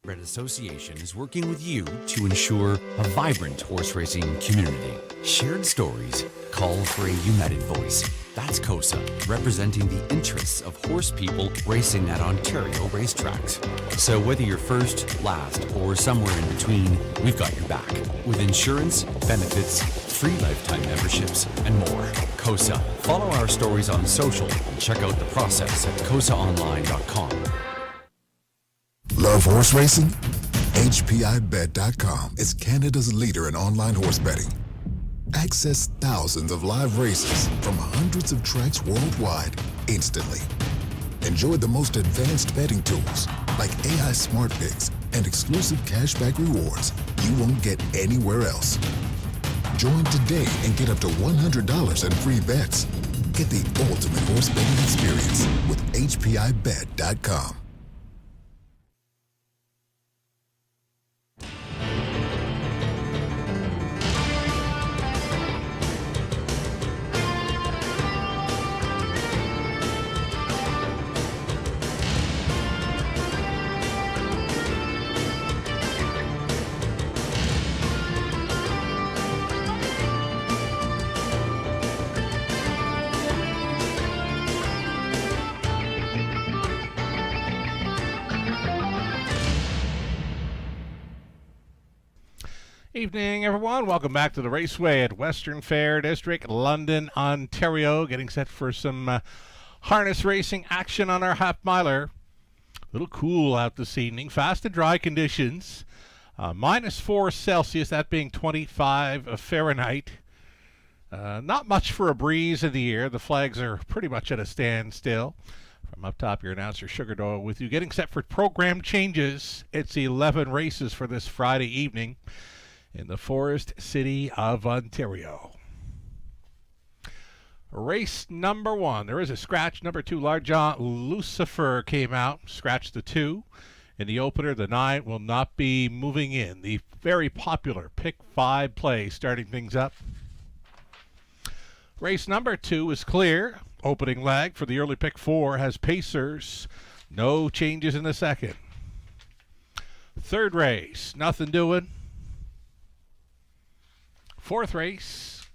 Thoroughbred Association is working with you to ensure a vibrant horse racing community. Shared stories call for a united voice. That's COSA, representing the interests of horse people racing at Ontario racetracks. So whether you're first, last, or somewhere in between, we've got your back. With insurance, benefits, free lifetime memberships, and more. COSA. Follow our stories on social and check out the process at cosaonline.com. Love horse racing? HPIBet.com is Canada's leader in online horse betting. Access thousands of live races from hundreds of tracks worldwide instantly. Enjoy the most advanced betting tools like AI Smart Picks and exclusive cashback rewards you won't get anywhere else. Join today and get up to $100 in free bets. Get the ultimate horse betting experience with HPIBet.com. Evening, everyone. Welcome back to the Raceway at Western Fair District, London, Ontario. Getting set for some harness racing action on our half-miler. A little cool out this evening. Fast and dry conditions. -4 Celsius, that being 25 Fahrenheit. Not much for a breeze in the air. The flags are pretty much at a standstill. From up top, your announcer, Sugar Doyle, with you. Getting set for program changes. It's 11 races for this Friday evening in the Forest City of Ontario. Race number 1. There is a scratch. Number 2, Large John Lucifer came out. Scratched the 2. In the opener, the 9 will not be moving in. The very popular Pick 5 play starting things up. Race number 2 is clear. Opening leg for the early Pick 4 has pacers. No changes in the second. Third race, nothing doing. Fourth race,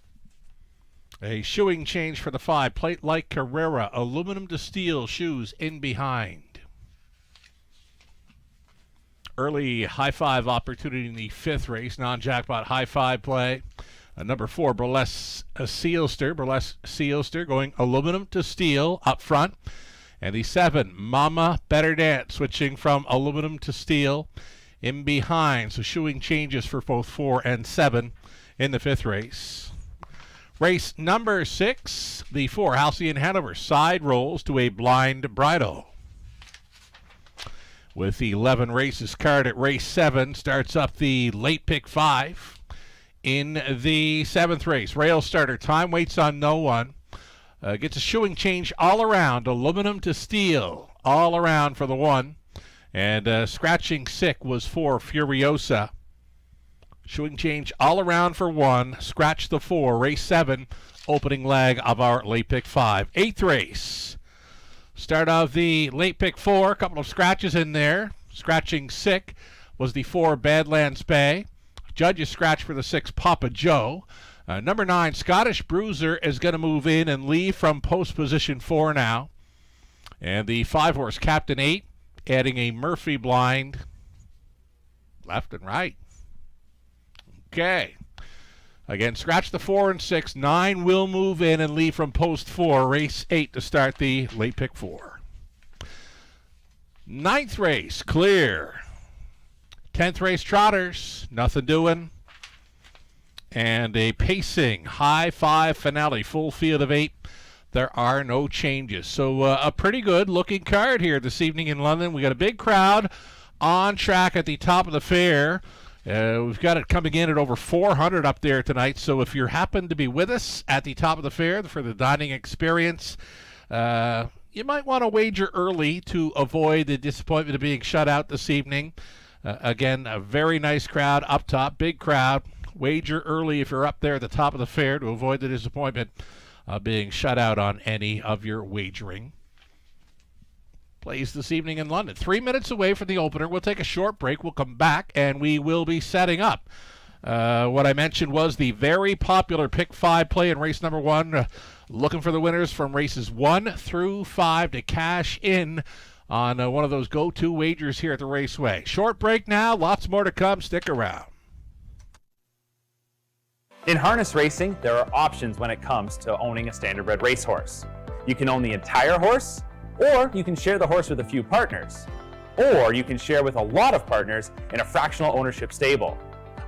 a shoeing change for the 5. Plate like Carrera, aluminum to steel shoes in behind. Early high 5 opportunity in the 5th race, non-jackpot high 5 play. Number 4, Burlesque Sealster going aluminum to steel up front. And the 7, Mama Better Dance, switching from aluminum to steel in behind. So shoeing changes for both 4 and 7. In the 5th race. Race number 6, the 4, Halcyon Hanover, side rolls to a blind bridle. With 11 races card at race 7, starts up the late Pick 5. In the 7th race, rail starter, time waits on no one. Gets a shoeing change all around, aluminum to steel, all around for the 1. And scratching sick was for Furiosa. Shoeing change all around for 1. Scratch the 4. Race 7. Opening leg of our late Pick 5. 8th race. Start of the late Pick 4. A couple of scratches in there. Scratching sick was the 4 Badlands Bay. Judges scratch for the 6 Papa Joe. Number 9 Scottish Bruiser is going to move in and leave from post position 4 now. And the 5 horse Captain 8 adding a Murphy blind left and right. Okay. Again, scratch the 4 and 6. 9 will move in and leave from post 4. Race 8 to start the late Pick 4. 9th race, clear. 10th race, Trotters. Nothing doing. And a pacing high 5 finale. Full field of 8. There are no changes. So a pretty good looking card here this evening in London. We got a big crowd on track at the top of the fair. We've got it coming in at over 400 up there tonight, so if you happen to be with us at the top of the fair for the dining experience, you might want to wager early to avoid the disappointment of being shut out this evening. Again, a very nice crowd up top, big crowd. Wager early if you're up there at the top of the fair to avoid the disappointment of being shut out on any of your wagering. plays this evening in London. 3 minutes away from the opener. We'll take a short break. We'll come back, and we will be setting up. What I mentioned was the very popular Pick 5 play in race number 1. Looking for the winners from races 1 through 5 to cash in on one of those go-to wagers here at the Raceway. Short break now. Lots more to come. Stick around. In harness racing, there are options when it comes to owning a standardbred racehorse. You can own the entire horse, or you can share the horse with a few partners, or you can share with a lot of partners in a fractional ownership stable.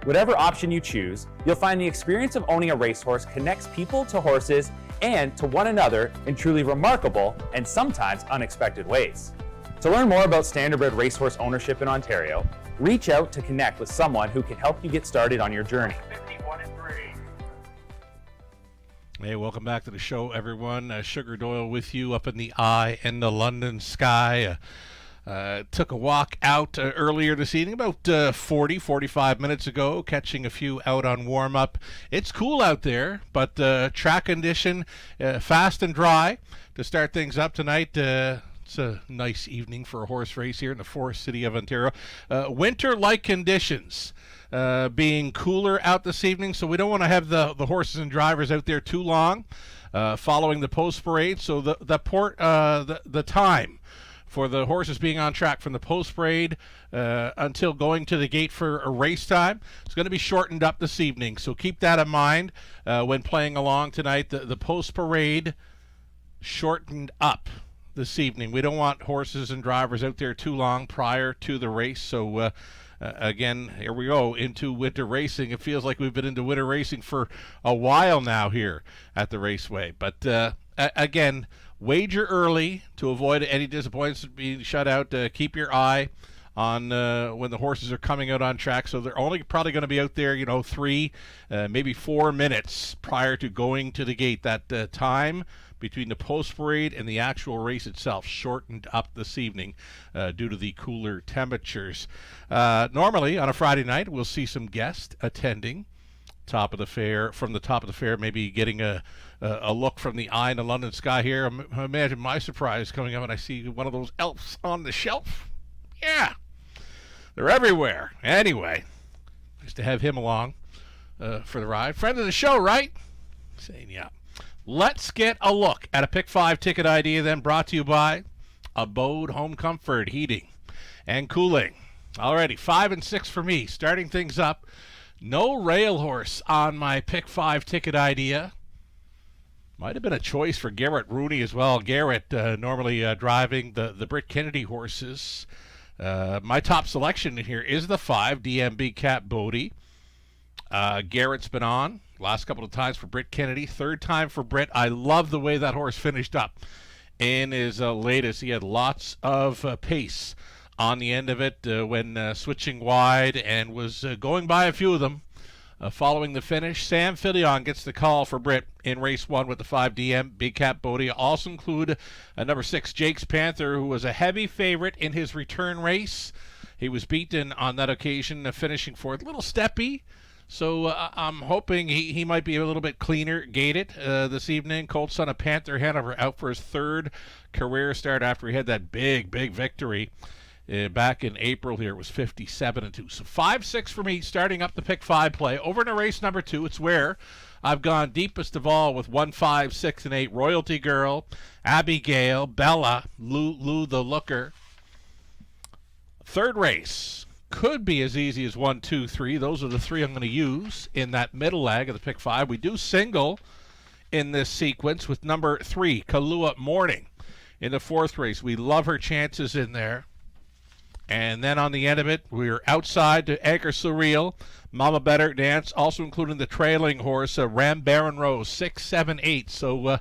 Whatever option you choose, you'll find the experience of owning a racehorse connects people to horses and to one another in truly remarkable and sometimes unexpected ways. To learn more about standardbred racehorse ownership in Ontario, reach out to connect with someone who can help you get started on your journey. Hey, welcome back to the show, everyone. Sugar Doyle with you up in the eye and the London sky. Took a walk out earlier this evening, about 45 minutes ago, catching a few out on warm-up. It's cool out there, but track condition fast and dry to start things up tonight. It's a nice evening for a horse race here in the Forest City of Ontario. Winter-like conditions. Being cooler out this evening, so we don't want to have the horses and drivers out there too long following the post parade. So the time for the horses being on track from the post parade until going to the gate for a race time is going to be shortened up this evening. So keep that in mind when playing along tonight. The post parade shortened up this evening. We don't want horses and drivers out there too long prior to the race. So again, here we go into winter racing. It feels like we've been into winter racing for a while now here at the Raceway. But again, wager early to avoid any disappointments being shut out. Keep your eye on when the horses are coming out on track. So they're only probably going to be out there, 3, maybe 4 minutes prior to going to the gate. That time between the post parade and the actual race itself shortened up this evening due to the cooler temperatures. Normally on a Friday night we'll see some guests attending from the top of the fair, maybe getting a look from the eye in the London sky here. Imagine my surprise coming up and I see one of those elves on the shelf. Yeah, they're everywhere. Anyway, nice to have him along for the ride. Friend of the show, right? Saying yeah. Let's get a look at a Pick 5 ticket idea then, brought to you by Abode Home Comfort Heating and Cooling. Alrighty, 5 and 6 for me. Starting things up, no rail horse on my Pick 5 ticket idea. Might have been a choice for Garrett Rooney as well. Garrett normally driving the Britt Kennedy horses. My top selection here is the 5, DMB Cat Bodie. Garrett's been on last couple of times for Britt Kennedy. Third time for Britt. I love the way that horse finished up in his latest. He had lots of pace on the end of it when switching wide and was going by a few of them following the finish. Sam Filion gets the call for Britt in race 1 with the 5 DM Big Cat Bodie. Also include number 6 Jake's Panther, who was a heavy favorite in his return race. He was beaten on that occasion, finishing fourth. A little steppy. So I'm hoping he might be a little bit cleaner gated this evening. Colt Son of Panther Hanover out for his 3rd career start after he had that big victory back in April here. It was 57-2. So 5-6 for me starting up the Pick 5 play. Over to race number 2. It's where I've gone deepest of all with 1, 5, 6, and 8. Royalty Girl, Abigail, Bella, Lou the Looker. Third race. Could be as easy as 1, 2, 3. Those are the 3 I'm going to use in that middle leg of the Pick 5. We do single in this sequence with number 3, Kahlua Morning, in the 4th race. We love her chances in there. And then on the end of it, we're outside to Anchor Surreal, Mama Better Dance, also including the trailing horse, Ram Baron Rose, 6, 7, 8. So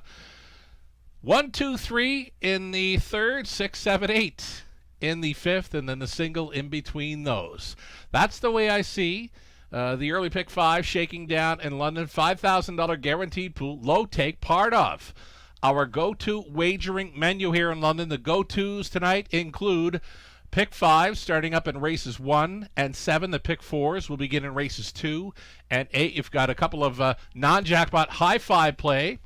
1, 2, 3 in the 3rd, 6, 7, 8. In the 5th, and then the single in between those. That's the way I see the early Pick 5 shaking down in London. $5,000 guaranteed pool, low take, part of our go-to wagering menu here in London. The go-tos tonight include Pick 5 starting up in races 1 and 7. The Pick 4s will begin in races 2 and 8. You've got a couple of non-jackpot high 5 play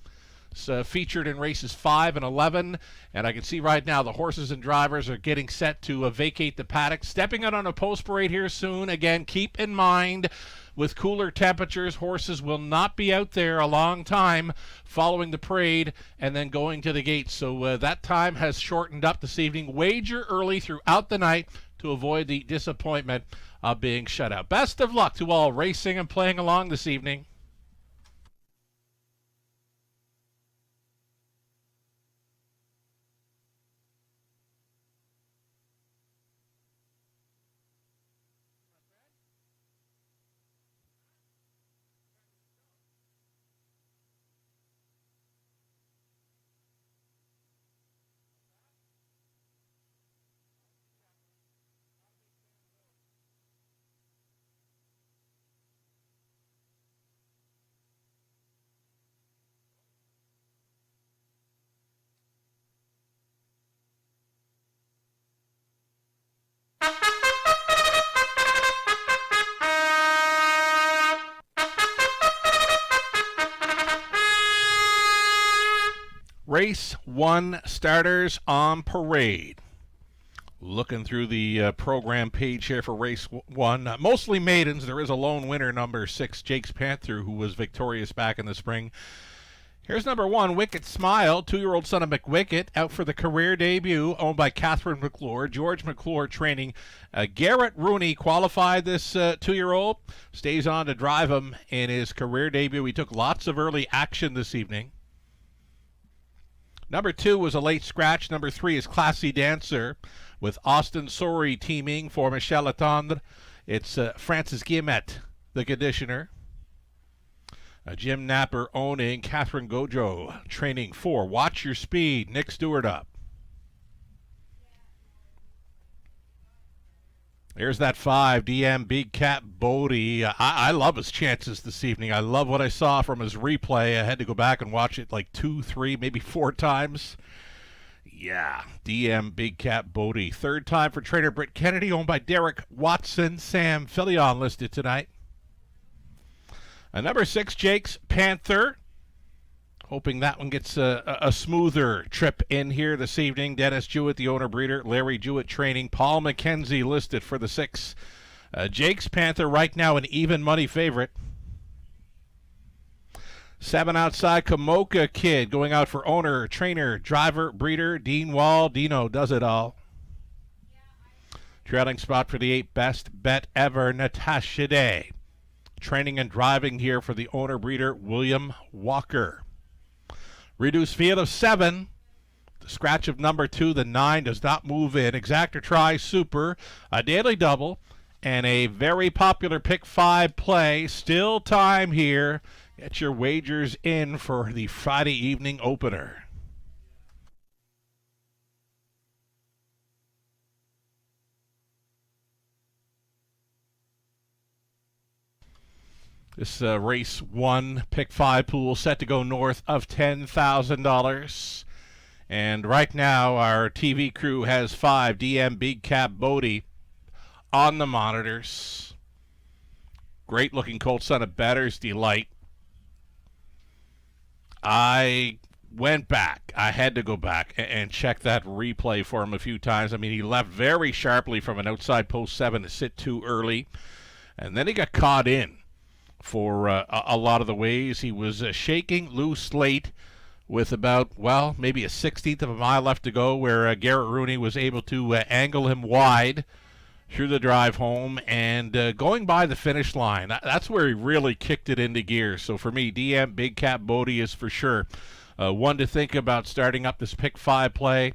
It's featured in races 5 and 11, and I can see right now the horses and drivers are getting set to vacate the paddock. Stepping out on a post parade here soon. Again, keep in mind, with cooler temperatures, horses will not be out there a long time following the parade and then going to the gates. So that time has shortened up this evening. Wager early throughout the night to avoid the disappointment of being shut out. Best of luck to all racing and playing along this evening. Race 1 starters on parade. Looking through the program page here for race 1. Mostly maidens. There is a lone winner, number 6, Jake's Panther, who was victorious back in the spring. Here's number 1, Wicked Smile, 2-year-old son of McWicked, out for the career debut, owned by Catherine McClure. George McClure training. Garrett Rooney qualified this 2-year-old. Stays on to drive him in his career debut. He took lots of early action this evening. Number 2 was a late scratch. Number 3 is Classy Dancer, with Austin Sori teaming for Michel Attendre. It's Francis Guillemette, the conditioner. Jim Napper owning. Catherine Gojo training for Watch Your Speed. Nick Stewart up. Here's that 5, DM Big Cat Bodie. I love his chances this evening. I love what I saw from his replay. I had to go back and watch it like 2, 3, maybe 4 times. Yeah, DM Big Cat Bodie. Third time for trainer Britt Kennedy, owned by Derek Watson. Sam Fillion listed tonight. Number 6, Jake's Panther. Hoping that one gets a smoother trip in here this evening. Dennis Jewett, the owner breeder. Larry Jewett training. Paul McKenzie listed for the 6. Jake's Panther right now an even money favorite. 7 outside, Kamoka Kid going out for owner, trainer, driver, breeder, Dean Wall. Dino does it all. Trailing spot for the 8, Best Bet Ever, Natasha Day. Training and driving here for the owner breeder, William Walker. Reduced field of 7. The scratch of number 2, the 9 does not move in. Exactor Try Super, a daily double, and a very popular pick 5 play. Still time here. Get your wagers in for the Friday evening opener. This race 1 pick 5 pool set to go north of $10,000. And right now our TV crew has 5 DM Big Cap Bodie on the monitors. Great looking colt son of Better's Delight. I went back. I had to go back and check that replay for him a few times. I mean, he left very sharply from an outside post 7 to sit too early. And then he got caught in for a lot of the ways. He was shaking loose late with about, well, maybe a 1/16 of a mile left to go, where Garrett Rooney was able to angle him wide through the drive home and going by the finish line. That's where he really kicked it into gear. So for me, DM Big Cap Bodie is for sure one to think about starting up this pick 5 play.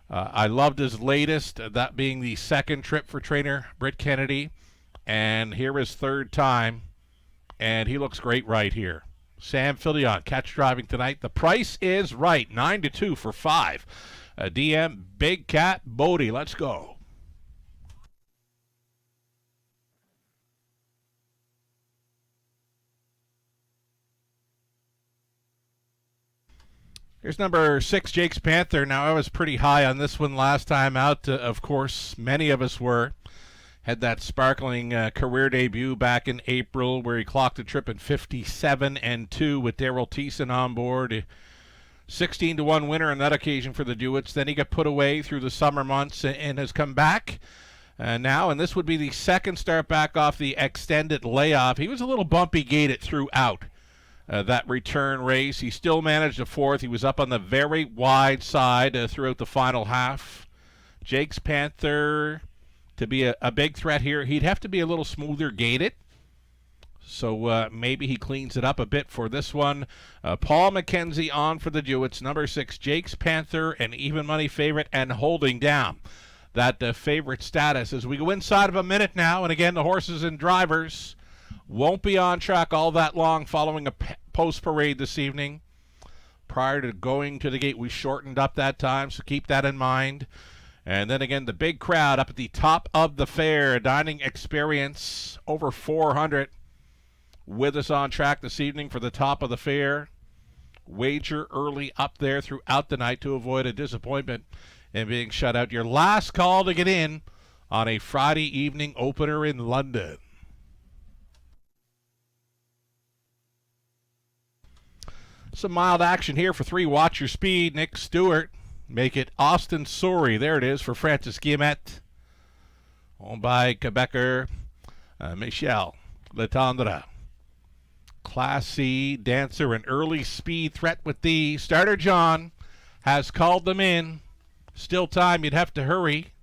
I loved his latest, that being the 2nd trip for trainer Britt Kennedy, and here is 3rd time. And he looks great right here. Sam Fillion, catch driving tonight. The price is right. 9-2 for 5. DM Big Cat Bodie. Let's go. Here's number 6, Jake's Panther. Now, I was pretty high on this one last time out. Of course, many of us were. Had that sparkling career debut back in April where he clocked a trip in 57-2 with Daryl Thiessen on board. 16-1 winner on that occasion for the Jewetts. Then he got put away through the summer months and has come back now. And this would be the second start back off the extended layoff. He was a little bumpy gated throughout that return race. He still managed a fourth. He was up on the very wide side throughout the final half. Jake's Panther, to be a big threat here, he'd have to be a little smoother gated. So maybe he cleans it up a bit for this one. Paul McKenzie on for the Jewetts. Number 6, Jake's Panther, an even money favorite and holding down that favorite status. As we go inside of a minute now, and again, the horses and drivers won't be on track all that long following a post parade this evening. Prior to going to the gate, we shortened up that time, so keep that in mind. And then again, the big crowd up at the top of the fair, dining experience, over 400 with us on track this evening for the top of the fair. Wager early up there throughout the night to avoid a disappointment and being shut out. Your last call to get in on a Friday evening opener in London. Some mild action here for 3. Watch Your Speed. Nick Stewart. Make it Austin Sorry. There it is for Francis Guillemette. Owned by Quebecer Michel Letendre. Classy Dancer, an early speed threat with the starter. John has called them in. Still time, you'd have to hurry.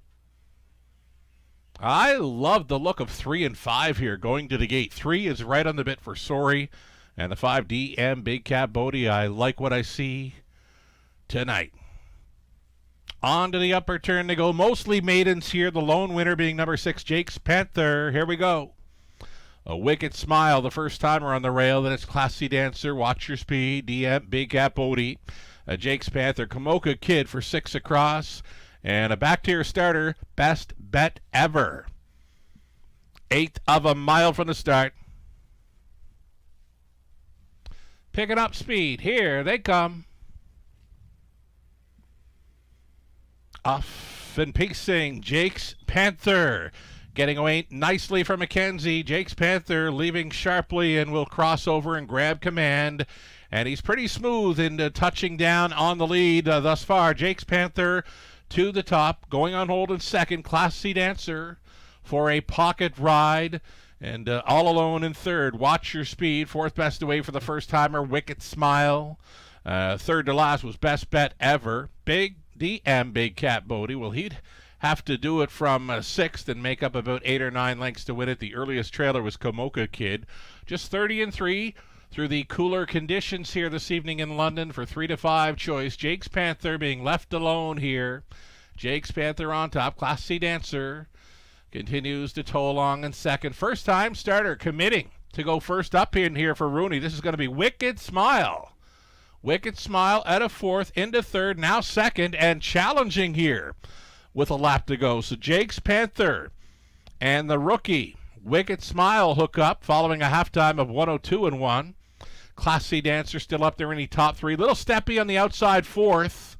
I love the look of 3 and 5 here going to the gate. 3 is right on the bit for Sorry. And the 5 DM Big Cat Bodie. I like what I see tonight. On to the upper turn they go. Mostly maidens here. The lone winner being number 6, Jake's Panther. Here we go. A Wicked Smile, the first timer on the rail. Then it's Classy Dancer, Watch Your Speed, DM, Big Cat Bodie, Jake's Panther, Kamoka Kid for 6 across, and a back-tier starter, Best Bet Ever. 1/8 of a mile from the start. Picking up speed. Here they come. Off and pacing, Jake's Panther. Getting away nicely from McKenzie. Jake's Panther leaving sharply and will cross over and grab command. And he's pretty smooth in touching down on the lead thus far. Jake's Panther to the top. Going on hold in second. Classy Dancer for a pocket ride. And all alone in third. Watch Your Speed. Fourth best away for the first timer. Wicked Smile. Third to last was Best Bet Ever. Big DM Big Cat Bodie. Well, he'd have to do it from sixth and make up about 8 or 9 lengths to win it. The earliest trailer was Kamoka Kid. Just 30 and 3 through the cooler conditions here this evening in London for 3 to 5 choice. Jake's Panther being left alone here. Jake's Panther on top. Classy Dancer continues to tow along in second. First time starter committing to go first up in here for Rooney. This is going to be Wicked Smile. Wicked Smile at a fourth, into third, now second, and challenging here with a lap to go. So Jake's Panther and the rookie Wicked Smile hook up following a halftime of 102 and 1. Classy Dancer still up there in the top 3. Little steppy on the outside fourth.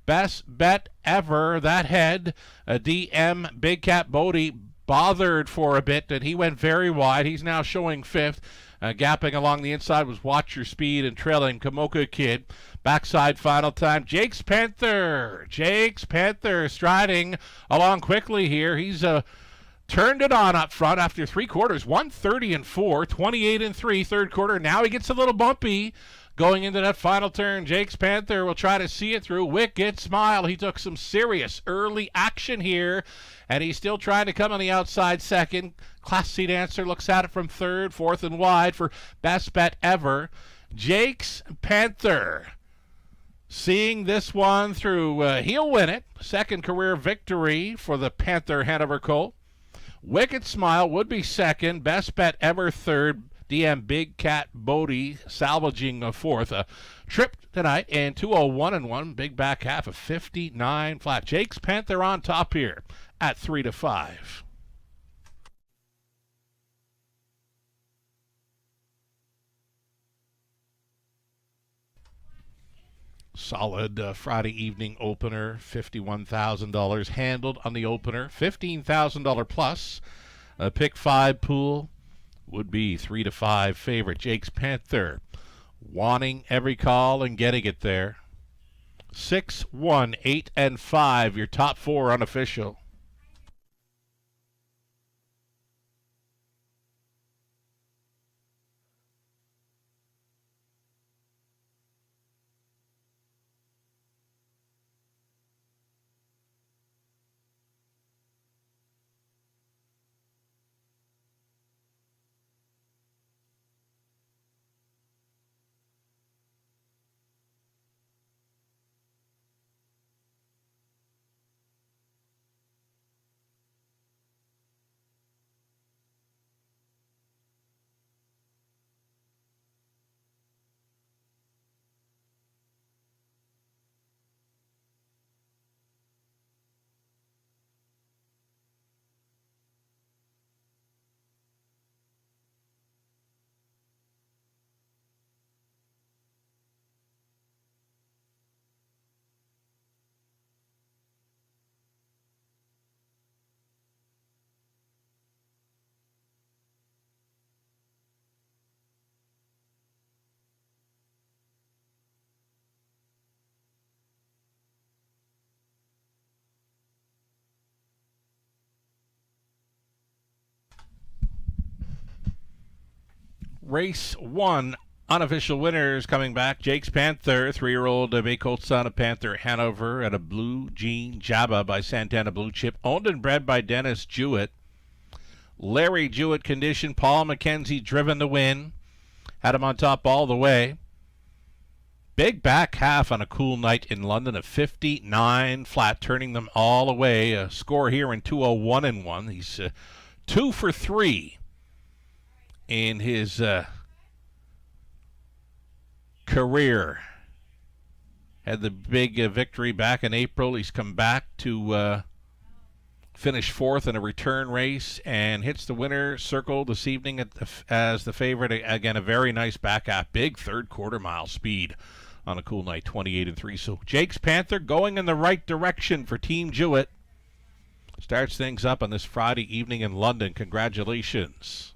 Best Bet Ever, that head. A DM Big Cat Bodie bothered for a bit, and he went very wide. He's now showing fifth. Gapping along the inside was Watch Your Speed and trailing Kamoka Kid. Backside final time. Jake's Panther. Jake's Panther striding along quickly here. He's turned it on up front after 3 quarters. 130 and 4, 28 and 3 third quarter. Now he gets a little bumpy going into that final turn. Jake's Panther will try to see it through. Wicked Smile. He took some serious early action here, and he's still trying to come on the outside second. Classy Dancer looks at it from third, fourth and wide for Best Bet Ever. Jake's Panther seeing this one through. He'll win it. Second career victory for the Panther Hanover Colt. Wicked Smile would be second. Best Bet Ever third. DM Big Cat Bodie salvaging a fourth. A trip tonight and 201 and 1. Big back half of 59 flat. Jake's Panther on top here at 3 to 5. Solid Friday evening opener. $51,000 handled on the opener. $15,000 plus. Pick 5 pool would be 3 to 5 favorite. Jake's Panther wanting every call and getting it there. 6, 1, 8, and 5, your top four unofficial. Race 1, unofficial winners coming back. Jake's Panther, 3-year-old Bay Colt son of Panther Hanover at a Blue Jean Jabba by Santana Blue Chip, owned and bred by Dennis Jewett. Larry Jewett condition, Paul McKenzie driven to win. Had him on top all the way. Big back half on a cool night in London of 59 flat, turning them all away. A score here in 2:01 and 1. He's 2 for 3 in his career. Had the big victory back in April. He's come back to finish fourth in a return race and hits the winner circle this evening as the favorite. Again, a very nice back half. Big third quarter mile speed on a cool night, 28 and 3. So Jake's Panther going in the right direction for Team Jewett. Starts things up on this Friday evening in London. Congratulations.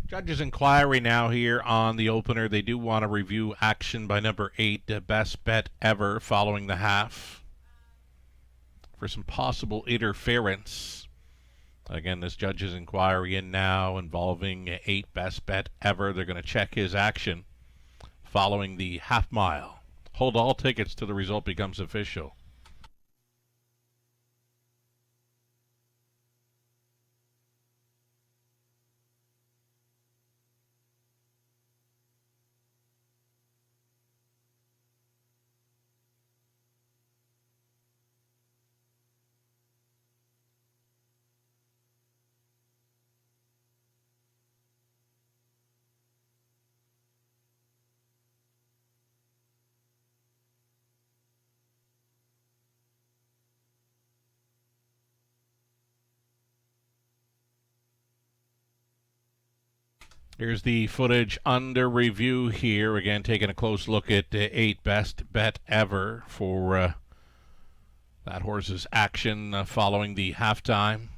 Judges' inquiry now here on the opener. They do want to review action by number 8, Best Bet Ever, following the half for some possible interference. Again, this judge's inquiry in now involving 8, Best Bet Ever. They're going to check his action following the half mile. Hold all tickets till the result becomes official. Here's the footage under review here. Again, taking a close look at 8, Best Bet Ever for that horse's action following the halftime.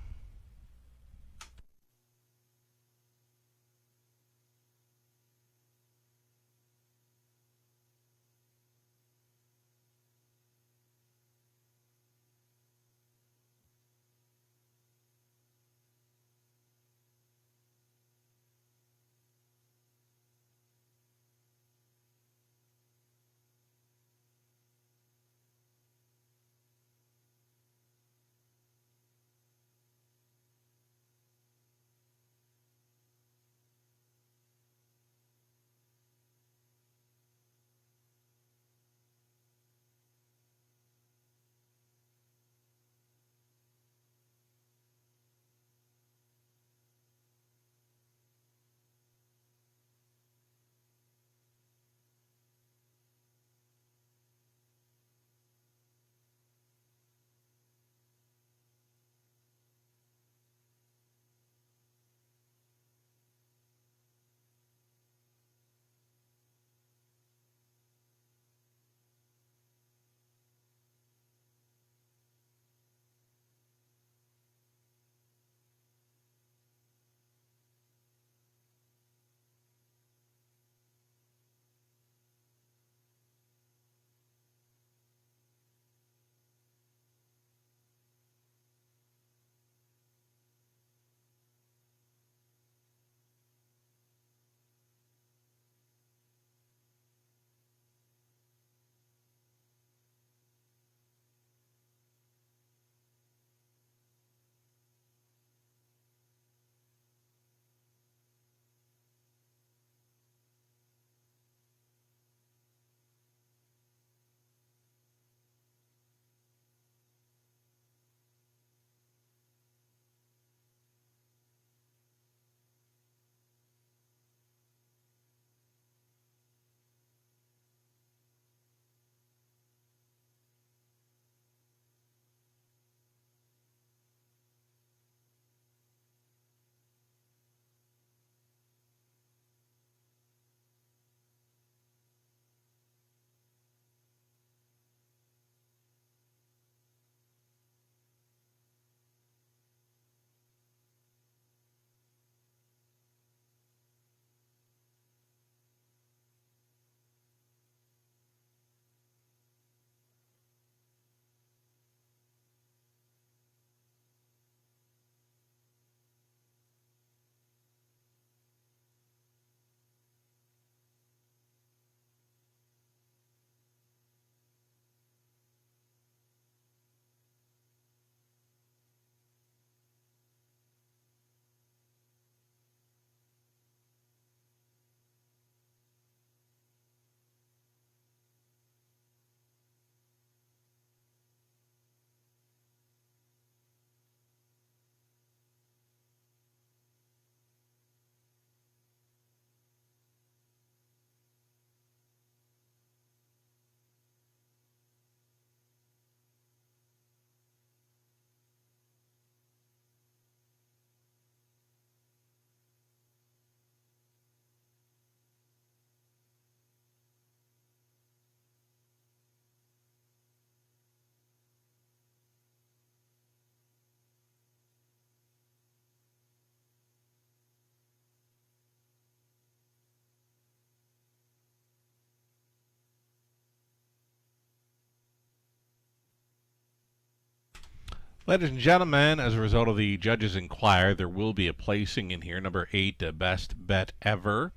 Ladies and gentlemen, as a result of the judges' inquiry, there will be a placing in here. Number 8, Best Bet Ever.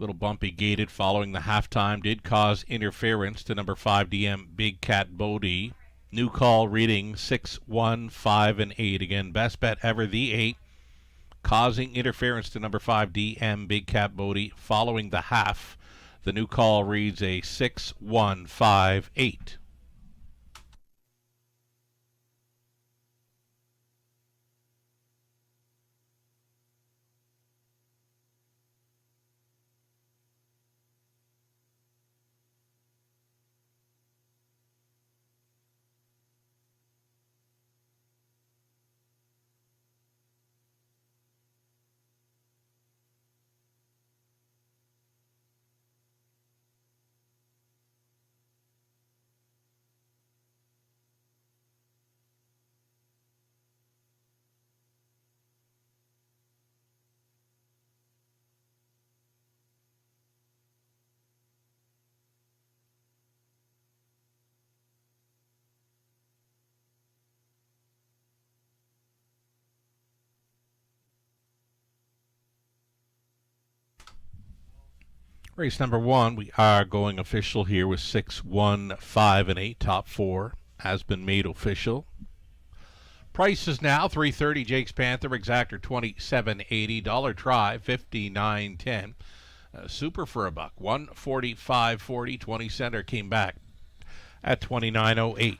Little bumpy gated following the halftime. Did cause interference to number 5, DM Big Cat Bodie. New call reading 6, 1, 5, and 8. Again, Best Bet Ever, the 8. Causing interference to number 5, DM Big Cat Bodie following the half. The new call reads a 6, 1, 5, 8. Race number 1, we are going official here with 6, 1, 5, and 8. Top 4 has been made official. Prices now $3.30 Jake's Panther, exactor $27.80. Dollar try $59.10. Super for $1, $145.40. 20 center came back at $29.08.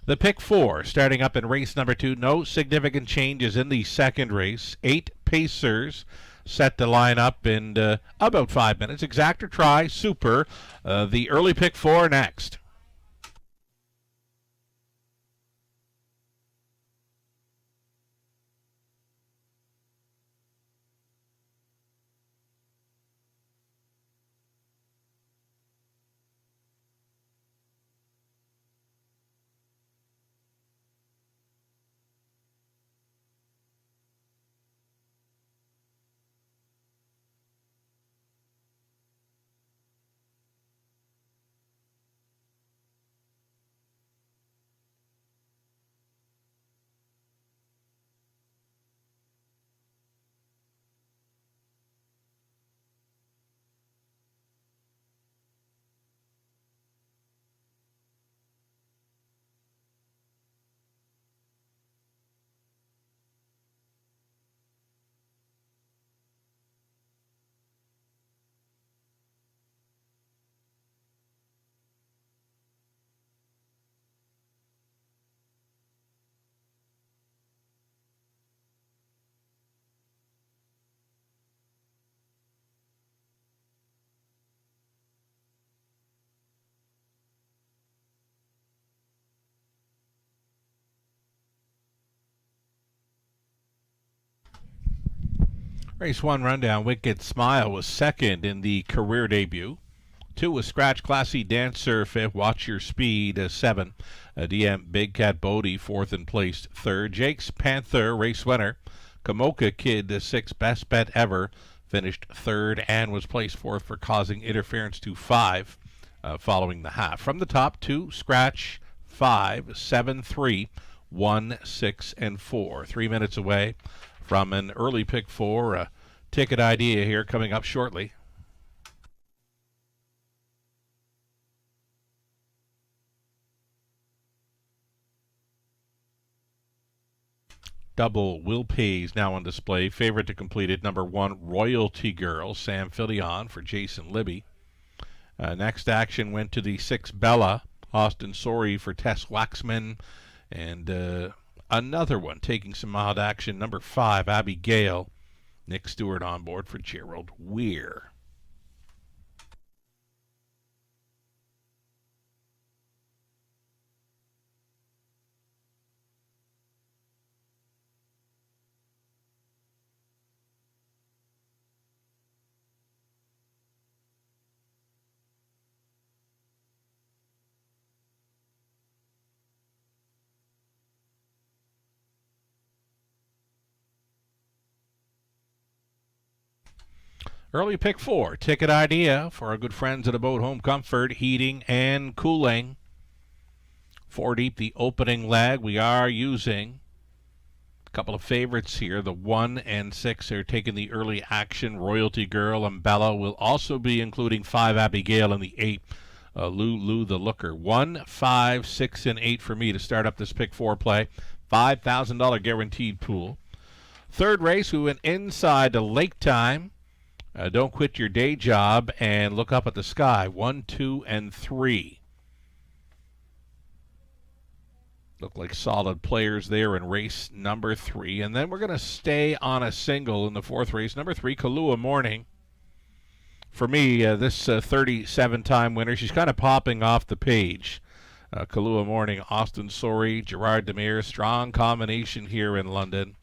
The pick 4 starting up in race number 2. No significant changes in the second race. 8 pacers set to line up in about 5 minutes. Exactor try, super. The early pick 4 next. Race 1 rundown. Wicked Smile was second in the career debut. 2 was Scratch Classy Dancer, 5th. Watch Your Speed, 7. DM Big Cat Bodie, 4th and placed 3rd. Jake's Panther, race winner. Kamoka Kid, 6th. Best Bet Ever, finished 3rd and was placed 4th for causing interference to 5 following the half. From the top, 2, Scratch, 5, 7, 3, 1, 6, and 4. 3 minutes away from an early pick 4. Ticket idea here coming up shortly. Double Will Pays now on display. Favorite to complete it, number 1, Royalty Girl, Sam Filion for Jason Libby. Next action went to the 6, Bella, Austin Sorry for Tess Waxman. And another one taking some mild action, number 5, Abigail. Nick Stewart on board for Gerald Weir. Early pick 4, ticket idea for our good friends at About Home Comfort, Heating and Cooling. 4 deep, the opening leg. We are using a couple of favorites here. The 1 and 6 are taking the early action. Royalty Girl and Bella will also be including 5 Abigail and the 8 Lulu the Looker. 1, 5, 6, and 8 for me to start up this pick 4 play. $5,000 guaranteed pool. Third race, we went inside to Lake Time. Don't quit your day job and look up at the sky. 1, 2, and 3. Look like solid players there in race number 3. And then we're going to stay on a single in the 4th race. Number 3, Kahlua Morning. For me, this 37-time winner, she's kind of popping off the page. Kahlua Morning, Austin Sorey, Gerard Demir, strong combination here in London.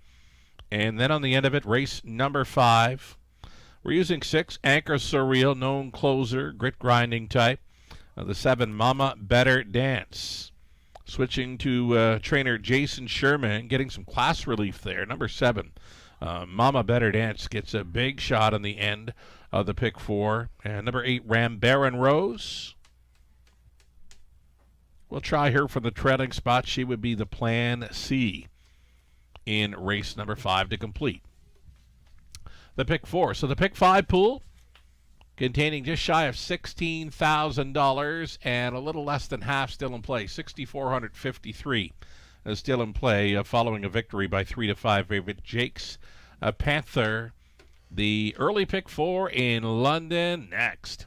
And then on the end of it, race number 5. We're using 6, Anchor Surreal, known closer, grit grinding type. The 7, Mama Better Dance. Switching to trainer Jason Sherman, getting some class relief there. Number 7, Mama Better Dance gets a big shot on the end of the pick 4. And number 8, Ram Baron Rose. We'll try her for the trailing spot. She would be the plan C in race number 5 to complete the pick 4. So the pick 5 pool containing just shy of $16,000 and a little less than half still in play. $6,453 is still in play following a victory by 3-5 favorite Jake's Panther. The early pick 4 in London next.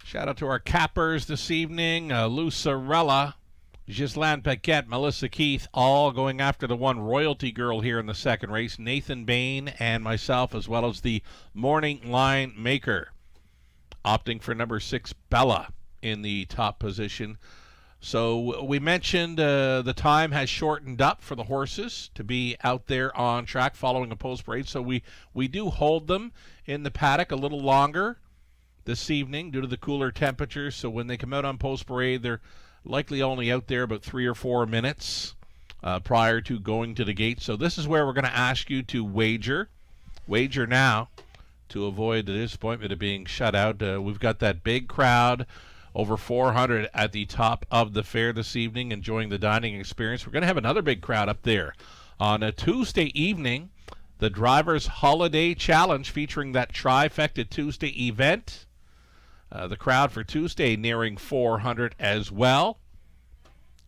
Shout out to our cappers this evening. Lucarella, Ghislaine Paquette, Melissa Keith, all going after the 1 Royalty Girl here in the 2nd race. Nathan Bain and myself, as well as the morning line maker, opting for number 6, Bella, in the top position. So we mentioned the time has shortened up for the horses to be out there on track following a post parade. So we do hold them in the paddock a little longer this evening due to the cooler temperatures. So when they come out on post parade, they're likely only out there about 3 or 4 minutes prior to going to the gate. So this is where we're going to ask you to wager now to avoid the disappointment of being shut out. We've got that big crowd, over 400 at the top of the fair this evening, enjoying the dining experience. We're going to have another big crowd up there on a Tuesday evening, the Drivers Holiday Challenge, featuring that trifecta Tuesday event. The crowd for Tuesday nearing 400 as well.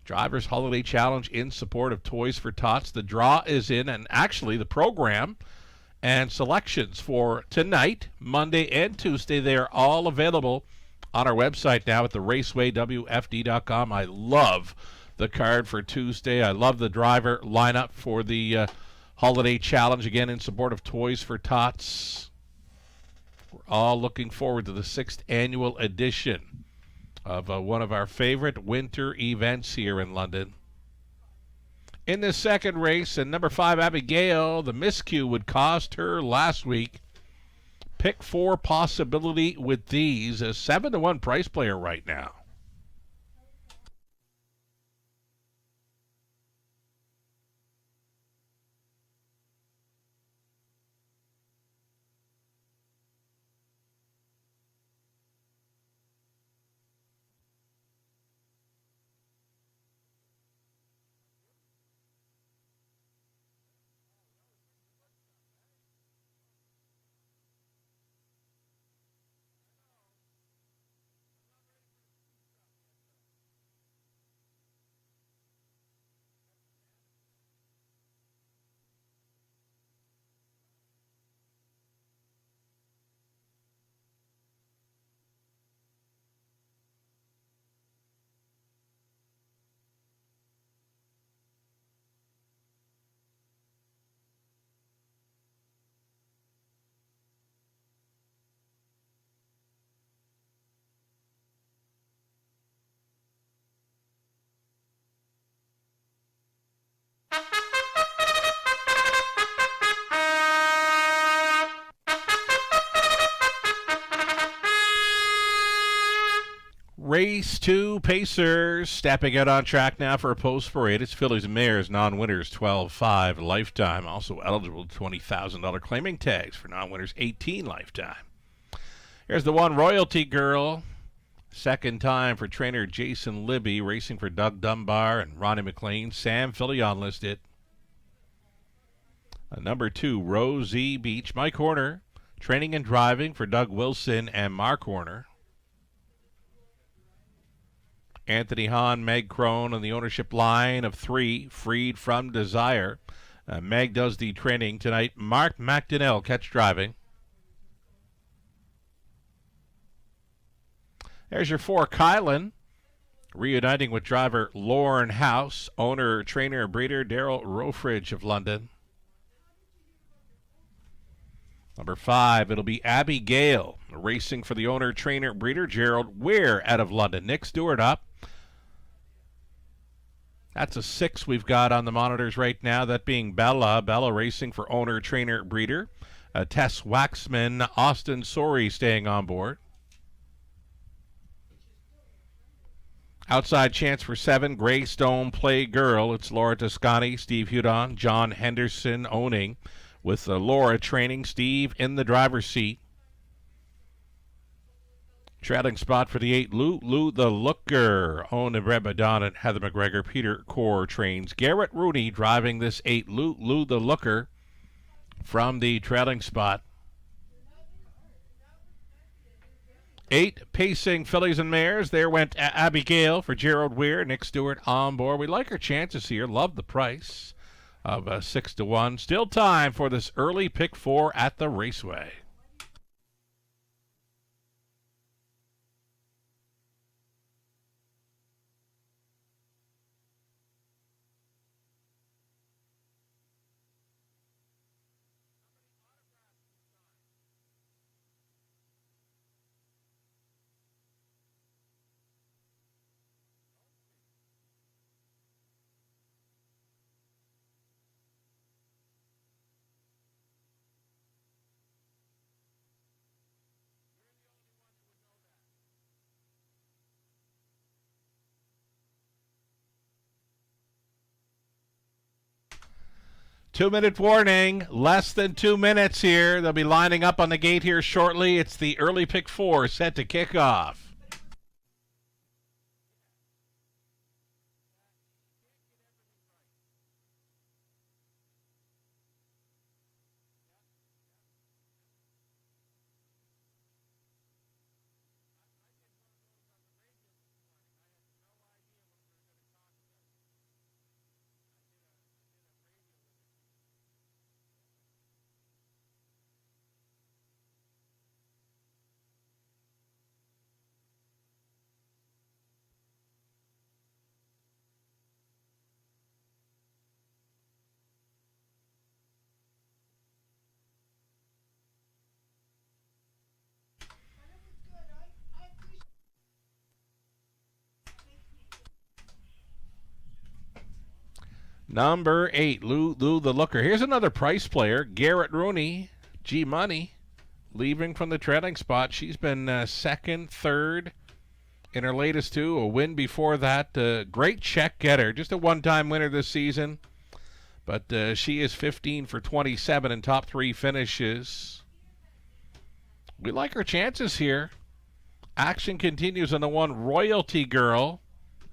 Drivers Holiday Challenge in support of Toys for Tots. The draw is in, and actually the program and selections for tonight, Monday and Tuesday, they are all available on our website now at the racewaywfd.com. I love the card for Tuesday. I love the driver lineup for the Holiday Challenge, again in support of Toys for Tots. We're all looking forward to the 6th annual edition of one of our favorite winter events here in London. In the 2nd race, and number 5, Abigail, the miscue would cost her last week. Pick 4 possibility with these, a 7-1 price player right now. Race 2 Pacers stepping out on track now for a post parade. It's Fillies and Mares, non-winners 12-5 lifetime. Also eligible to $20,000 claiming tags for non-winners 18 lifetime. Here's the one, Royalty Girl. Second time for trainer Jason Libby, racing for Doug Dunbar and Ronnie McLean. Sam Filion listed. Number 2, Rosie Beach. Mike Horner, training and driving for Doug Wilson and Mark Horner. Anthony Hahn, Meg Crone on the ownership line of 3, Freed from Desire. Meg does the training tonight. Mark McDonnell catch driving. There's your 4, Kylan, reuniting with driver Lauren House, owner, trainer, breeder Daryl Rofridge of London. Number 5, it'll be Abby Gale, racing for the owner, trainer, breeder Gerald Weir out of London. Nick Stewart up. That's a 6 we've got on the monitors right now, that being Bella. Bella racing for owner, trainer, breeder. Tess Waxman, Austin Sorey staying on board. Outside chance for 7, Greystone Play Girl. It's Laura Toscani, Steve Hudon, John Henderson owning, with Laura training, Steve in the driver's seat. Trailing spot for the 8, Lou the Looker, owned and bred by Don and Heather McGregor. Peter Core trains. Garrett Rooney driving this 8, Lou the Looker, from the trailing spot. 8, pacing Fillies and Mares. There went Abigail for Gerald Weir. Nick Stewart on board. We like our chances here. Love the price of 6-1. Still time for this early pick 4 at the Raceway. Two-minute warning, less than 2 minutes here. They'll be lining up on the gate here shortly. It's the early pick 4 set to kick off. Number 8, Lou the Looker. Here's another price player, Garrett Rooney, G Money, leaving from the trailing spot. She's been second, third in her latest 2. A win before that. Great check getter. Just a one-time winner this season. But she is 15 for 27 in top 3 finishes. We like her chances here. Action continues on the 1, Royalty Girl.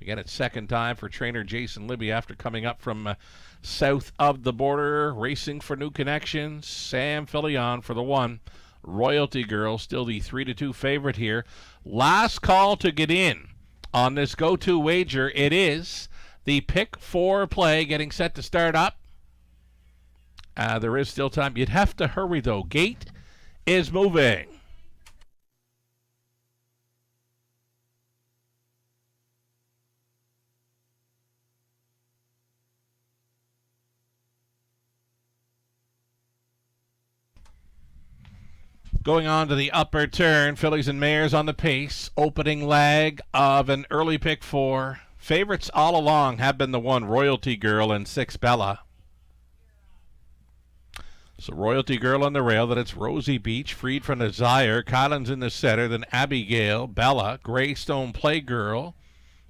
Again, it's second time for trainer Jason Libby after coming up from south of the border, racing for new connections. Sam Filion for the 1. Royalty Girl, still the 3-2 favorite here. Last call to get in on this go-to wager. It is the pick 4 play getting set to start up. There is still time. You'd have to hurry, though. Gate is moving. Going on to the upper turn, Fillies and Mares on the pace. Opening leg of an early pick 4. Favorites all along have been the 1, Royalty Girl, and 6, Bella. So Royalty Girl on the rail, then it's Rosie Beach, Freed from Desire. Kylan's in the center, then Abigail, Bella, Greystone Playgirl,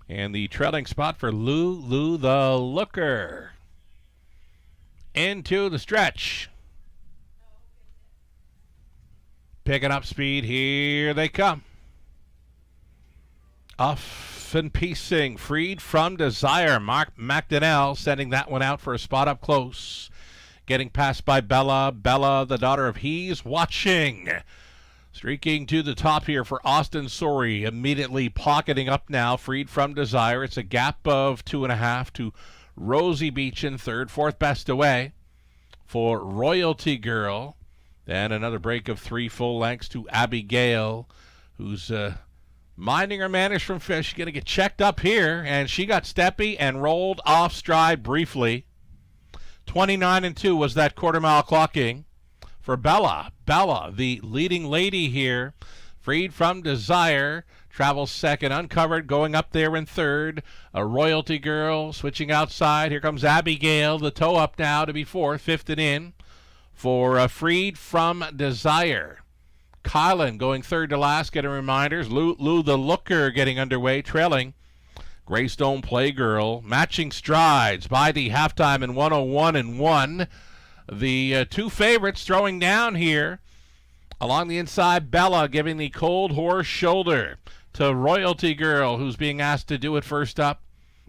and the trailing spot for Lou the Looker. Into the stretch. Picking up speed, here they come. Off and piecing, Freed from Desire. Mark McDonnell sending that one out for a spot up close. Getting passed by Bella. Bella, the daughter of He's Watching. Streaking to the top here for Austin Sorey. Immediately pocketing up now. Freed from Desire. It's a gap of 2.5 to Rosie Beach in third. Fourth best away for Royalty Girl. Then another break of 3 full lengths to Abigail, who's minding her manners from fish. Going to get checked up here. And she got steppy and rolled off stride briefly. 29-2 was that quarter-mile clocking for Bella. Bella, the leading lady here, Freed from Desire, travels second, uncovered, going up there in third. A Royalty Girl switching outside. Here comes Abigail, the toe up now to be fourth, fifth and in for Freed from Desire. Kylan going third to last, getting reminders. Lou the Looker getting underway, trailing Greystone Playgirl, matching strides by the halftime in 101-1. The two favorites throwing down here. Along the inside, Bella giving the cold horse shoulder to Royalty Girl, who's being asked to do it first up.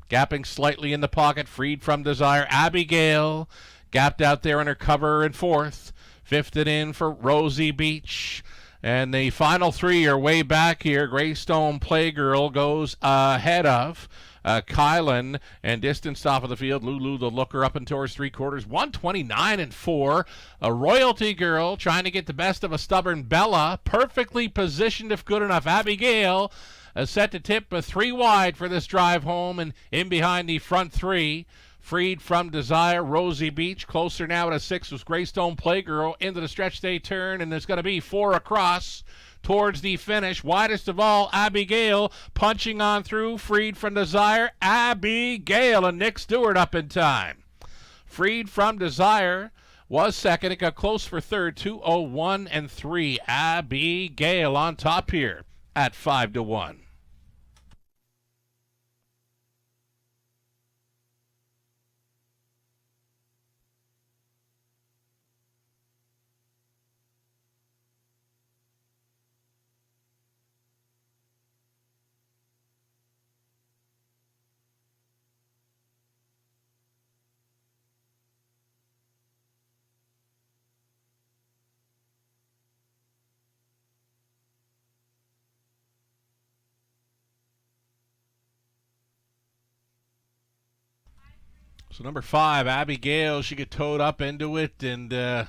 Gapping slightly in the pocket, Freed from Desire. Abigail gapped out there in her cover in fourth. Fifth and in for Rosie Beach. And the final three are way back here. Greystone Playgirl goes ahead of Kylan, and distanced off of the field. Lulu the Looker up and towards three quarters. 129-4. A Royalty Girl trying to get the best of a stubborn Bella. Perfectly positioned if good enough. Abigail set to tip 3 wide for this drive home, and in behind the front three. Freed from Desire, Rosie Beach. Closer now at a 6 was Greystone Playgirl. Into the stretch they turn, and there's going to be 4 across towards the finish. Widest of all, Abigail punching on through. Freed from Desire, Abigail, and Nick Stewart up in time. Freed from Desire was second. It got close for third. 2:01-3. Abigail on top here at 5-1. So number 5, Abigail, she get towed up into it and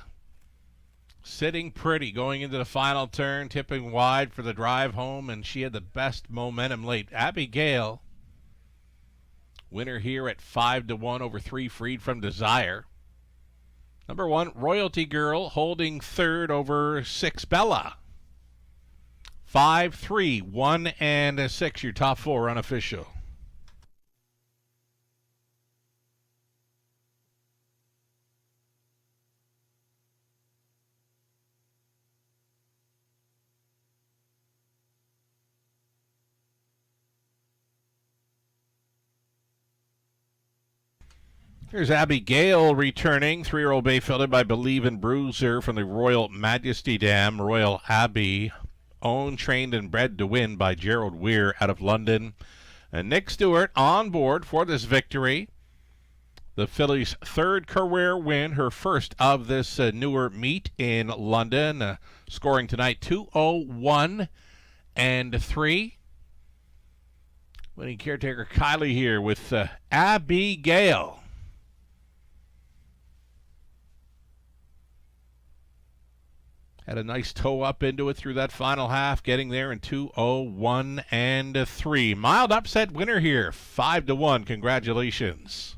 sitting pretty going into the final turn, tipping wide for the drive home, and she had the best momentum late. Abigail, winner here at 5-1 over 3, Freed from Desire. Number 1, Royalty Girl holding third over 6, Bella. 5, 3, 1, and 6, your top 4 unofficial. Here's Abigail returning. 3-year-old bay fielded by Believe in Bruiser from the Royal Majesty Dam. Royal Abbey, owned, trained, and bred to win by Gerald Weir out of London. And Nick Stewart on board for this victory. The filly's third career win, her first of this newer meet in London. Scoring tonight 2:01-3. Winning caretaker Kylie here with Abigail. Had a nice toe up into it through that final half, getting there in 2:01-3. Mild upset winner here, 5-1. Congratulations.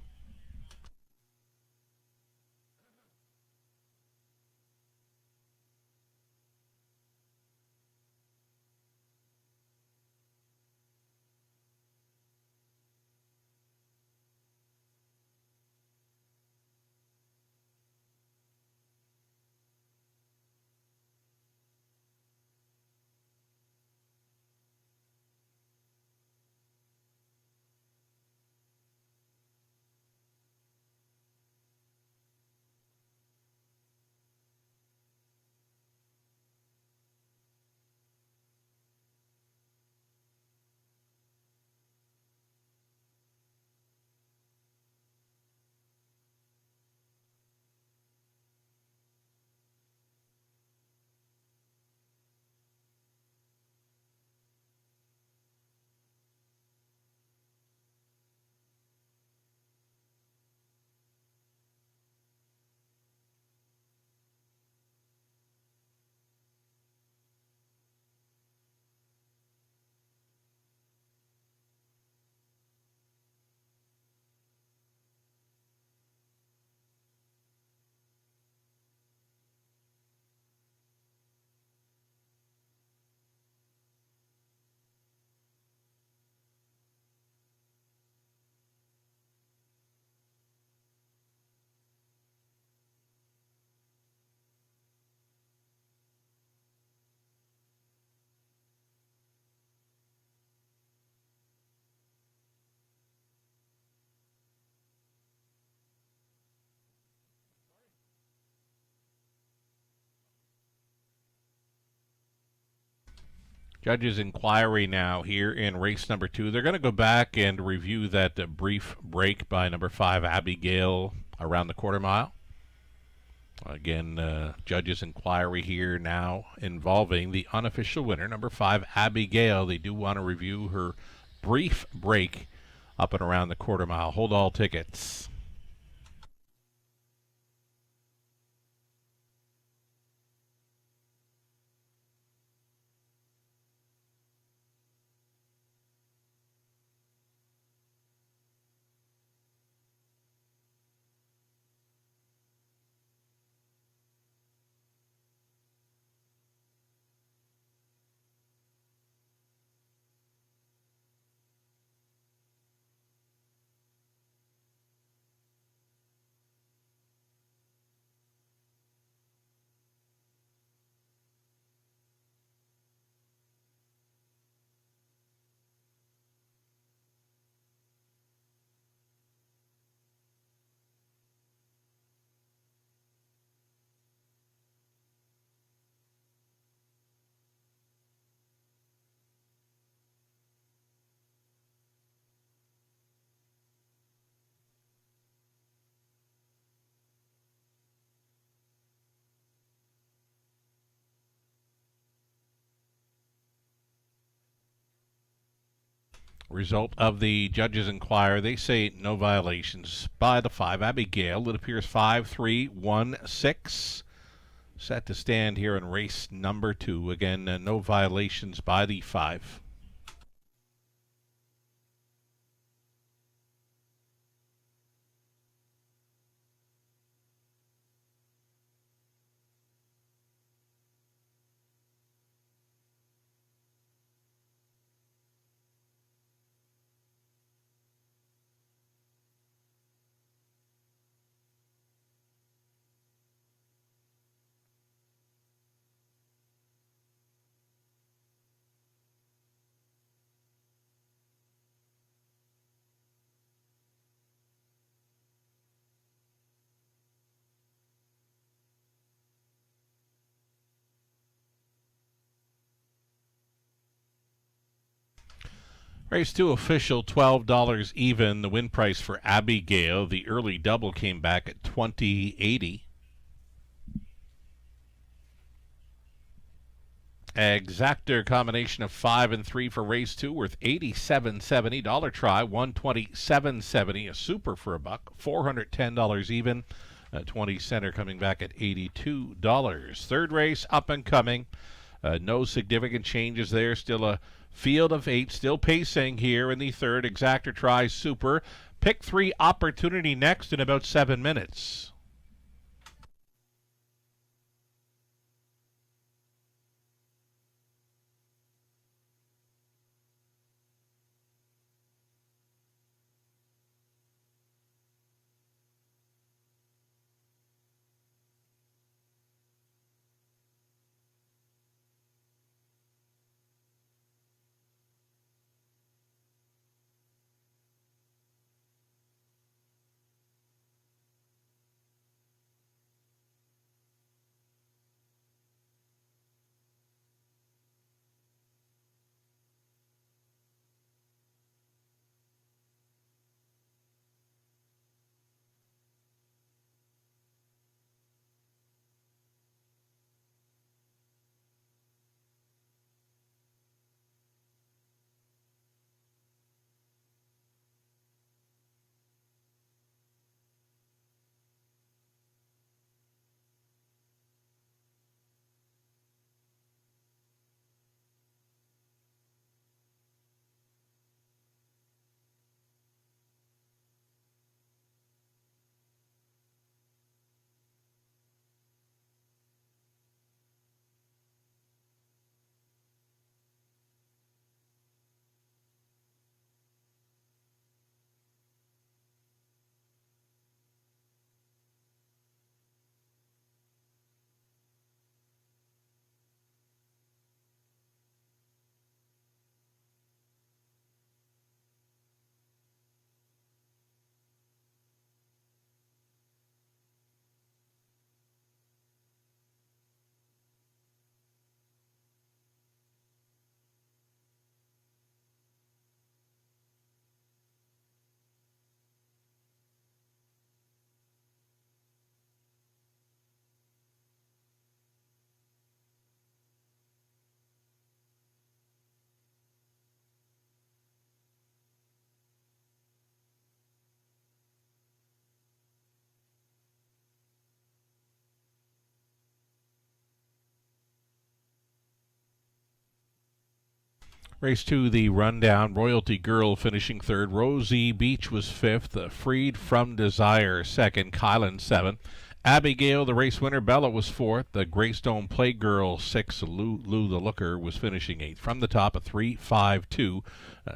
Judges' inquiry now here in race number 2. They're going to go back and review that brief break by number 5, Abigail, around the quarter mile. Again, judges' inquiry here now involving the unofficial winner, number 5, Abigail. They do want to review her brief break up and around the quarter mile. Hold all tickets. Result of the judges' inquiry, they say no violations by the 5, Abigail. It appears 5-3-1-6. Set to stand here in race number 2. Again, no violations by the 5. Race 2 official, $12 even. The win price for Abigail. The early double came back at $20.80. Exactor combination of 5 and 3 for race 2 worth $87.70. Dollar try, $127.70. A super for $1. $410 even. 20 center coming back at $82. Third race up and coming. No significant changes there. Still a field of 8, still pacing here in the third. Exactor tries super. Pick 3 opportunity next in about 7 minutes. Race 2, the rundown. Royalty Girl finishing third. Rosie Beach was fifth. Freed from Desire second. Kylan 7th. Abigail, the race winner. Bella was fourth. The Greystone Playgirl 6. Lou the Looker was finishing eighth. From the top, a 3, 5, 2,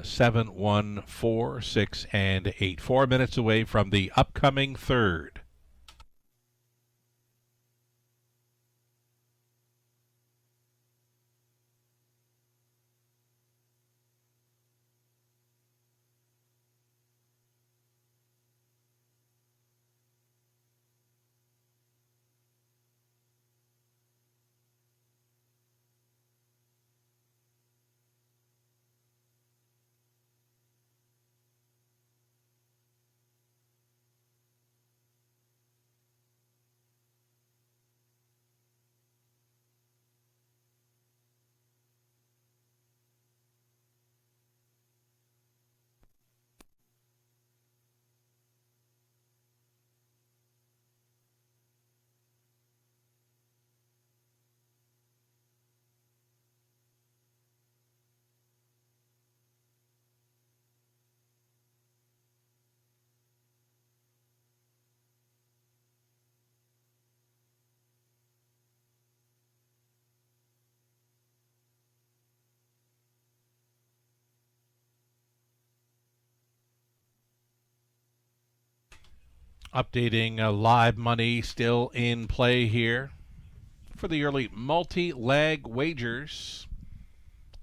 7, 1, 4, 6, and 8. 4 minutes away from the upcoming third. Updating live money still in play here for the early multi-leg wagers.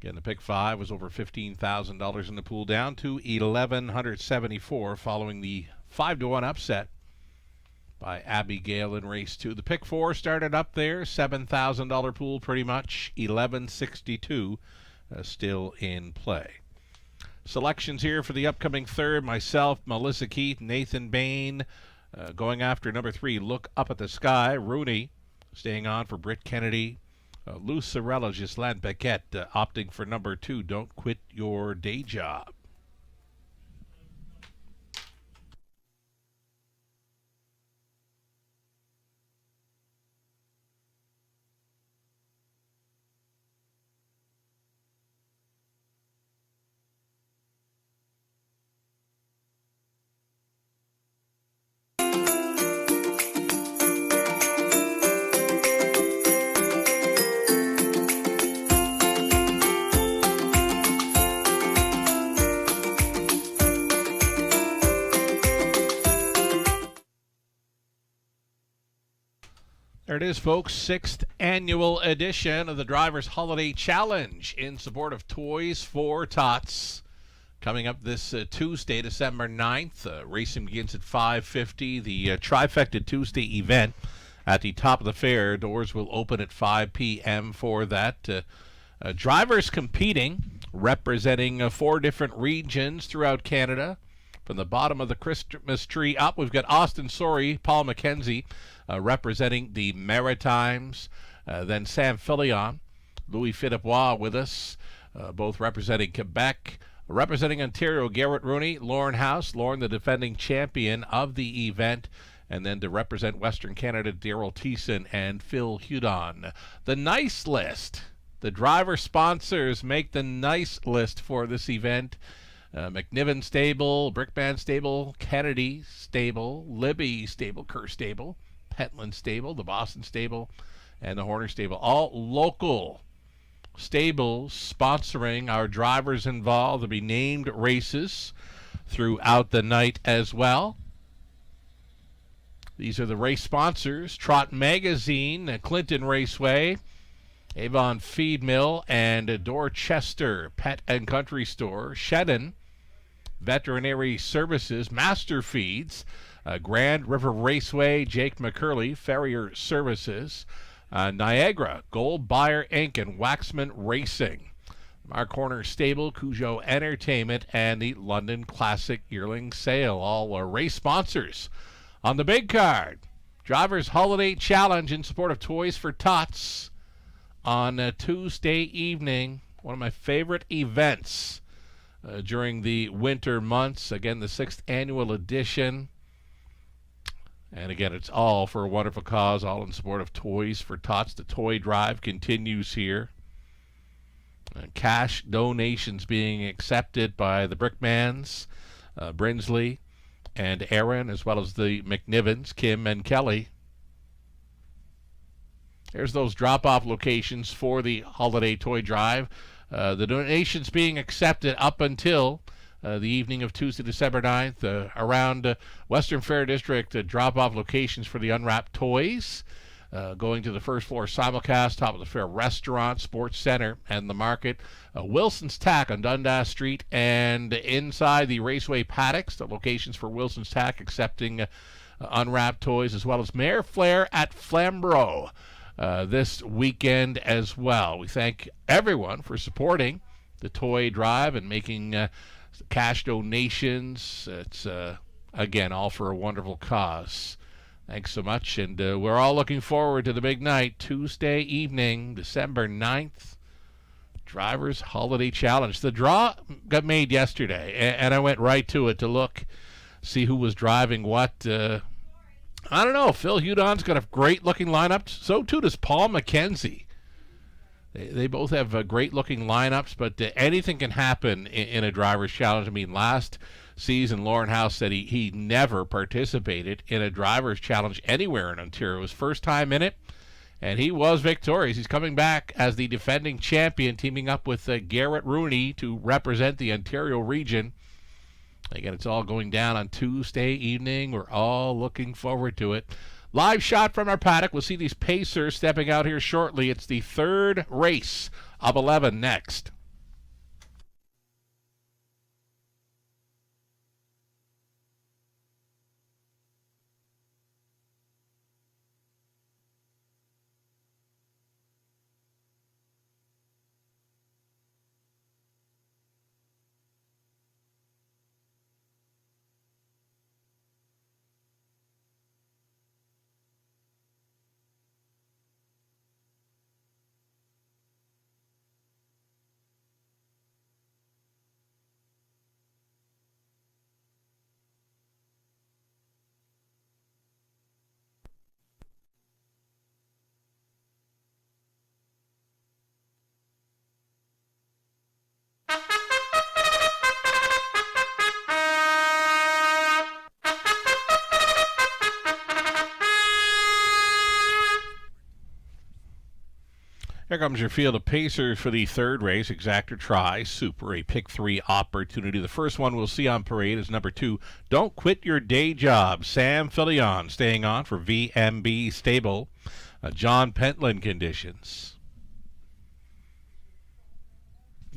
Again, the pick 5 was over $15,000 in the pool, down to 1,174 following the 5-1 upset by Abigail in race 2. The pick 4 started up there, $7,000 pool pretty much, 1,162 still in play. Selections here for the upcoming third. Myself, Melissa Keith, Nathan Bain, going after number 3, Look Up at the Sky. Rooney staying on for Britt Kennedy. Lou Sorella, Ghislaine Beckett opting for number 2, Don't Quit Your Day Job. There it is, folks. 6th annual edition of the Drivers Holiday Challenge in support of Toys for Tots. Coming up this Tuesday, December 9th. Racing begins at 5:50. The Trifecta Tuesday event at the top of the fair. Doors will open at 5 p.m. for that. Drivers competing, representing 4 different regions throughout Canada. From the bottom of the Christmas tree up, we've got Austin Sorey, Paul McKenzie, representing the Maritimes. Then Sam Filion, Louis Philippois with us, both representing Quebec. Representing Ontario, Garrett Rooney, Lauren House. Lauren, the defending champion of the event. And then to represent Western Canada, Daryl Thiessen and Phil Hudon. The nice list. The driver sponsors make the nice list for this event. McNiven Stable, Brickman Stable, Kennedy Stable, Libby Stable, Kerr Stable, Pentland Stable, the Boston Stable, and the Horner Stable. All local stables sponsoring our drivers involved. There'll be named races throughout the night as well. These are the race sponsors: Trot Magazine, Clinton Raceway, Avon Feed Mill, and Dorchester Pet and Country Store, Shedden Veterinary Services, Master Feeds, Grand River Raceway, Jake McCurley, Farrier Services, Niagara, Gold Buyer Inc., and Waxman Racing, Mark Horner Stable, Cujo Entertainment, and the London Classic Yearling Sale. All race sponsors on the big card. Drivers Holiday Challenge in support of Toys for Tots on Tuesday evening. One of my favorite events during the winter months. Again, the 6th annual edition. And again, it's all for a wonderful cause, all in support of Toys for Tots. The toy drive continues here. Cash donations being accepted by the Brickmans, Brinsley, and Aaron, as well as the McNivens, Kim and Kelly. There's those drop-off locations for the holiday toy drive. The donations being accepted up until the evening of Tuesday, December 9th, around Western Fair District, drop-off locations for the unwrapped toys. Going to the first floor simulcast, top of the fair restaurant, sports center, and the market. Wilson's Tack on Dundas Street, and inside the Raceway paddocks, the locations for Wilson's Tack accepting unwrapped toys, as well as Mayor Flair at Flamborough this weekend as well. We thank everyone for supporting the toy drive and making cash donations. It's, again, all for a wonderful cause. Thanks so much, and we're all looking forward to the big night, Tuesday evening, December 9th, Drivers Holiday Challenge. The draw got made yesterday, and I went right to it to look, see who was driving what. I don't know. Phil Hudon's got a great-looking lineup. So, too, does Paul McKenzie. They both have great-looking lineups, but anything can happen in a Drivers Challenge. I mean, last season, Lauren House said he never participated in a Drivers Challenge anywhere in Ontario. It was first time in it, and he was victorious. He's coming back as the defending champion, teaming up with Garrett Rooney to represent the Ontario region. Again, it's all going down on Tuesday evening. We're all looking forward to it. Live shot from our paddock. We'll see these Pacers stepping out here shortly. It's the third race of 11 next. Here comes your field of Pacers for the third race, Exactor Tri Super, a pick 3 opportunity. The first one we'll see on parade is number 2, Don't Quit Your Day Job. Sam Filion staying on for VMB Stable. John Pentland conditions.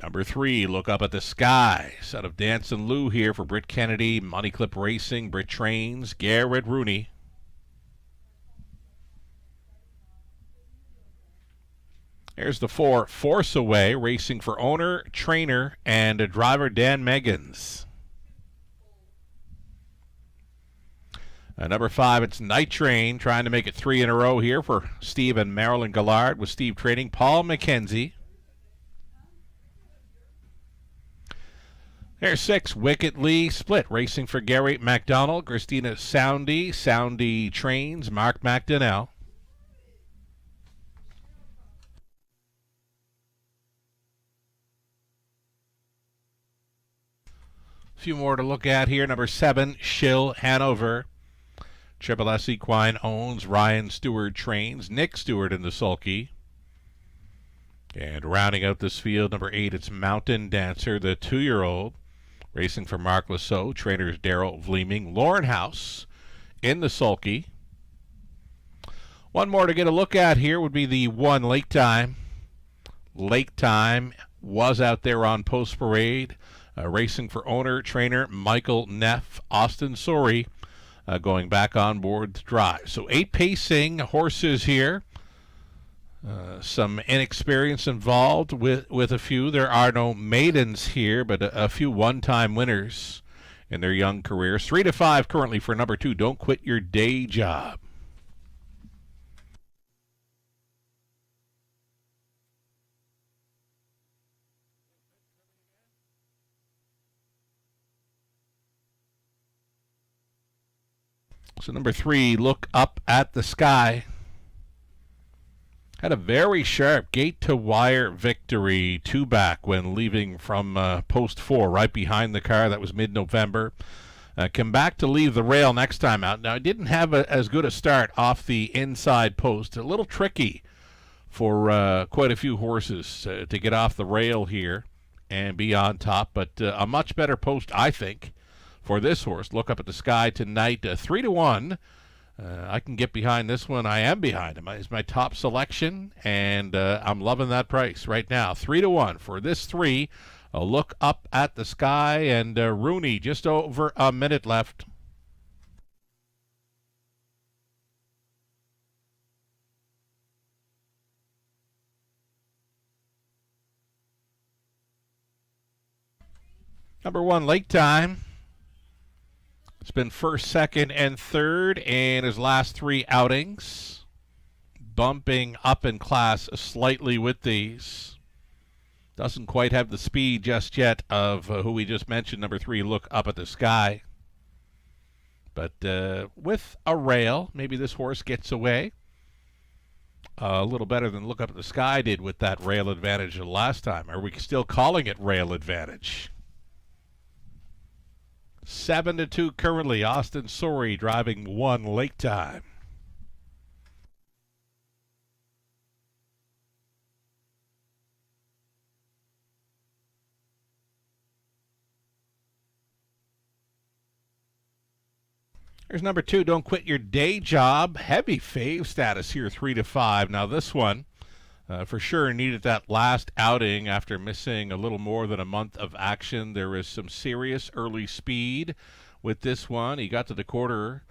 Number 3, Look Up at the Sky. Son of Dancin' Lou here for Britt Kennedy, Money Clip Racing, Britt Trains, Garrett Rooney. Here's the 4, Force Away, racing for owner, trainer, and driver Dan Meggins. Number 5, it's Night Train, trying to make it 3 in a row here for Steve and Marilyn Gallard, with Steve training Paul McKenzie. There's 6, Wicket Lee Split, racing for Gary MacDonald, Christina Soundy trains Mark McDonnell. A few more to look at here. Number 7, Shill Hanover. Triple S Equine owns, Ryan Stewart trains, Nick Stewart in the sulky. And rounding out this field, number 8, it's Mountain Dancer, the 2-year-old, racing for Mark Lasso, trainers Daryl Vleeming, Lauren House in the sulky. One more to get a look at here would be the 1, Lake Time. Lake Time was out there on post parade. Racing for owner, trainer Michael Neff, Austin Sorey going back on board to drive. So 8 pacing horses here. Some inexperience involved with a few. There are no maidens here, but a few one-time winners in their young careers. 3 to 5 currently for number 2, Don't Quit Your Day Job. So number 3, Look Up at the Sky. Had a very sharp gate-to-wire victory, two-back when leaving from post 4, right behind the car. That was mid-November. Come back to leave the rail next time out. Now, I didn't have as good a start off the inside post. A little tricky for quite a few horses to get off the rail here and be on top, but a much better post, I think, for this horse. Look Up at the Sky tonight, 3-1. I can get behind this one. I am behind him. It's my top selection, and I'm loving that price right now. 3-1 for this 3. A Look Up at the Sky, and Rooney, just over a minute left. Number 1, Lake Time. It's been first, second, and third in his last 3 outings. Bumping up in class slightly with these. Doesn't quite have the speed just yet of who we just mentioned, number 3, Look Up at the Sky. But with a rail, maybe this horse gets away a little better than Look Up at the Sky did with that rail advantage the last time. Are we still calling it rail advantage? 7-2 currently. Austin Sorey driving 1, Lake Time. Here's number 2, Don't Quit Your Day Job. Heavy fave status here, 3-5. Now this one, for sure needed that last outing after missing a little more than a month of action. There is some serious early speed with this one. He got to the quarter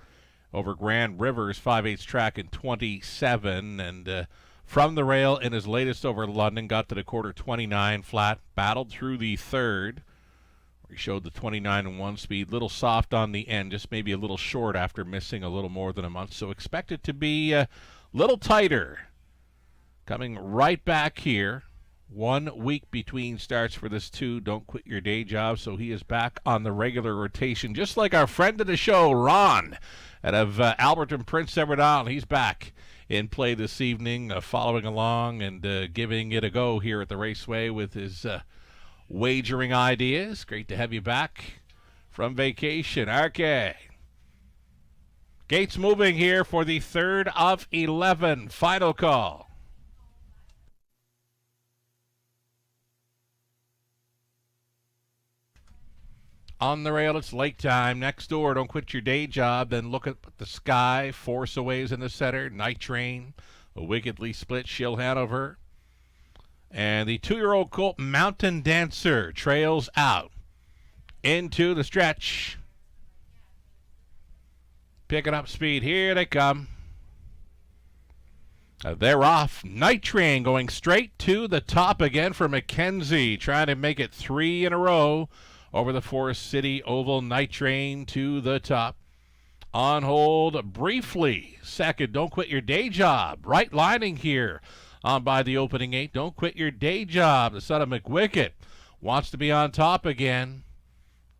over Grand Rivers 5/8 track in 27, and from the rail in his latest over London, got to the quarter 29 flat, battled through the third. He showed the 29-1 speed, little soft on the end, just maybe a little short after missing a little more than a month. So expect it to be a little tighter. Coming right back here. 1 week between starts for this 2, Don't Quit Your Day Job. So he is back on the regular rotation, just like our friend of the show, Ron, out of Albert and Prince Edward Island. He's back in play this evening, following along and giving it a go here at the Raceway with his wagering ideas. Great to have you back from vacation. Okay. Gates moving here for the 3rd of 11. Final call. On the rail, it's Lake Time. Next door, Don't Quit Your Day Job. Then Look Up at the Sky. Force Aways in the center. Night Train. A Wickedly Split. Shill Hanover. And the 2-year-old colt Mountain Dancer trails out into the stretch. Picking up speed. Here they come. They're off. Night Train going straight to the top again for McKenzie. Trying to make it 3 in a row over the Forest City Oval. Night Train to the top. On hold briefly. Second, Don't Quit Your Day Job. Right lining here. On by the opening 8. Don't Quit Your Day Job. The son of McWicket wants to be on top again.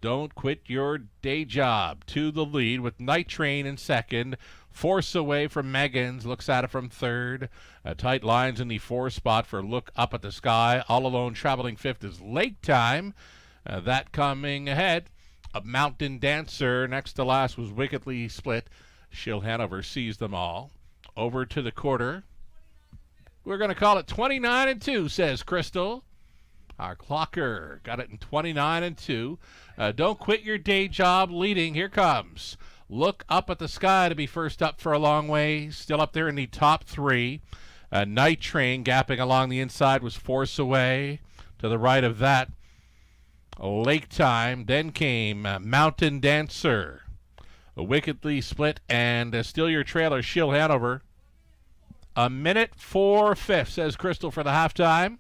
Don't Quit Your Day Job to the lead with Night Train in second. Force Away from Meggins. Looks at it from third. Tight lines in the 4 spot for Look Up at the Sky. All alone traveling 5th is Lake Time. That coming ahead. A Mountain Dancer. Next to last was Wickedly Split. Shill Hanover sees them all. Over to the quarter. We're going to call it 29-2, says Crystal. Our clocker got it in 29-2. Don't Quit Your Day Job leading. Here comes Look Up at the Sky to be first up for a long way. Still up there in the top 3. Night Train gapping along the inside was Force Away. To the right of that, Lake Time. Then came Mountain Dancer. A Wickedly Split and Steal Your Trailer, Shill Hanover. 1:04, says Crystal for the halftime.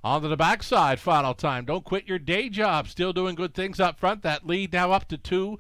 On to the backside, final time. Don't Quit Your Day Job. Still doing good things up front. That lead now up to 2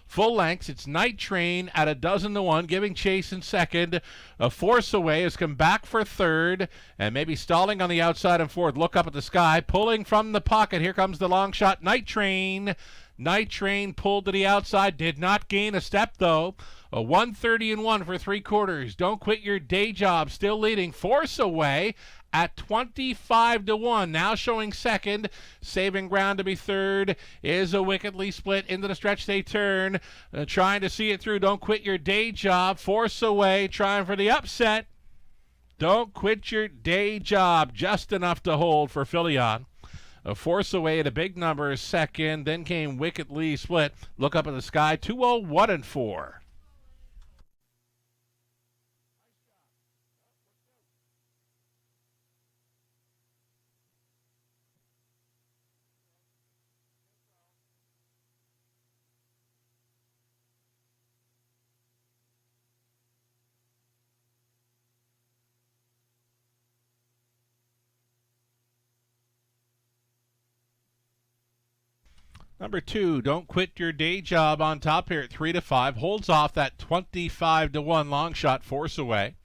full lengths. It's Night Train at 12-1, giving chase in second. A Force Away has come back for third, and maybe stalling on the outside and fourth. Look Up at the Sky, pulling from the pocket. Here comes the long shot. Night Train. Night Train pulled to the outside, did not gain a step though. A 130-1 for 3/4. Don't Quit Your Day Job still leading. Force Away at 25-1. Now showing second. Saving ground to be third is a Wickedly Split. Into the stretch they turn. Trying to see it through. Don't Quit Your Day Job. Force Away trying for the upset. Don't Quit Your Day Job. Just enough to hold for Filion. A Force Away at a big number second. Then came Wickedly Split. Look Up at the Sky. 201 and 4. Number 2, Don't Quit Your Day Job on top here at 3-5. Holds off that 25-1 long shot. Force Away.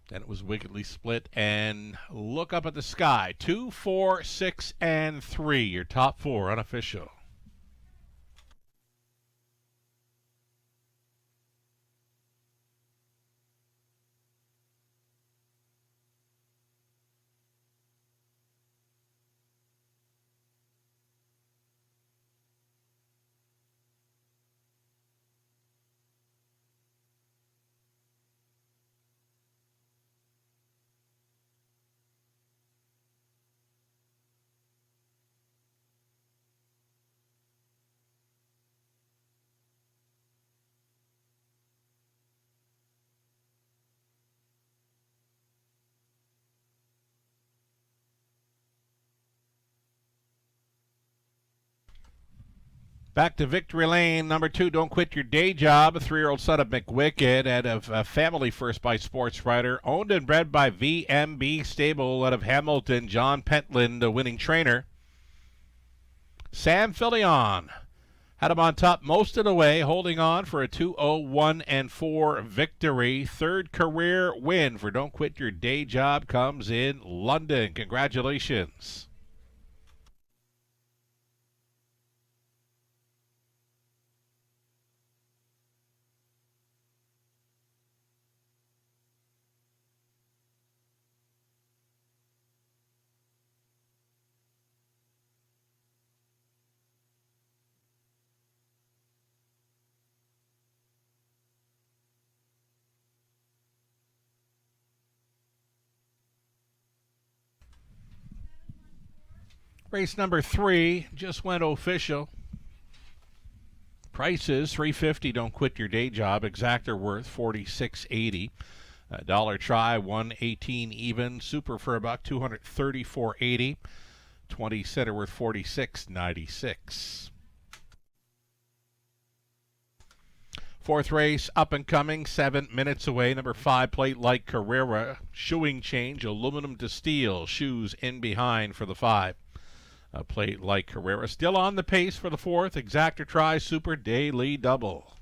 Then it was Wickedly Split and Look Up at the Sky. 2, 4, 6, and 3. Your top 4 unofficial. Back to Victory Lane, number 2, Don't Quit Your Day Job, a 3-year-old son of McWicked, out of Family First by Sports Writer, owned and bred by VMB Stable out of Hamilton, John Pentland, the winning trainer. Sam Filion had him on top most of the way, holding on for a 201 and 4 victory. Third career win for Don't Quit Your Day Job comes in London. Congratulations. Race number 3 just went official. Prices $350. Don't Quit Your Day Job. Exactor worth $46.80. Dollar try 118 even. Super for about $234.80. 20 center worth $46.96. Fourth race up and coming, 7 minutes away. Number 5, Plate Like Carrera. Shoeing change, aluminum to steel. Shoes in behind for the 5. Plate Like Carrera. Still on the pace for the 4th. Exactor try, Super Daily Double.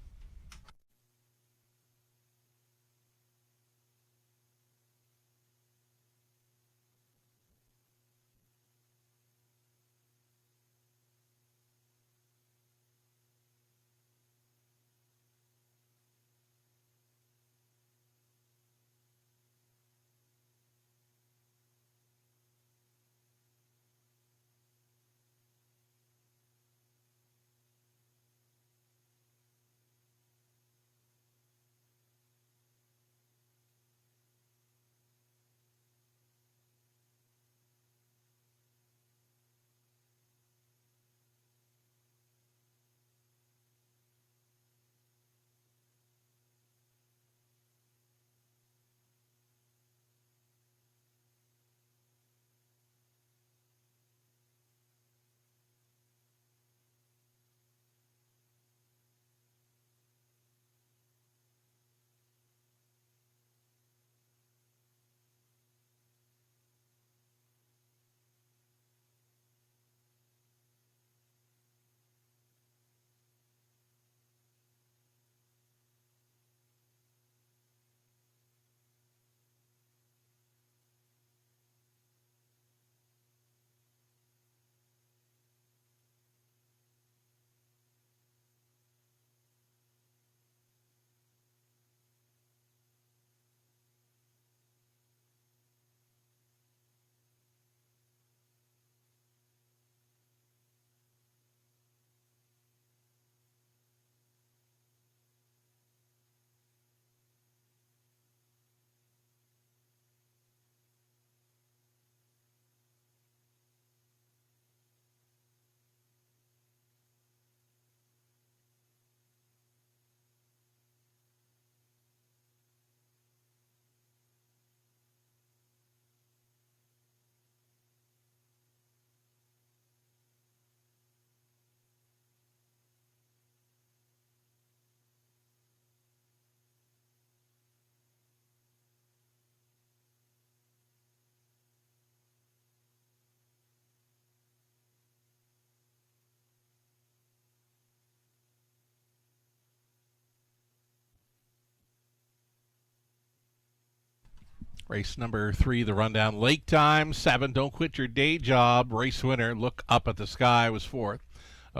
Race number 3, the rundown. Lake time, 7, Don't Quit Your Day Job. Race winner, Look Up at the Sky, was 4th.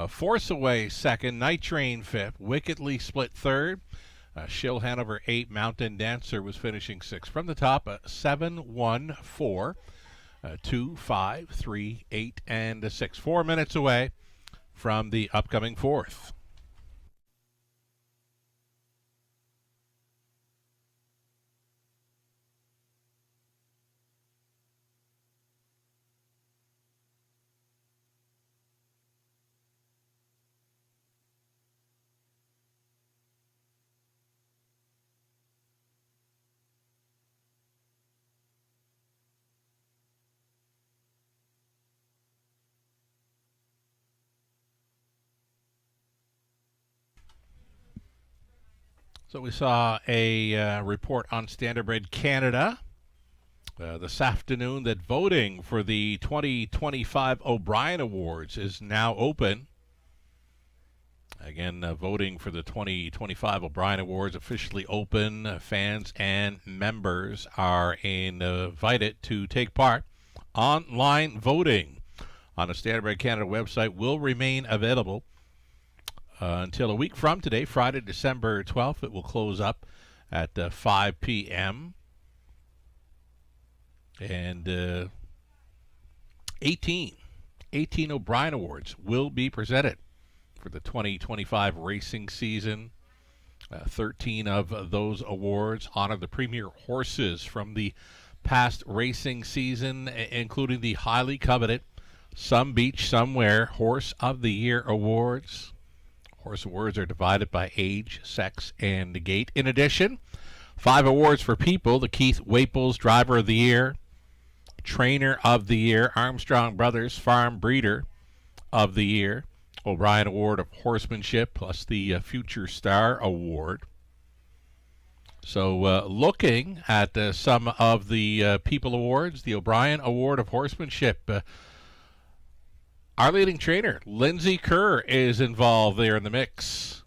Force Away, 2nd. Night Train, 5th. Wickedly Split, 3rd. Shill Hanover, 8. Mountain Dancer was finishing 6th. From the top, 7, 1, 4, 2, 5, 3, 8, and 6. 4 minutes away from the upcoming 4th. So we saw a report on Standardbred Canada this afternoon that voting for the 2025 O'Brien Awards is now open. Again, voting for the 2025 O'Brien Awards officially open. Fans and members are invited to take part. Online voting on the Standardbred Canada website will remain available until a week from today, Friday, December 12th. It will close up at 5 p.m. And 18 O'Brien Awards will be presented for the 2025 racing season. 13 of those awards honor the premier horses from the past racing season, including the highly coveted Some Beach Somewhere Horse of the Year Awards. Horse awards are divided by age, sex, and gait. In addition, 5 awards for people: the Keith Waples Driver of the Year, Trainer of the Year, Armstrong Brothers Farm Breeder of the Year, O'Brien Award of Horsemanship, plus the Future Star Award. So looking at some of the People Awards, the O'Brien Award of Horsemanship, our leading trainer, Lindsay Kerr, is involved there in the mix.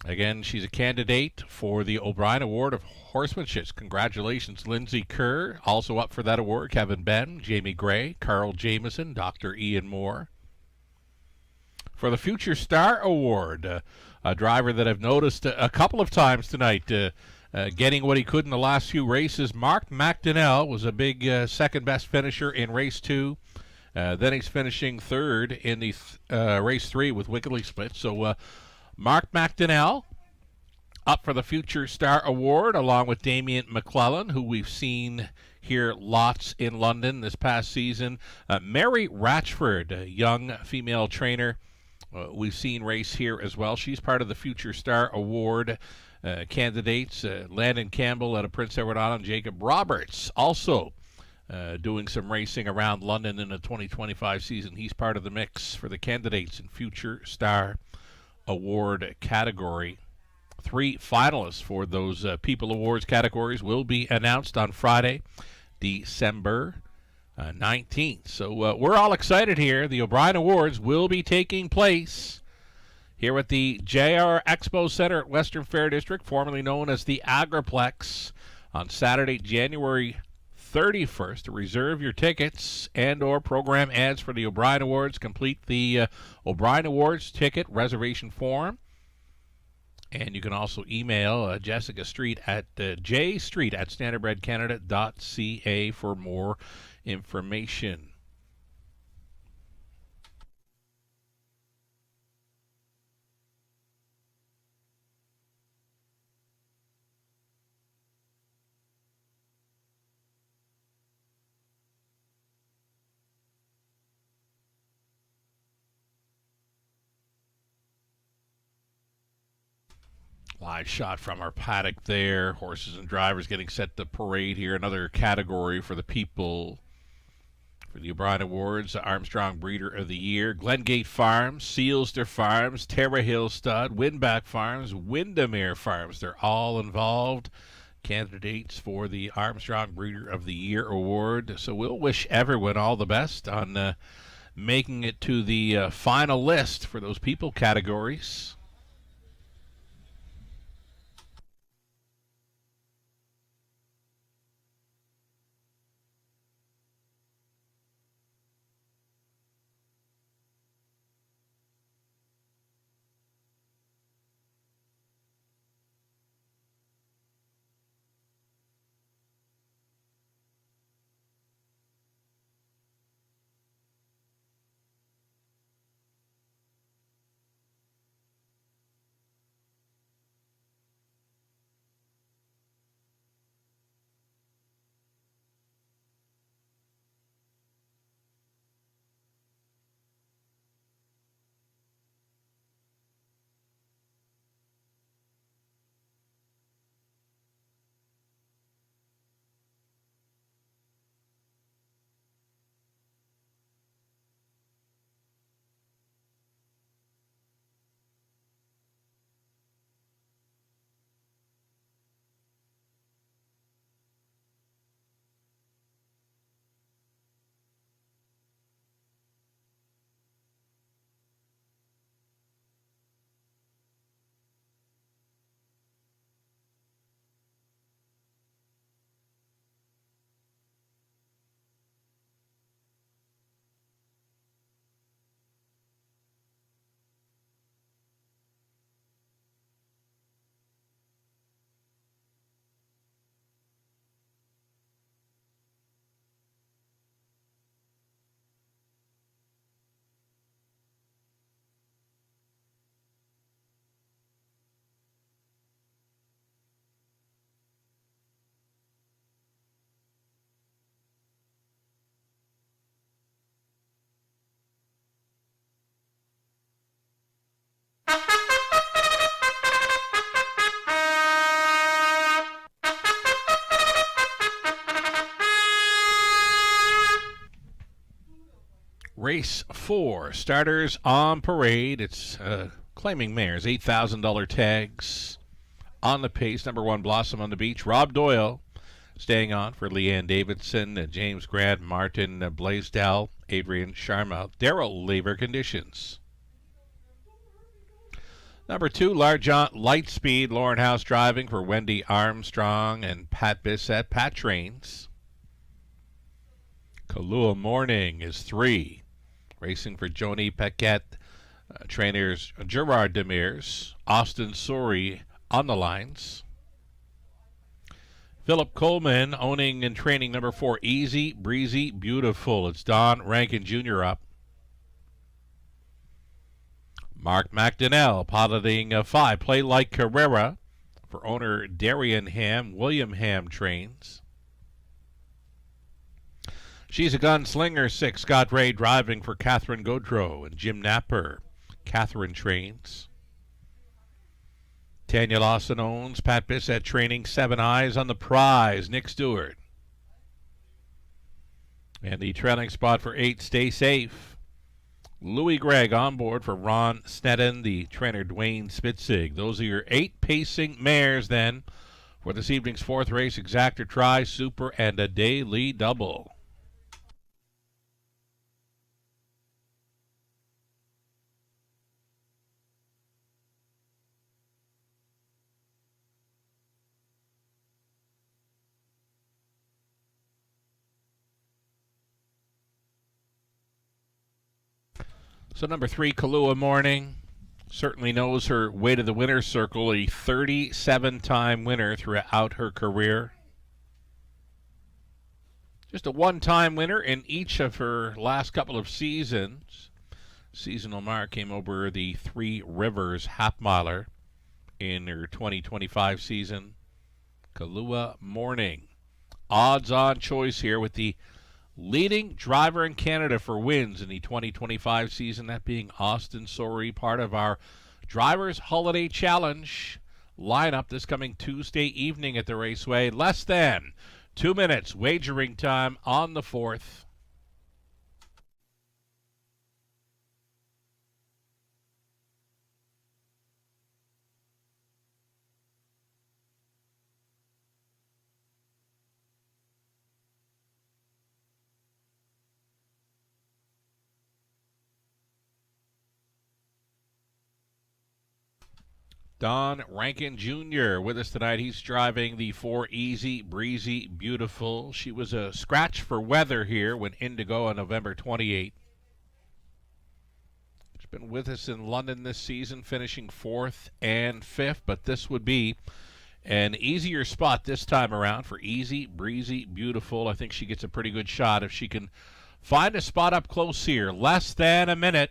Again, she's a candidate for the O'Brien Award of Horsemanship. Congratulations, Lindsay Kerr. Also up for that award, Kevin Benn, Jamie Gray, Carl Jameson, Dr. Ian Moore. For the Future Star Award, a driver that I've noticed a couple of times tonight getting what he could in the last few races, Mark McDonnell was a big second-best finisher in race 2. Then he's finishing 3rd in the race 3 with Wickedly Split. So Mark McDonnell up for the Future Star Award, along with Damien McClellan, who we've seen here lots in London this past season. Mary Ratchford, a young female trainer, we've seen race here as well. She's part of the Future Star Award candidates. Landon Campbell out of Prince Edward Island, Jacob Roberts also doing some racing around London in the 2025 season. He's part of the mix for the candidates in Future Star Award category. 3 finalists for those People Awards categories will be announced on Friday, December 19th. So we're all excited here. The O'Brien Awards will be taking place here at the JR Expo Center at Western Fair District, formerly known as the Agriplex, on Saturday, January 31st. To reserve your tickets and or program ads for the O'Brien Awards, complete the O'Brien Awards ticket reservation form. And you can also email Jessica Street at jstreet@standardbredcanada.ca for more information. Live shot from our paddock there. Horses and drivers getting set to parade here. Another category for the people for the O'Brien Awards. Armstrong Breeder of the Year. Glengate Farms, Sealster Farms, Terra Hill Stud, Windback Farms, Windermere Farms. They're all involved. Candidates for the Armstrong Breeder of the Year award. So we'll wish everyone all the best on making it to the final list for those people categories. Race 4, starters on parade. It's claiming mares, $8,000 tags on the pace. Number 1, Blossom on the Beach. Rob Doyle staying on for Leanne Davidson, James Grant, Martin Blaisdell, Adrian Sharma. Darrell Lever conditions. Number 2, Largent Lightspeed. Lauren House driving for Wendy Armstrong and Pat Bissett. Pat trains. Kahlua Morning is 3. Racing for Joni Paquette. Trainers Gerard Demers. Austin Sori on the lines. Philip Coleman owning and training number 4, Easy, Breezy, Beautiful. It's Don Rankin Jr. up. Mark McDonnell piloting 5, Play Like Carrera for owner Darian Ham. William Ham trains. She's a Gunslinger 6, Scott Ray driving for Catherine Gaudreau and Jim Napper. Catherine trains. Tanya Lawson owns. Pat Bissett training 7, Eyes on the Prize. Nick Stewart. And the trailing spot for 8, Stay Safe. Louis Gregg on board for Ron Sneddon, the trainer Dwayne Spitzig. Those are your 8 pacing mares then for this evening's 4th race, Exactor Try, Super, and a Daily Double. So number 3, Kahlua Morning, certainly knows her way to the winner's circle, a 37-time winner throughout her career. Just a one-time winner in each of her last couple of seasons. Seasonal mark came over the Three Rivers half-miler in her 2025 season. Kahlua Morning. Odds-on choice here with the leading driver in Canada for wins in the 2025 season, that being Austin Sori, part of our Drivers Holiday Challenge lineup this coming Tuesday evening at the Raceway. Less than 2 minutes wagering time on the 4th. Don Rankin Jr. with us tonight. He's driving the 4, Easy, Breezy, Beautiful. She was a scratch for weather here when Indigo on November 28. She's been with us in London this season, finishing 4th and 5th, but this would be an easier spot this time around for Easy, Breezy, Beautiful. I think she gets a pretty good shot if she can find a spot up close here. Less than a minute.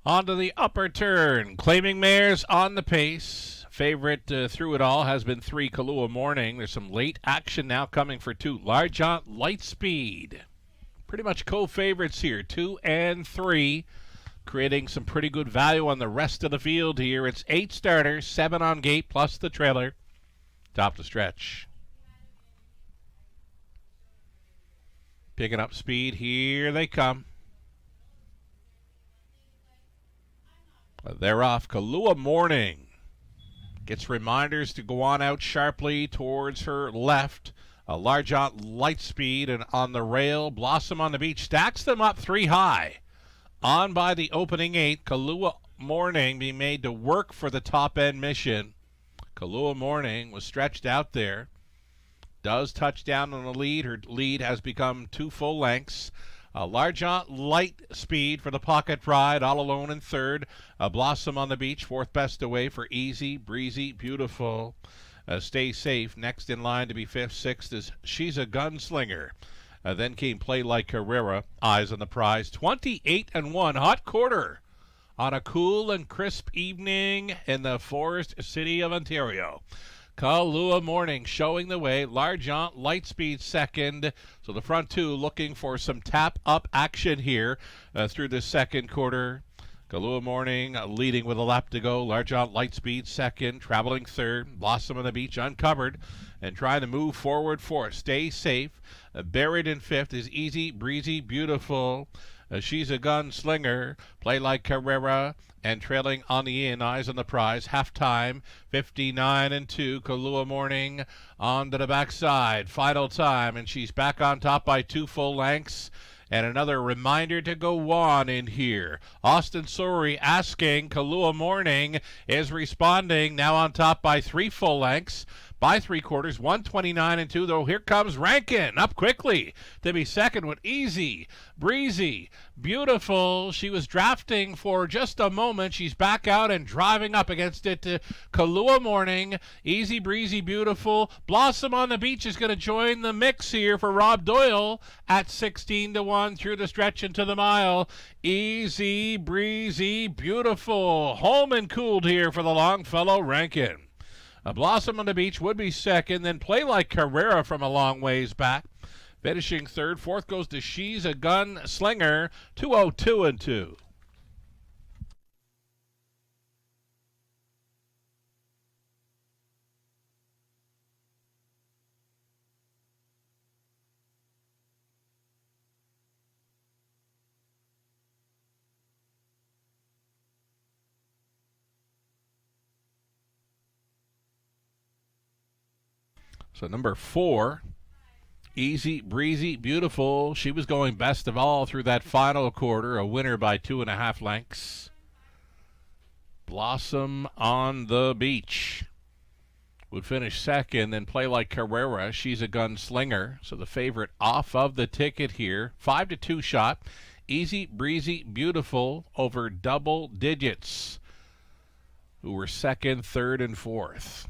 Onto the upper turn. Claiming mares on the pace. Favorite through it all has been 3, Kahlua Morning. There's some late action now coming for 2, Largent Lightspeed. Pretty much co-favorites here, 2 and 3. Creating some pretty good value on the rest of the field here. It's 8 starters, 7 on gate, plus the trailer. Top to stretch. Picking up speed. Here they come. They're off. Kahlua Morning gets reminders to go on out sharply towards her left. A large out light speed and on the rail. Blossom on the Beach stacks them up 3 high. On by the opening 8. Kahlua Morning being made to work for the top end mission. Kahlua Morning was stretched out there. Does touch down on the lead. Her lead has become 2 full lengths. A large light speed for the pocket ride, all alone in third. A Blossom on the Beach, fourth best away for Easy, Breezy, Beautiful. Stay Safe, next in line to be fifth. Sixth is She's a Gunslinger. Then came Play Like Carrera, Eyes on the Prize. 28-1, hot quarter on a cool and crisp evening in the forest city of Ontario. Kahlua Morning showing the way. L'Argent Lightspeed second. So the front 2 looking for some tap-up action here through the second quarter. Kahlua Morning leading with a lap to go. L'Argent Lightspeed second. Traveling third. Blossom on the Beach uncovered and trying to move forward fourth. Stay Safe. Buried in fifth is Easy, Breezy, Beautiful. She's a Gunslinger. Play Like Carrera. And trailing on the in, Eyes on the Prize. Halftime, 59-2. Kahlua Morning on to the backside. Final time, and she's back on top by 2 full lengths. And another reminder to go on in here. Austin Sori asking. Kahlua Morning is responding. Now on top by 3 full lengths. By 3/4, 129-2, though here comes Rankin up quickly to be second with Easy, Breezy, Beautiful. She was drafting for just a moment. She's back out and driving up against it to Kahlua Morning. Easy, Breezy, Beautiful. Blossom on the Beach is going to join the mix here for Rob Doyle at 16-1 through the stretch into the mile. Easy, Breezy, Beautiful. Home and cooled here for the Longfellow Rankin. A Blossom on the Beach would be second, then Play Like Carrera from a long ways back. Finishing third. Fourth goes to She's a Gunslinger, 202-2. So number 4, Easy, Breezy, Beautiful. She was going best of all through that final quarter, a winner by 2.5 lengths. Blossom on the Beach would finish second, then Play Like Carrera. She's a Gunslinger, so the favorite off of the ticket here. 5-2 shot. Easy, Breezy, Beautiful over double digits, who were second, third, and fourth.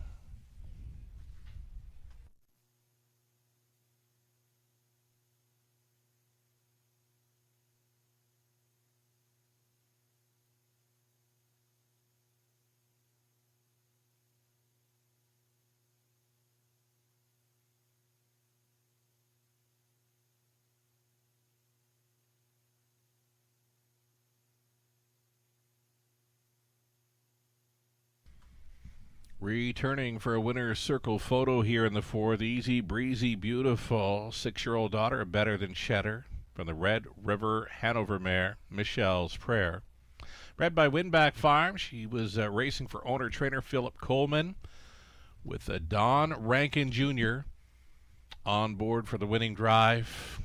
Returning for a winner's circle photo here in the 4th, Easy, Breezy, Beautiful. 6-year-old daughter, Better Than Cheddar, from the Red River Hanover mare, Michelle's Prayer. Bred by Winback Farm, she was racing for owner-trainer Philip Coleman with Don Rankin Jr. on board for the winning drive.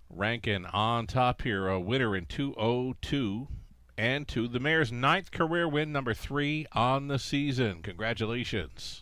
Rankin on top here, a winner in 202. And to the mare's 9th career win, number 3 on the season. Congratulations.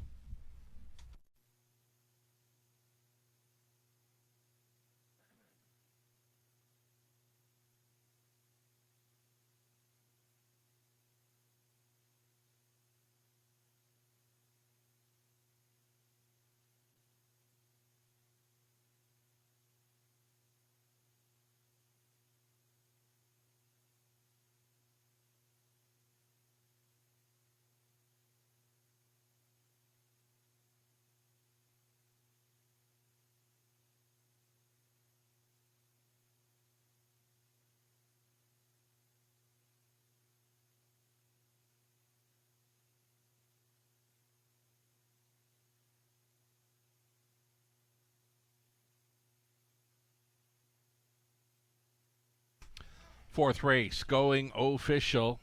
Fourth race going official.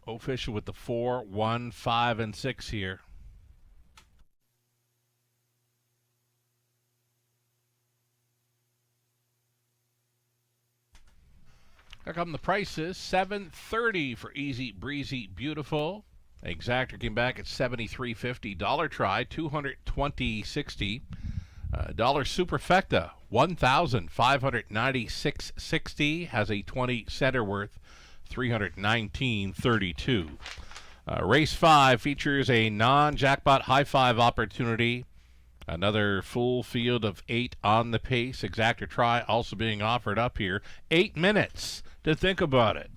Official with the 4, 1, 5, and 6 here. Here come the prices. $7.30 for Easy Breezy Beautiful. Exactor came back at $73.50. Dollar Try $220.60. Dollar Superfecta $1,596.60. Has a 20 center worth $319.32. Race 5 features a non-jackpot high five opportunity. Another full field of 8 on the pace. Exactor Try also being offered up here. 8 minutes to think about it.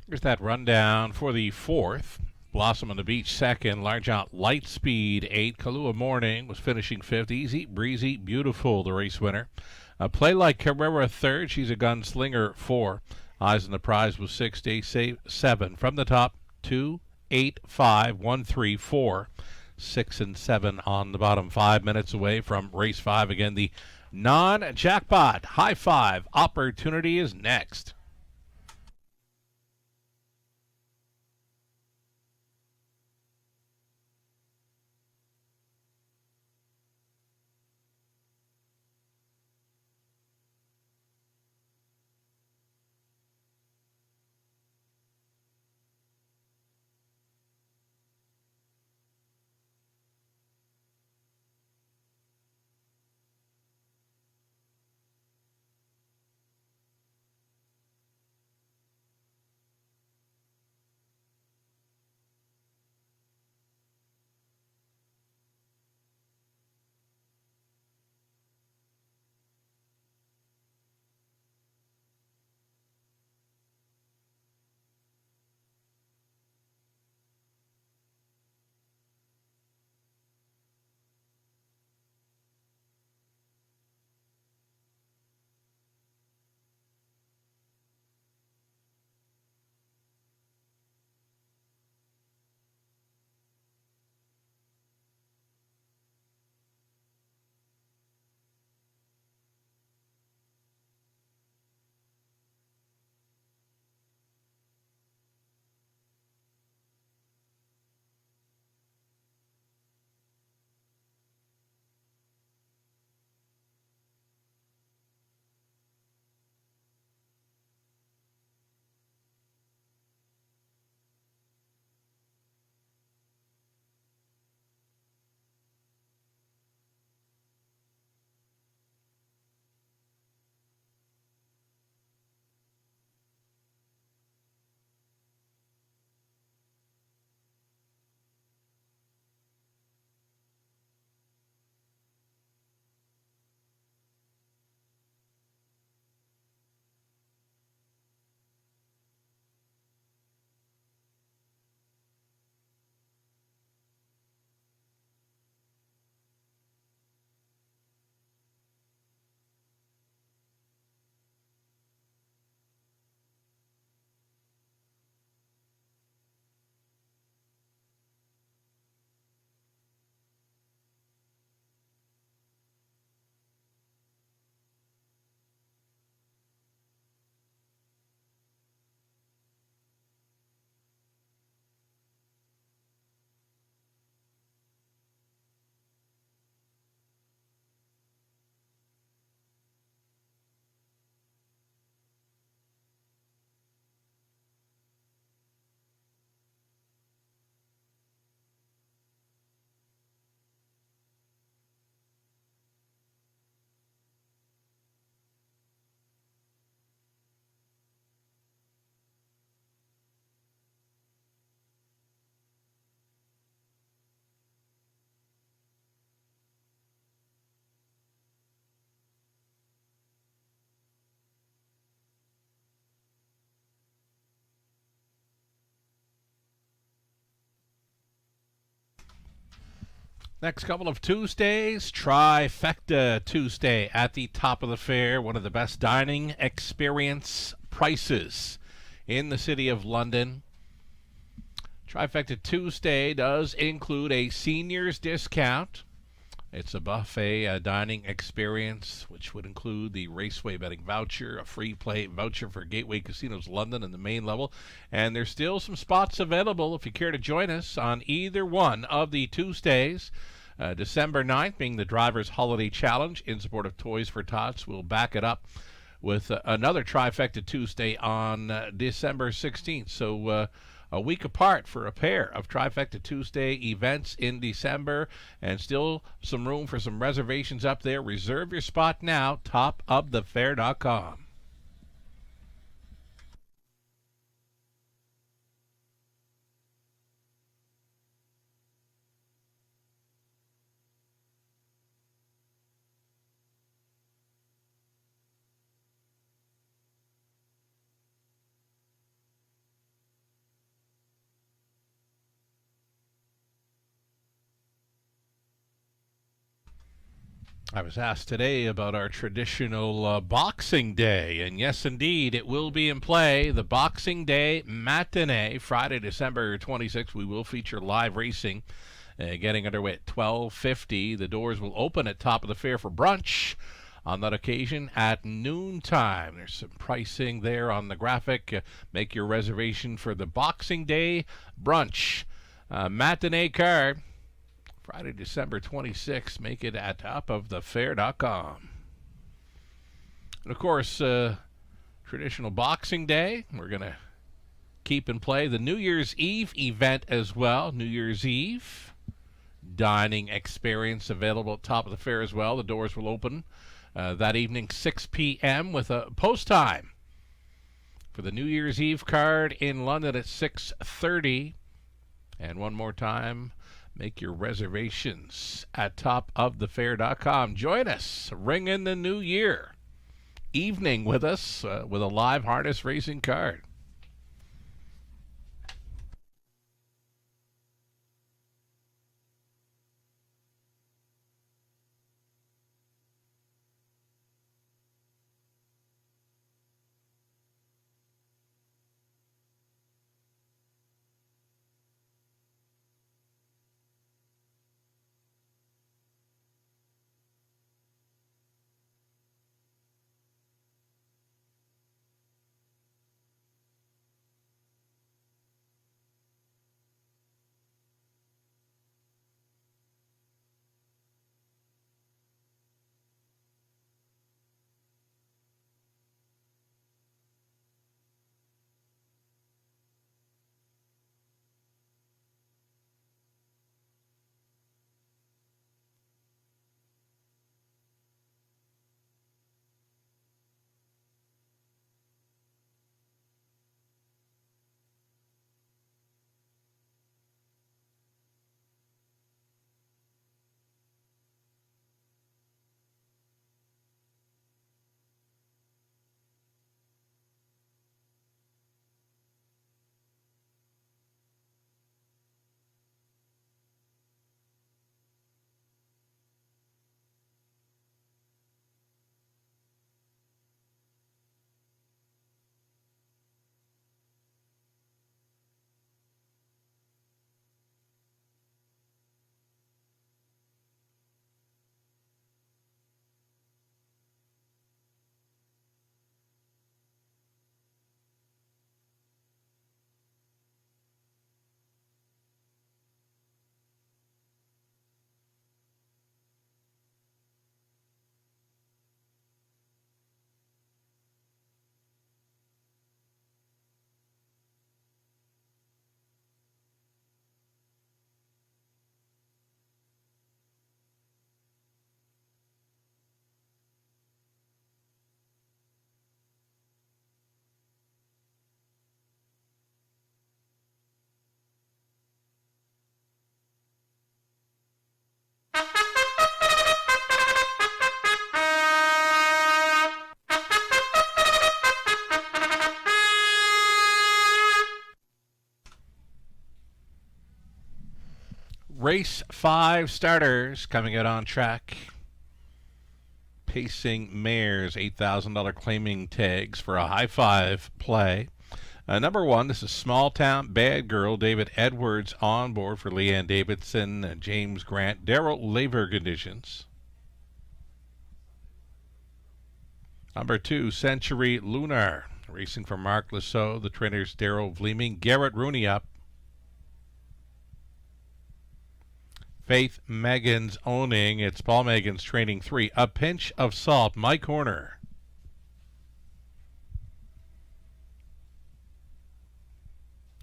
Here's that rundown for the 4th. Blossom on the Beach 2nd. Largemount Lightspeed 8. Kahlua Morning was finishing 5th. Easy Breezy Beautiful, the race winner. Play Like Carrera 3rd. She's a Gunslinger 4. Eyes on the Prize was 6. Day 7. From the top, 2, 8, 5, 1, 3, 4. 6 and 7 on the bottom. 5 minutes away from race 5. Again, the non-jackpot high five opportunity is next. Next couple of Tuesdays, Trifecta Tuesday at the top of the fair. One of the best dining experience prices in the city of London. Trifecta Tuesday does include a seniors discount. It's a buffet dining experience, which would include the Raceway betting voucher, a free play voucher for Gateway Casinos London in the main level. And there's still some spots available if you care to join us on either one of the Tuesdays. December 9th being the Driver's Holiday Challenge in support of Toys for Tots. We'll back it up with another Trifecta Tuesday on December 16th. So a week apart for a pair of Trifecta Tuesday events in December, and still some room for some reservations up there. Reserve your spot now, topofthefair.com. I was asked today about our traditional Boxing Day, and yes, indeed, it will be in play. The Boxing Day matinee, Friday, December 26th. We will feature live racing getting underway at 12:50. The doors will open at top of the fair for brunch on that occasion at noontime. There's some pricing there on the graphic. Make your reservation for the Boxing Day brunch matinee card. Friday, December 26th. Make it at topofthefair.com. And, of course, traditional Boxing Day. We're going to keep and play the New Year's Eve event as well. New Year's Eve dining experience available at top of the fair as well. The doors will open that evening, 6 p.m. with a post time for the New Year's Eve card in London at 6:30. And one more time, make your reservations at topofthefair.com. Join us. Ring in the new year evening with us with a live harness racing card. Race 5 starters coming out on track. Pacing mares, $8,000 claiming tags for a high five play. Number 1, this is Small Town Bad Girl. David Edwards on board for Leanne Davidson, James Grant, Daryl Laver conditions. Number 2, Century Lunar. Racing for Mark Lasso. The trainers Daryl Vleeming, Garrett Rooney up. Faith Megan's owning. It's Paul Megan's training 3. A Pinch of Salt, Mike Horner.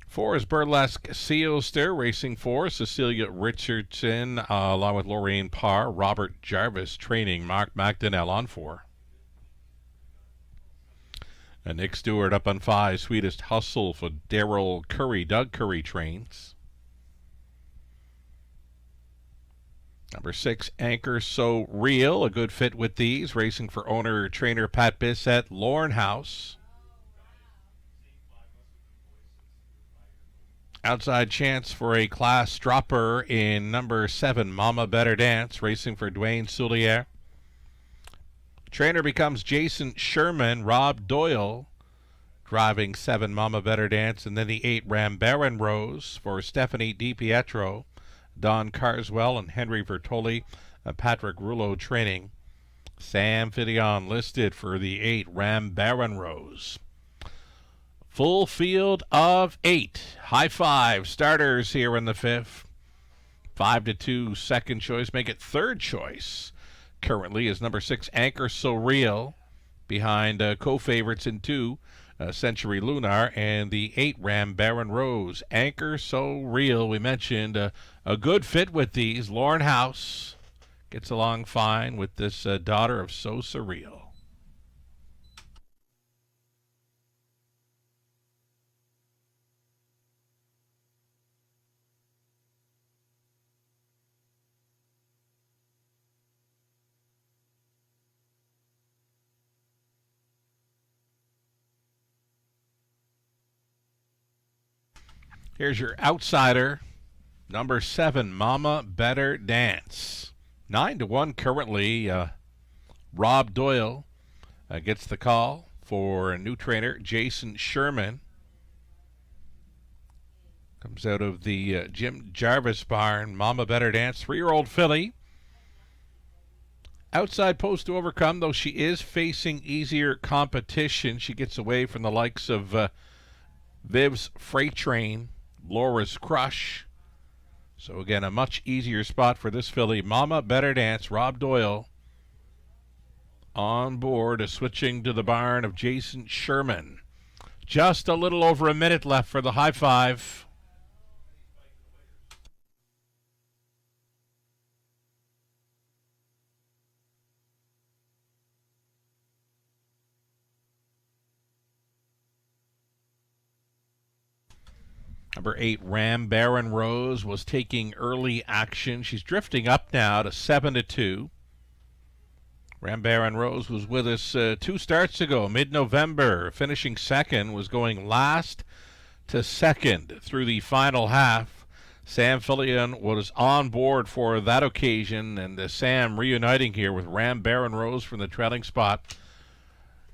Four is Burlesque Sealster, racing 4. Cecilia Richardson, along with Lorraine Parr. Robert Jarvis training. Mark McDonnell on 4. And Nick Stewart up on 5. Sweetest Hustle for Daryl Curry. Doug Curry trains. Number 6, Anchor So Real. A good fit with these. Racing for owner-trainer Pat Bissett. Lorne House. Outside chance for a class dropper in number 7, Mama Better Dance, racing for Dwayne Soulier. Trainer becomes Jason Sherman. Rob Doyle driving 7, Mama Better Dance, and then the 8, Rambaran Rose for Stephanie DiPietro, Don Carswell, and Henry Vertoli. Patrick Rouleau training. Sam Fidion listed for the 8, Rambaran Rose. Full field of 8. High five starters here in the 5th. 5-2 second choice. Make it third choice. Currently is number 6, Anchor So Real. Behind co-favorites in 2, Century Lunar, and the 8, Rambaran Rose. Anchor So Real, we mentioned a good fit with these. Lorne House gets along fine with this daughter of So Surreal. Here's your outsider, number 7, Mama Better Dance. 9-1 currently. Rob Doyle gets the call for a new trainer, Jason Sherman. Comes out of the Jim Jarvis barn. Mama Better Dance, 3-year-old filly. Outside post to overcome, though she is facing easier competition. She gets away from the likes of Viv's Freight Train, Laura's Crush. So again, a much easier spot for this filly. Mama Better Dance, Rob Doyle on board, switching to the barn of Jason Sherman. Just a little over a minute left for the high five. Number 8, Rambaran Rose was taking early action. She's drifting up now to 7-2. Rambaran Rose was with us 2 starts ago, mid-November. Finishing second, was going last to second through the final half. Sam Fillion was on board for that occasion, and Sam reuniting here with Rambaran Rose from the trailing spot.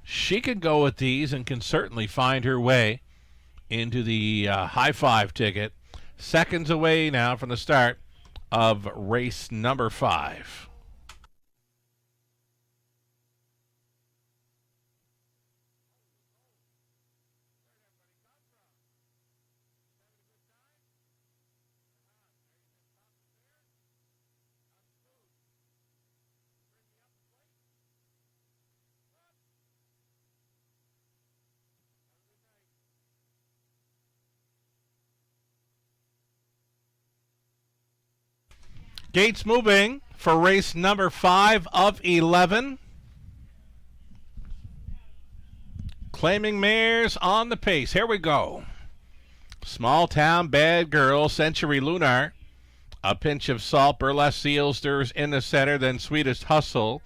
She can go with these and can certainly find her way into the high five ticket. Seconds away now from the start of race number 5. Gates moving for race number 5 of 11. Claiming mares on the pace. Here we go. Small Town Bad Girl, Century Lunar. A Pinch of Salt, Burlesque Sealsters in the center, then Sweetest Hustle.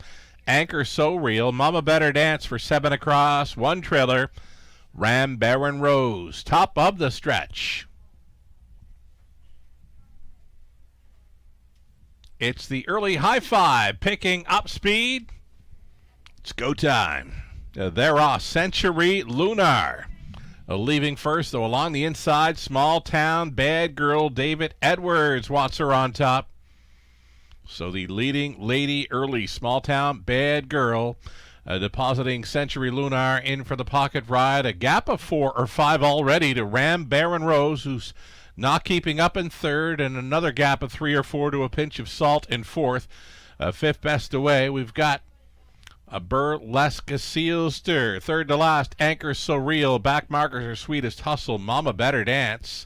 Anchor So Real, Mama Better Dance for 7 across, 1 trailer. Rambaran Rose, top of the stretch. It's the early high five picking up speed. It's go time. They're off. Century Lunar. Leaving first, though, along the inside, Small Town Bad Girl David Edwards. Watson on top. So the leading lady early, Small Town Bad Girl, depositing Century Lunar in for the pocket ride. A gap of 4 or 5 already to Ram Baron Rose, who's not keeping up in third, and another gap of 3 or 4 to a Pinch of Salt in fourth. Fifth best away, we've got a Burlesque Sealster. Third to last, Anchor So Real. Back markers are Sweetest Hustle. Mama Better Dance.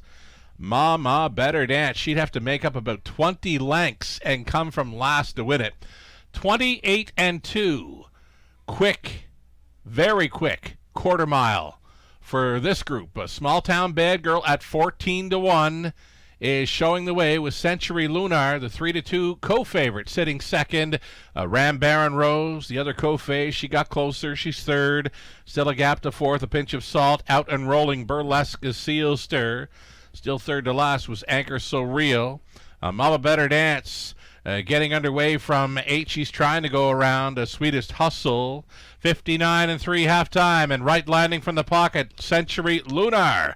Mama Better Dance. She'd have to make up about 20 lengths and come from last to win it. 28 and 2. Quick, very quick, quarter mile for this group. A Small Town Bad Girl at 14 to 1 is showing the way with Century Lunar, the 3 to 2 co-favorite, sitting second. Ram Baron Rose, the other co-favorite, she got closer. She's third. Still a gap to fourth. A Pinch of Salt. Out and rolling Burlesque Sealster. Still third to last was Anchor So Real. Mama Better Dance getting underway from 8. She's trying to go around. Sweetest Hustle. 59 and 3 halftime. And right landing from the pocket, Century Lunar.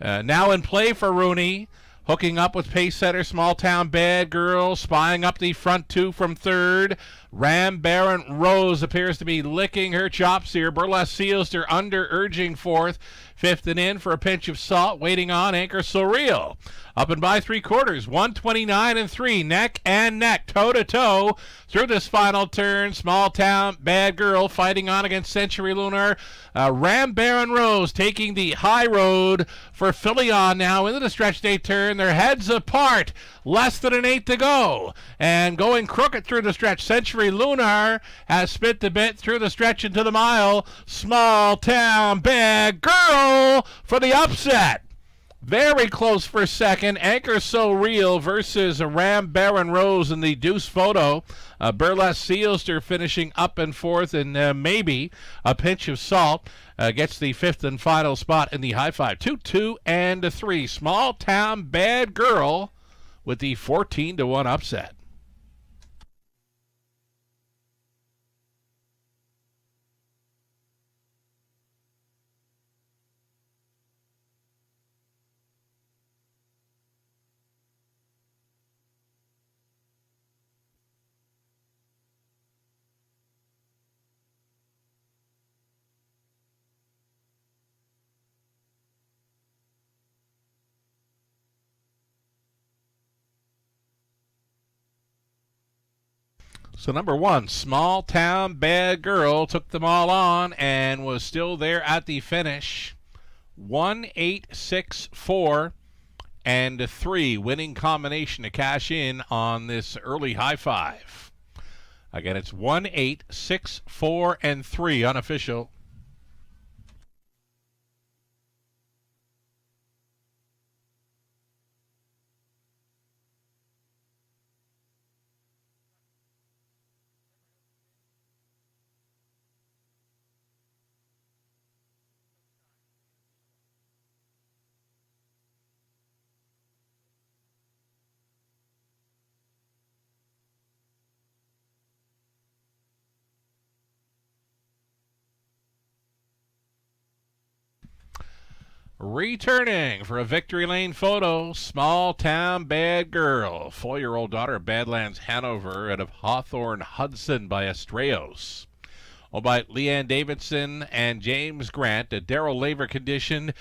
Now in play for Rooney. Hooking up with pace setter Small Town Bad Girl. Spying up the front 2 from third. Ram Baron Rose appears to be licking her chops here. Burlesque Sealster under urging fourth. Fifth and in for a Pinch of Salt. Waiting on Anchor So Real. Up and by 3/4. 129 and 3. Neck and neck. Toe to toe. Through this final turn. Small Town Bad Girl fighting on against Century Lunar. Ram Baron Rose taking the high road for Philly-on now into the stretch day turn. Their heads apart. Less than an 8 to go. And going crooked through the stretch. Century Lunar has spit the bit through the stretch into the mile. Small Town Bad Girl for the upset. Very close for second. Anchor So Real versus Ram Baron Rose in the deuce photo. Burlesque Sealster finishing up in fourth, and maybe a Pinch of Salt gets the fifth and final spot in the high five. 2, 2, and 3. Small Town Bad Girl with the 14 to 1 upset. So number 1, Small Town Bad Girl, took them all on and was still there at the finish. 1, 8, 6, 4, and 3 winning combination to cash in on this early high five. Again, it's 1, 8, 6, 4, and 3 unofficial. Returning for a victory lane photo, Small Town Bad Girl, 4-year-old daughter of Badlands Hanover out of Hawthorne Hudson by Estrellos. Owned by Leanne Davidson and James Grant, a Darrell Laver condition.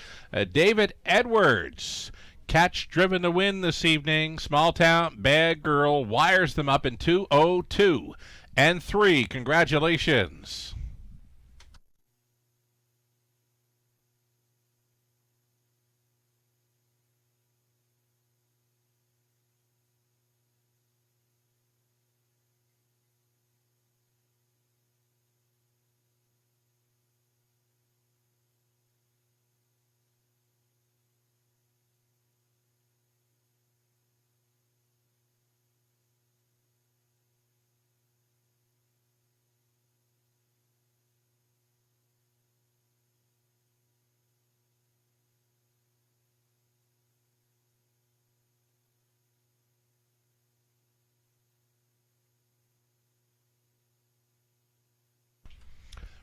David Edwards, catch driven to win this evening. Small Town Bad Girl wires them up in 2:02 and 3. Congratulations.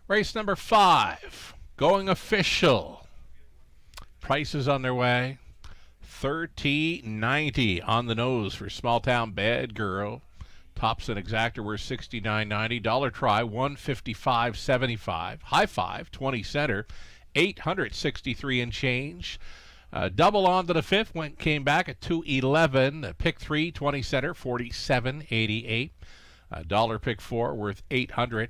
Race number 5, going official. Prices on their way. $30.90 on the nose for Small Town Bad Girl. Tops and exactor were $69.90. Dollar try, $155.75. High five, 20 center, $863 and change. Double on to the 5th, came back at $211. Pick 3, 20 center, $47.88. Dollar pick 4 worth $800.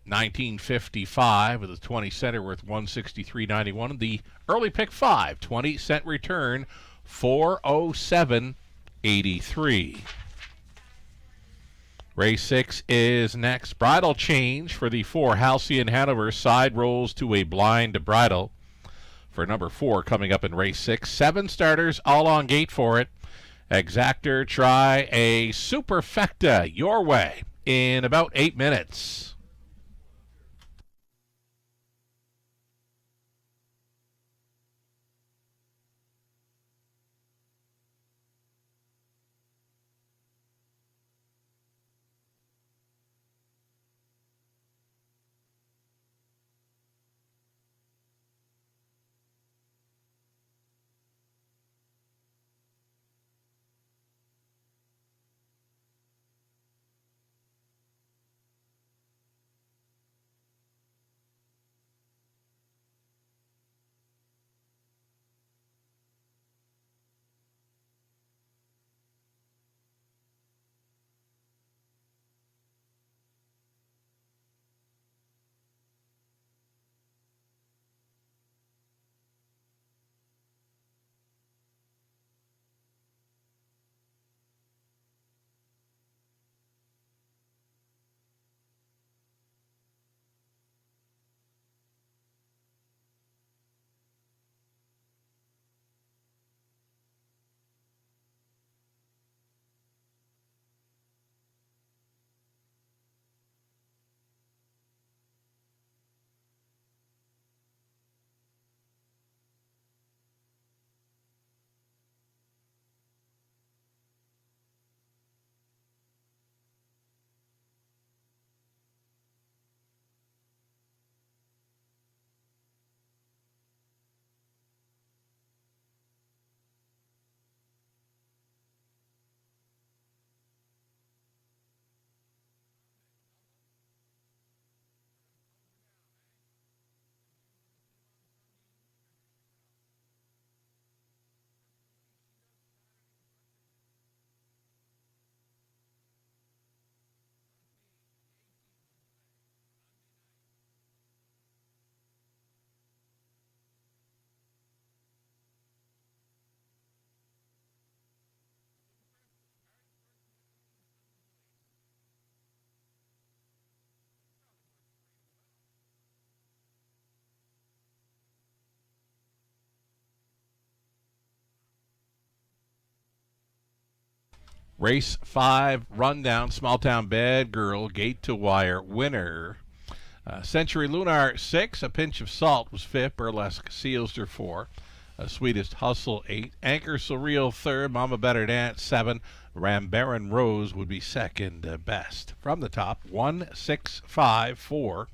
$19.55 with a 20 center worth $163.91. The early pick 5, 20-cent return, $407.83. Race 6 is next. Bridle change for the 4, Halcyon Hanover. Side rolls to a blind bridle for number 4 coming up in race 6. 7 starters, all on gate for it. Exactor, try a superfecta your way in about 8 minutes. Race 5 rundown. Small Town Bad Girl, gate to wire winner. Century Lunar 6, A Pinch of Salt was 5th. Burlesque Sealster 4. Sweetest Hustle 8. Anchor Surreal 3rd. Mama Better Dance 7. Rambaran Rose would be second best. From the top, 1, 6, 5, 4,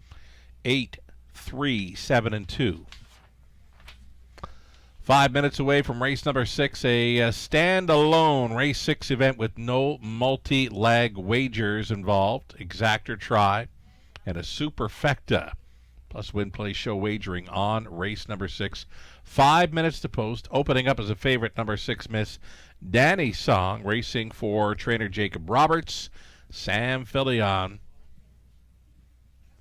8, 3, 7, and 2. 5 minutes away from race number 6, a standalone race 6 event with no multi-leg wagers involved. Exactor try and a superfecta plus win play show wagering on race number 6. 5 minutes to post. Opening up as a favorite, number 6 Miss Danny Song, racing for trainer Jacob Roberts. Sam Filion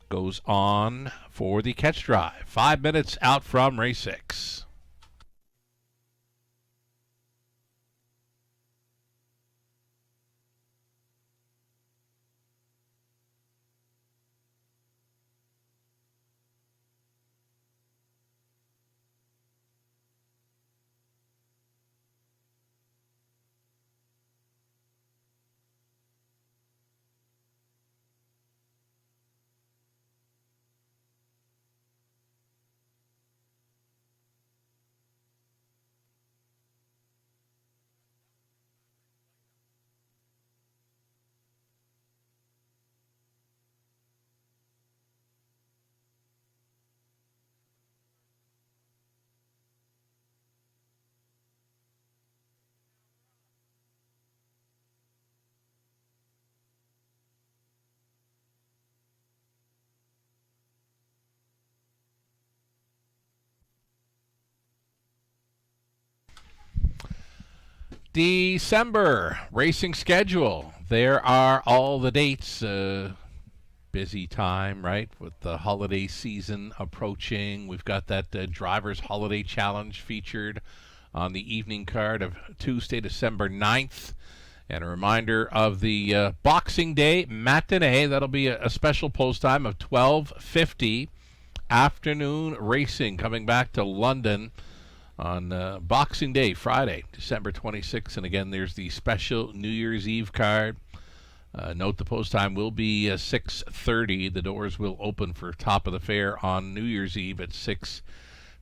goes on for the catch drive. 5 minutes out from race 6. December racing schedule. There are all the dates. Busy time, right? With the holiday season approaching. We've got that Drivers Holiday Challenge featured on the evening card of Tuesday, December 9th. And a reminder of the Boxing Day matinee. That'll be a special post time of 12:50. Afternoon racing coming back to London on Boxing Day, Friday, December 26th. And again, there's the special New Year's Eve card. Note the post time will be 6:30. The doors will open for top of the fair on New Year's Eve at 6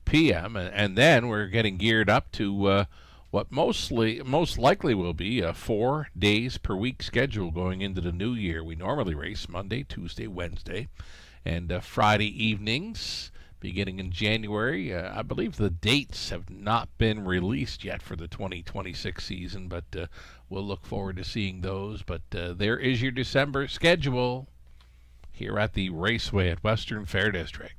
p.m. And then we're getting geared up to what most likely will be a 4 days per week schedule going into the new year. We normally race Monday, Tuesday, Wednesday, and Friday evenings beginning in January. I believe the dates have not been released yet for the 2026 season, but we'll look forward to seeing those. But there is your December schedule here at the Raceway at Western Fair District.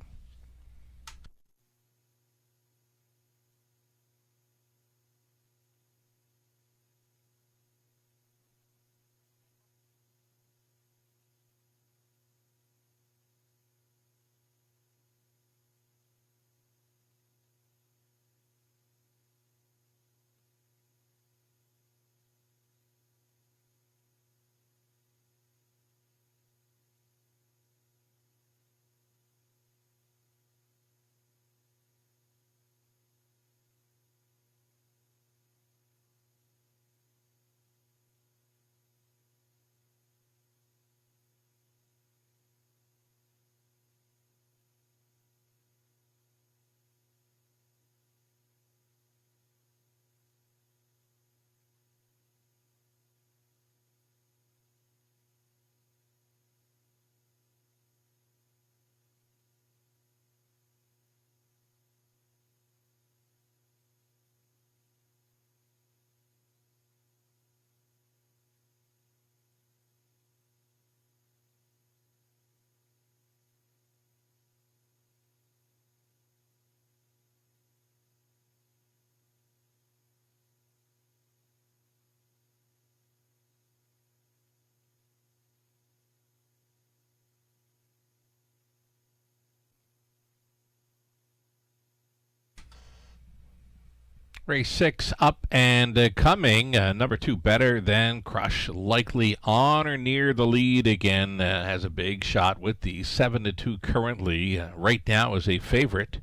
Race 6 up and coming. Number 2, Better Than Crush, likely on or near the lead again. Has a big shot with the 7-2 currently. Right now is a favorite.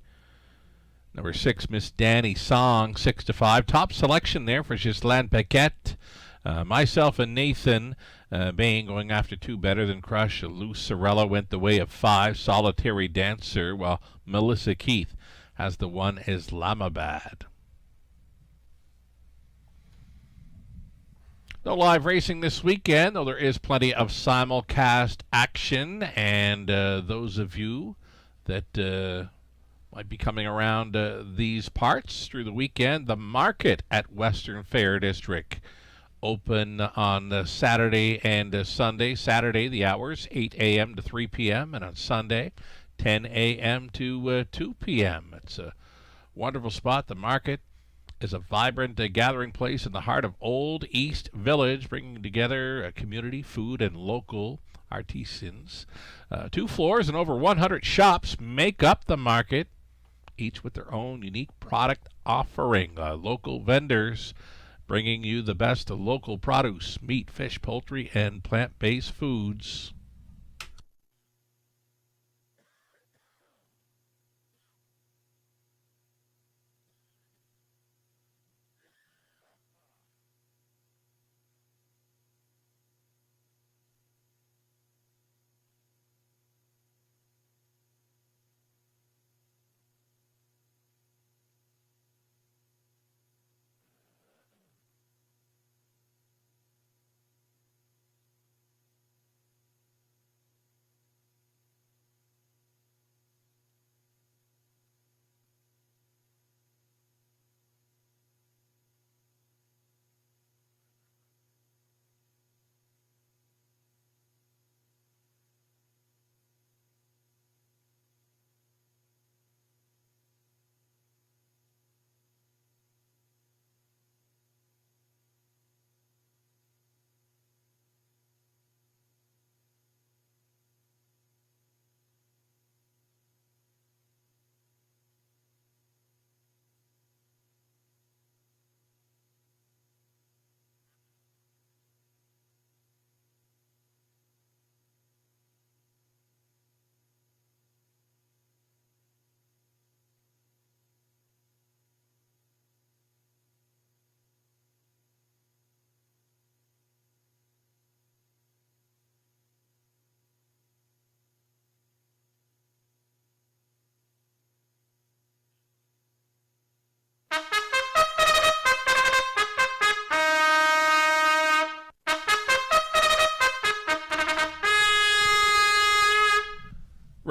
Number 6, Miss Danny Song, 6-5. Top selection there for Ghislaine Paquette. Myself and Nathan Bain going after 2, Better Than Crush. Lou Sorella went the way of 5, Solitary Dancer, while Melissa Keith has the 1, Islamabad. No live racing this weekend, though there is plenty of simulcast action. And those of you that might be coming around these parts through the weekend, the market at Western Fair District open on Saturday and Sunday. Saturday, the hours 8 a.m. to 3 p.m. and on Sunday, 10 a.m. to 2 p.m. It's a wonderful spot. The market is a vibrant gathering place in the heart of Old East Village, bringing together community, food, and local artisans. 2 floors and over 100 shops make up the market, each with their own unique product offering. Local vendors bringing you the best of local produce, meat, fish, poultry, and plant-based foods.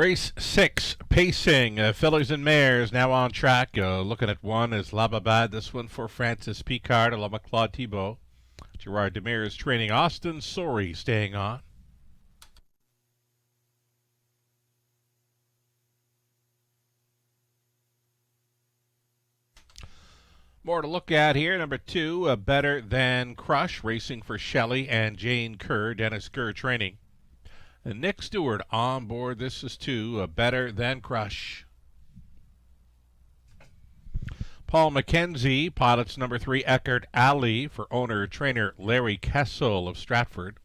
Race 6, pacing, fillies and mares now on track. Looking at one is Lababad. This one for Francis Picard, along with Claude Thibault. Gerard Demers training. Austin Sorey staying on. More to look at here. Number 2, Better Than Crush, racing for Shelley and Jane Kerr. Dennis Kerr training. And Nick Stewart on board. This is 2, Better Than Crush. Paul McKenzie pilots number 3, Eckert Alley, for owner-trainer Larry Kessel of Stratford.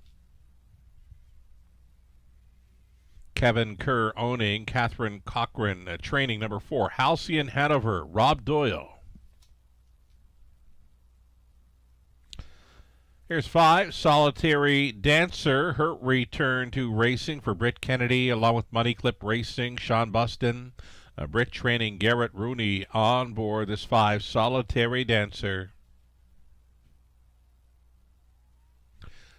Kevin Kerr owning. Catherine Cochran training. Number 4, Halcyon Hanover, Rob Doyle. Here's 5, Solitary Dancer, her return to racing for Britt Kennedy, along with Money Clip Racing, Sean Buston. Britt training Garrett Rooney on board this 5, Solitary Dancer.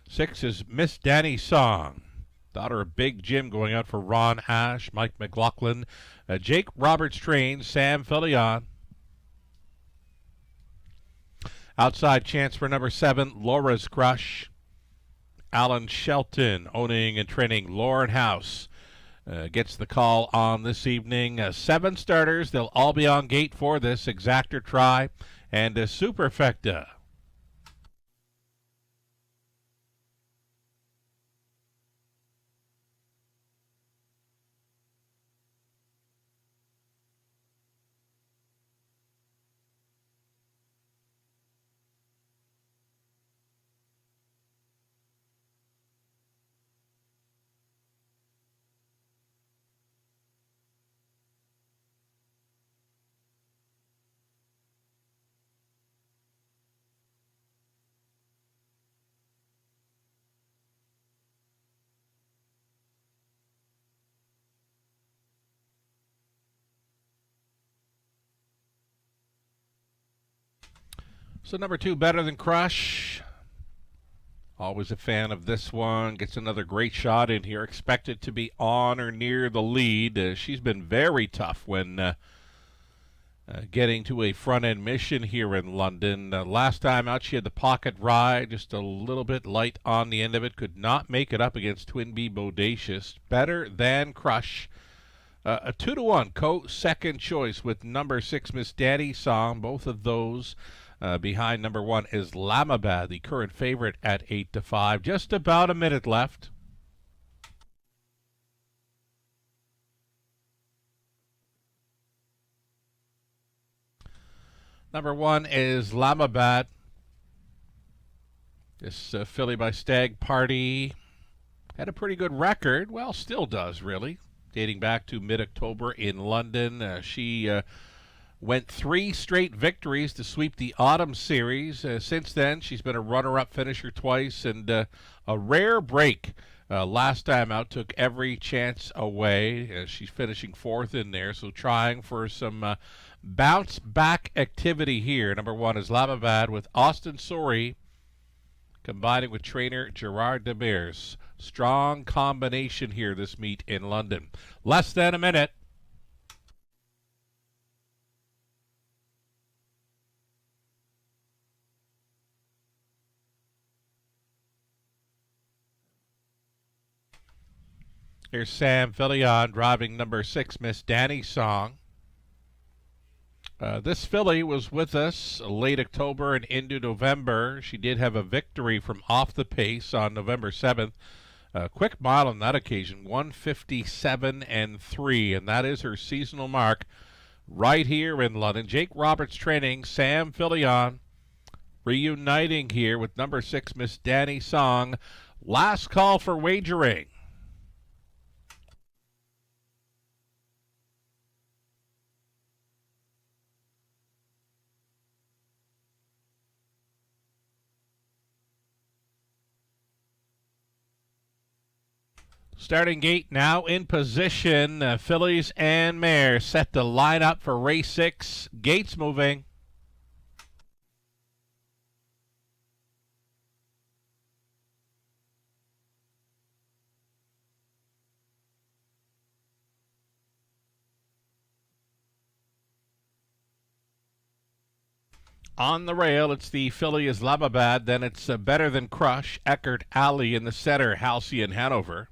6 is Miss Danny Song, daughter of Big Jim, going out for Ron Ash, Mike McLaughlin. Jake Roberts trains Sam Fillion. Outside chance for number 7, Laura's Crush. Alan Shelton owning and training Lauren House. Gets the call on this evening. 7 starters. They'll all be on gate for this. Exactor Try and Superfecta. So number 2, Better Than Crush. Always a fan of this one. Gets another great shot in here. Expected to be on or near the lead. She's been very tough when getting to a front-end mission here in London. Last time out, she had the pocket ride, just a little bit light on the end of it. Could not make it up against Twin B Bodacious. Better Than Crush. A 2-1 co-second choice with number 6, Miss Daddy Song. Both of those behind number 1 is Lamabad, the current favorite at 8-5. Just about a minute left. Number 1 is Lamabad. This filly by Stag Party had a pretty good record. Well, still does, really. Dating back to mid-October in London. She went 3 straight victories to sweep the Autumn Series. Since then, she's been a runner-up finisher twice and a rare break. Last time out, took every chance away. She's finishing 4th in there, so trying for some bounce-back activity here. Number 1 is Lamabad with Austin Sorey, combining with trainer Gerard Demers. Strong combination here this meet in London. Less than a minute. Here's Sam Fillion driving number 6, Miss Danny Song. This filly was with us late October and into November. She did have a victory from off the pace on November 7th. Quick mile on that occasion, 1:57.3, and that is her seasonal mark right here in London. Jake Roberts training Sam Fillion, reuniting here with number 6, Miss Danny Song. Last call for wagering. Starting gate now in position. Fillies and mares set to line up for race 6. Gates moving. On the rail, it's the filly Islamabad. Then it's Better Than Crush, Eckert Alley in the center, Halcyon Hanover.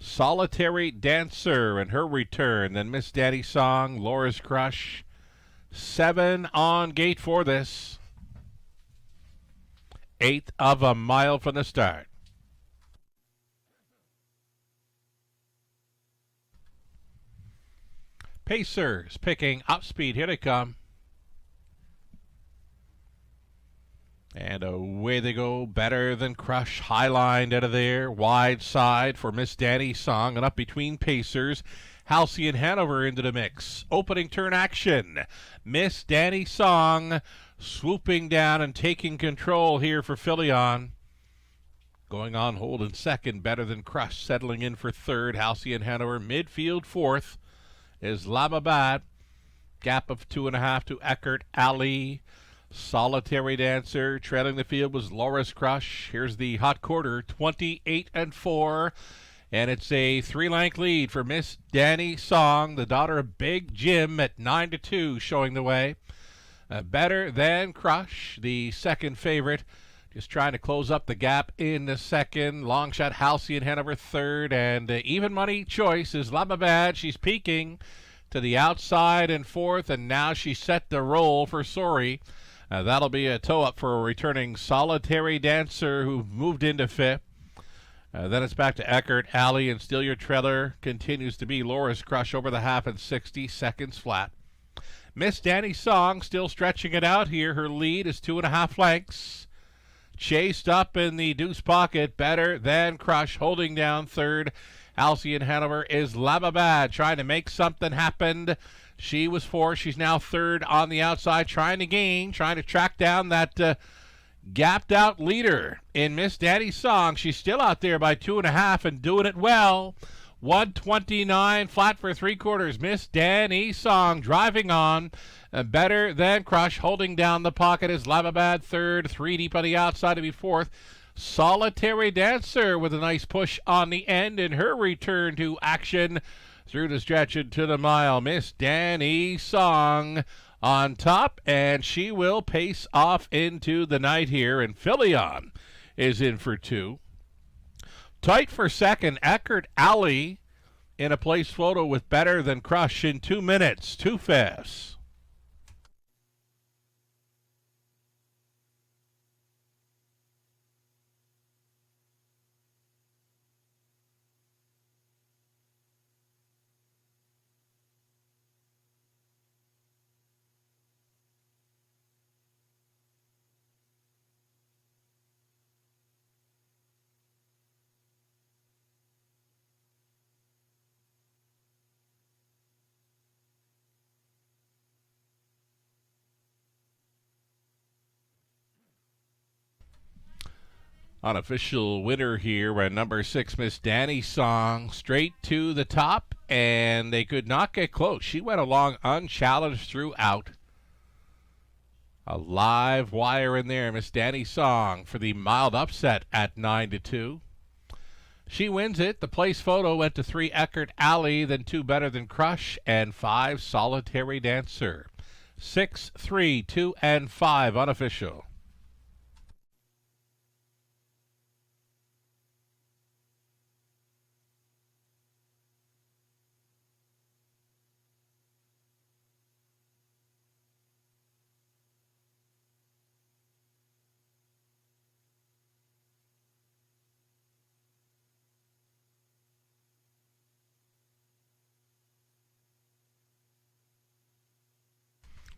Solitary Dancer and her return. Then Miss Daddy Song, Laura's Crush. 7 on gate for this. 1/8 of a mile from the start. Pacers picking up speed. Here they come. And away they go. Better Than Crush. High lined out of there. Wide side for Miss Danny Song. And up between Pacers. Halcyon Hanover into the mix. Opening turn action. Miss Danny Song swooping down and taking control here for Philion. Going on hold in second. Better Than Crush settling in for third. Halcyon Hanover midfield fourth. Islamabad. Gap of 2.5 to Eckert Alley. Solitary Dancer trailing the field was Laura's Crush. Here's the hot quarter, 28-4, and it's a 3-length lead for Miss Danny Song, the daughter of Big Jim, at 9-2, showing the way. Better Than Crush, the second favorite, just trying to close up the gap in the second. Long shot Halcyon Hanover third, and even money choice is Islamabad. She's peaking to the outside in fourth, and now she's set to roll for Sori. That'll be a toe-up for a returning Solitary Dancer who moved into fifth. Then it's back to Eckert Alley, and Steal Your Trailer continues to be Laura's Crush over the half and 60 seconds flat. Miss Danny Song still stretching it out here. Her lead is 2.5 lengths. Chased up in the deuce pocket. Better Than Crush holding down third. Halcyon Hanover is Islamabad trying to make something happen. She was fourth. She's now third on the outside, trying to gain, trying to track down that gapped out leader in Miss Danny Song. She's still out there by 2.5 and doing it well. 129 flat for 3/4. Miss Danny Song driving on. Better Than Crush holding down the pocket. Islamabad third, 3 deep on the outside to be fourth. Solitary Dancer with a nice push on the end in her return to action. Through the stretch into the mile, Miss Danny Song on top, and she will pace off into the night here, and Philion is in for 2. Tight for second, Eckert Alley in a place photo with Better Than Crush in 2 minutes, 2 fast. Unofficial winner here, where number 6, Miss Danny Song, straight to the top, and they could not get close. She went along unchallenged throughout. A live wire in there, Miss Danny Song for the mild upset at 9-2. She wins it. The place photo went to 3 Eckert Alley, then 2 Better Than Crush, and 5 Solitary Dancer. 6, 3, 2, and 5 unofficial.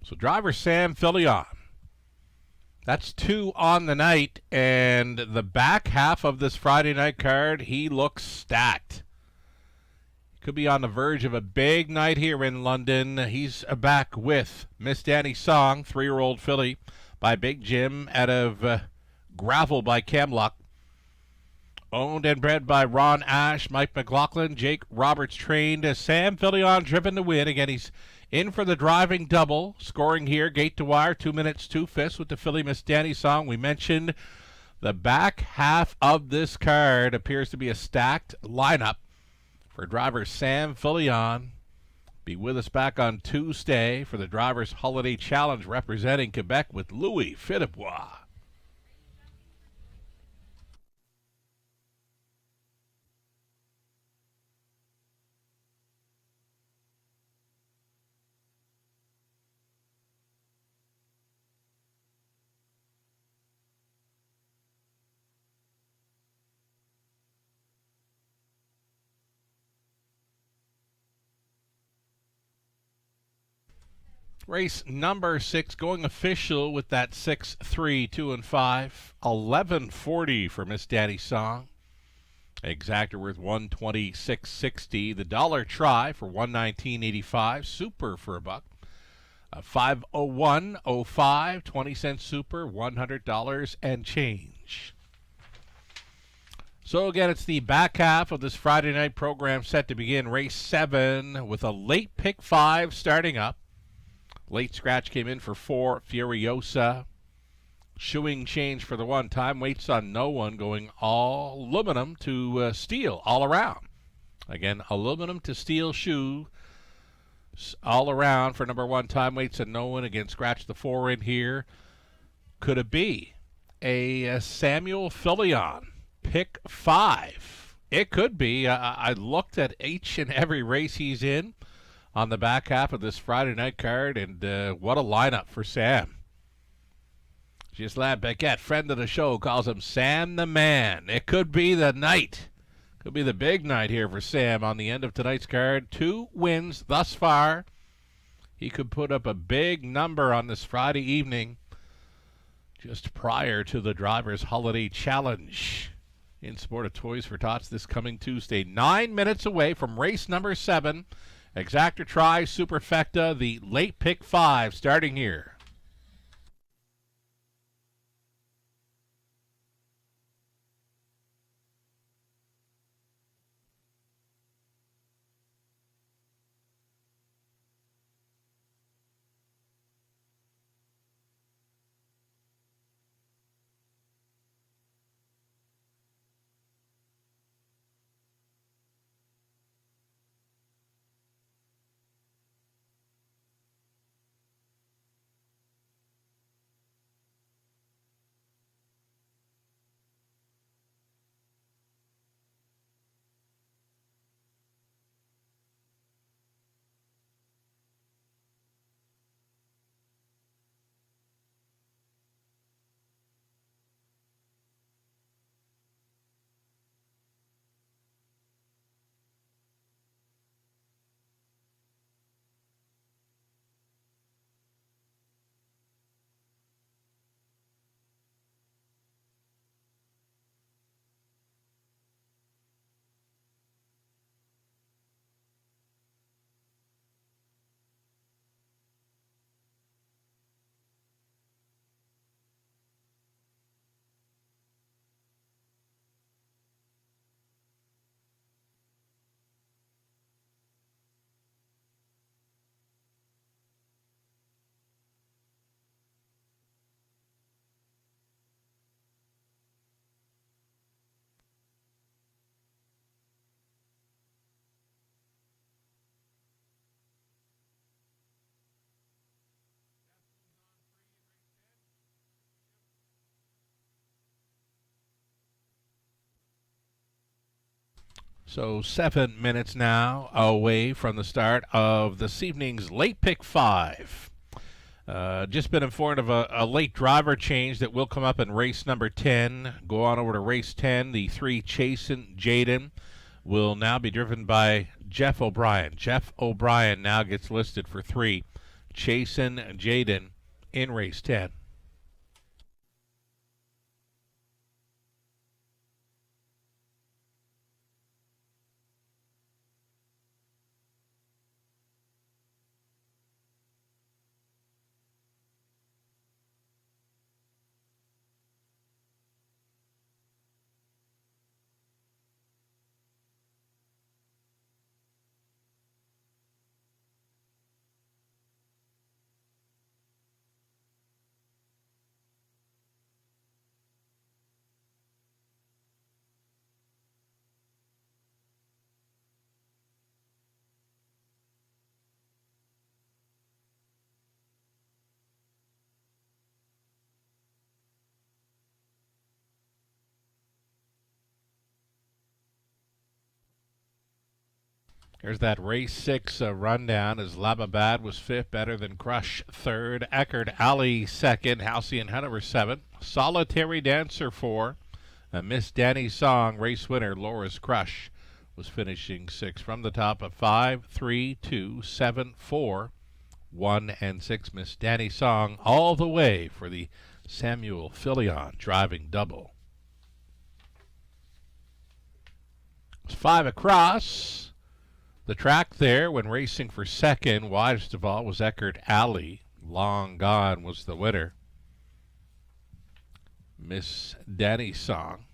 So driver Sam Philion. That's 2 on the night, and the back half of this Friday night card, he looks stacked. Could be on the verge of a big night here in London. He's back with Miss Danny Song, 3-year-old filly by Big Jim out of Gravel by Camluck. Owned and bred by Ron Ash, Mike McLaughlin, Jake Roberts trained. Sam Philion driven to win. Again, he's in for the driving double. Scoring here, gate to wire, 2 minutes, 2 fifths with the filly Miss Danny Song. We mentioned the back half of this card appears to be a stacked lineup for driver Sam Philion. Be with us back on Tuesday for the Drivers' Holiday Challenge representing Quebec with Louis Philippebois. Race number 6 going official with that 6-3, 2 and 5. 1140 for Miss Danny Song. Exactor worth $126.60. The dollar try for $119.85. Super for $1. 501.05. 20-cent super, $100 and change. So again, it's the back half of this Friday night program set to begin. Race 7 with a late pick 5 starting up. Late scratch came in for 4, Furiosa. Shoeing change for the 1. Time waits on no one, going all aluminum to steel all around. Again, aluminum to steel shoe all around for number 1. Time waits on no one. Again, scratch the 4 in here. Could it be a Samuel Filion pick 5? It could be. I looked at each and every race he's in on the back half of this Friday night card, and what a lineup for Sam. Gislain Beckett, friend of the show, calls him Sam the Man. It could be the night. Could be the big night here for Sam on the end of tonight's card. 2 wins thus far. He could put up a big number on this Friday evening just prior to the Drivers' Holiday Challenge in Sport of Toys for Tots this coming Tuesday. 9 minutes away from race number 7. Exactor Tri Superfecta, the late pick 5 starting here. So 7 minutes now away from the start of this evening's late pick 5. Just been informed of a late driver change that will come up in race number 10. Go on over to race 10. The 3 Chasen Jaden will now be driven by Jeff O'Brien. Jeff O'Brien now gets listed for 3 Chasen Jaden in race 10. Here's that race 6 rundown as Lababad was 5th, better than Crush 3rd, Eckerd Alley 2nd, Halcyon Hanover 7th, Solitary Dancer 4, Miss Danny Song, race winner Laura's Crush, was finishing 6th. From the top of 5, 3, 2, 7, 4, 1, and 6. Miss Danny Song all the way for the Samuel Filion driving double. It's 5 across. The track there when racing for 2nd, widest of all, was Eckerd Alley. Long Gone was the winner. Miss Danny Song.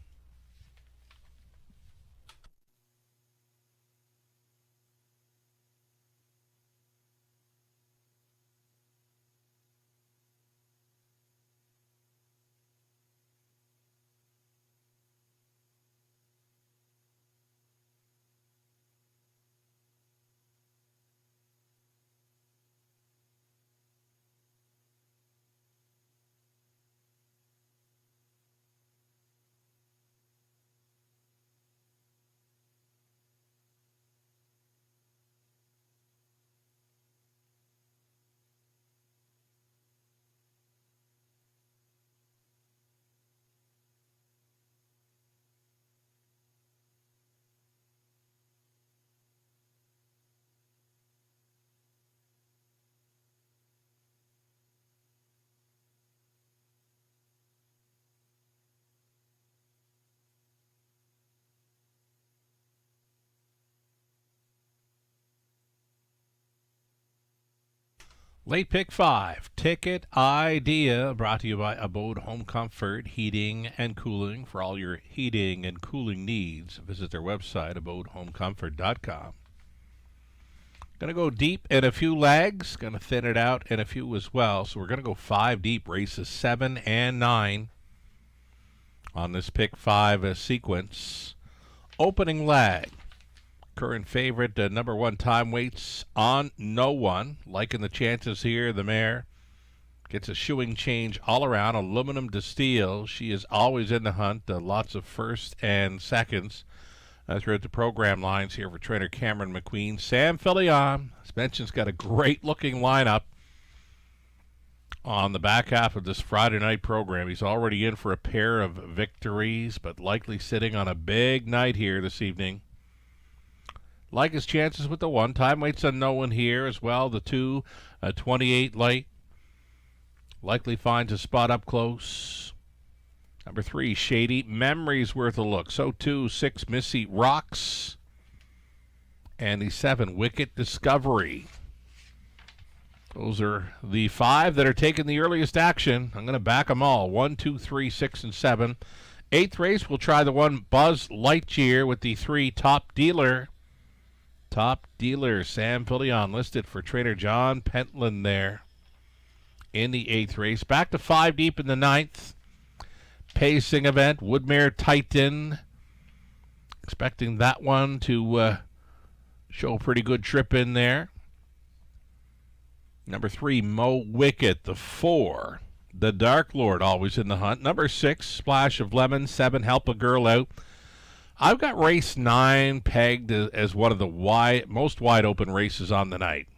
Late pick 5, Ticket Idea, brought to you by Abode Home Comfort, Heating and Cooling. For all your heating and cooling needs, visit their website, abodehomecomfort.com. Going to go deep in a few legs, going to thin it out in a few as well. So we're going to go 5 deep, races 7 and 9 on this pick 5 sequence. Opening leg. Current favorite, number 1 time waits on no one. Liking the chances here. The mare gets a shoeing change all around. Aluminum to steel. She is always in the hunt. Lots of first and seconds throughout the program lines here for trainer Cameron McQueen. Sam Filion, as mentioned, got a great looking lineup on the back half of this Friday night program. He's already in for a pair of victories, but likely sitting on a big night here this evening. Like his chances with the 1. Time waits on no one here as well. The 2, 28 light. Likely finds a spot up close. Number 3, Shady Memories worth a look. So too, 6, Missy Rocks. And the 7, Wicked Discovery. Those are the 5 that are taking the earliest action. I'm going to back them all. 1, 2, 3, 6, and 7. 8th race, we'll try the 1, Buzz Lightyear with the 3, Top Dealer. Top Dealer, Sam Filion, listed for trainer John Pentland there in the 8th race. Back to 5 deep in the 9th. Pacing event, Woodmere Titan. Expecting that one to show a pretty good trip in there. Number 3, Mo Wicket. The 4, The Dark Lord, always in the hunt. Number 6, Splash of Lemon. 7, Help a Girl Out. I've got race 9 pegged as one of the most wide open races on the night.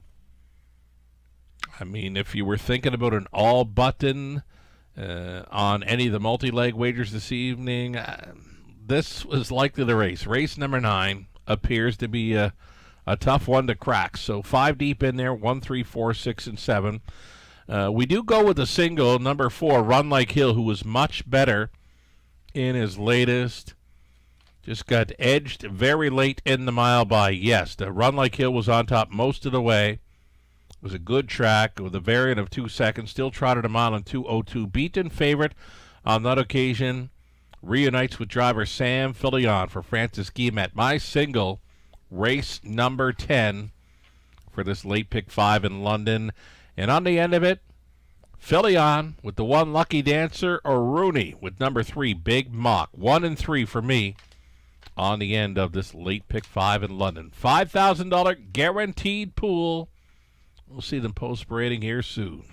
I mean, if you were thinking about an all button on any of the multi-leg wagers this evening, this was likely the race. Race number 9 appears to be a tough one to crack. So 5 deep in there, 1, 3, 4, 6, and 7. We do go with a single, number 4, Run Like Hill, who was much better in his latest. Just got edged very late in the mile by Yes. The Run Like Hill was on top most of the way. It was a good track with a variant of 2 seconds. Still trotted a mile in 2:02. Beaten favorite on that occasion. Reunites with driver Sam Filion for Francis Guillemette. My single, race number 10 for this late pick 5 in London. And on the end of it, Filion with the 1, Lucky Dancer, or Rooney with number 3, Big Mock. 1 and 3 for me on the end of this late pick 5 in London. $5,000 guaranteed pool. We'll see them post-parading here soon.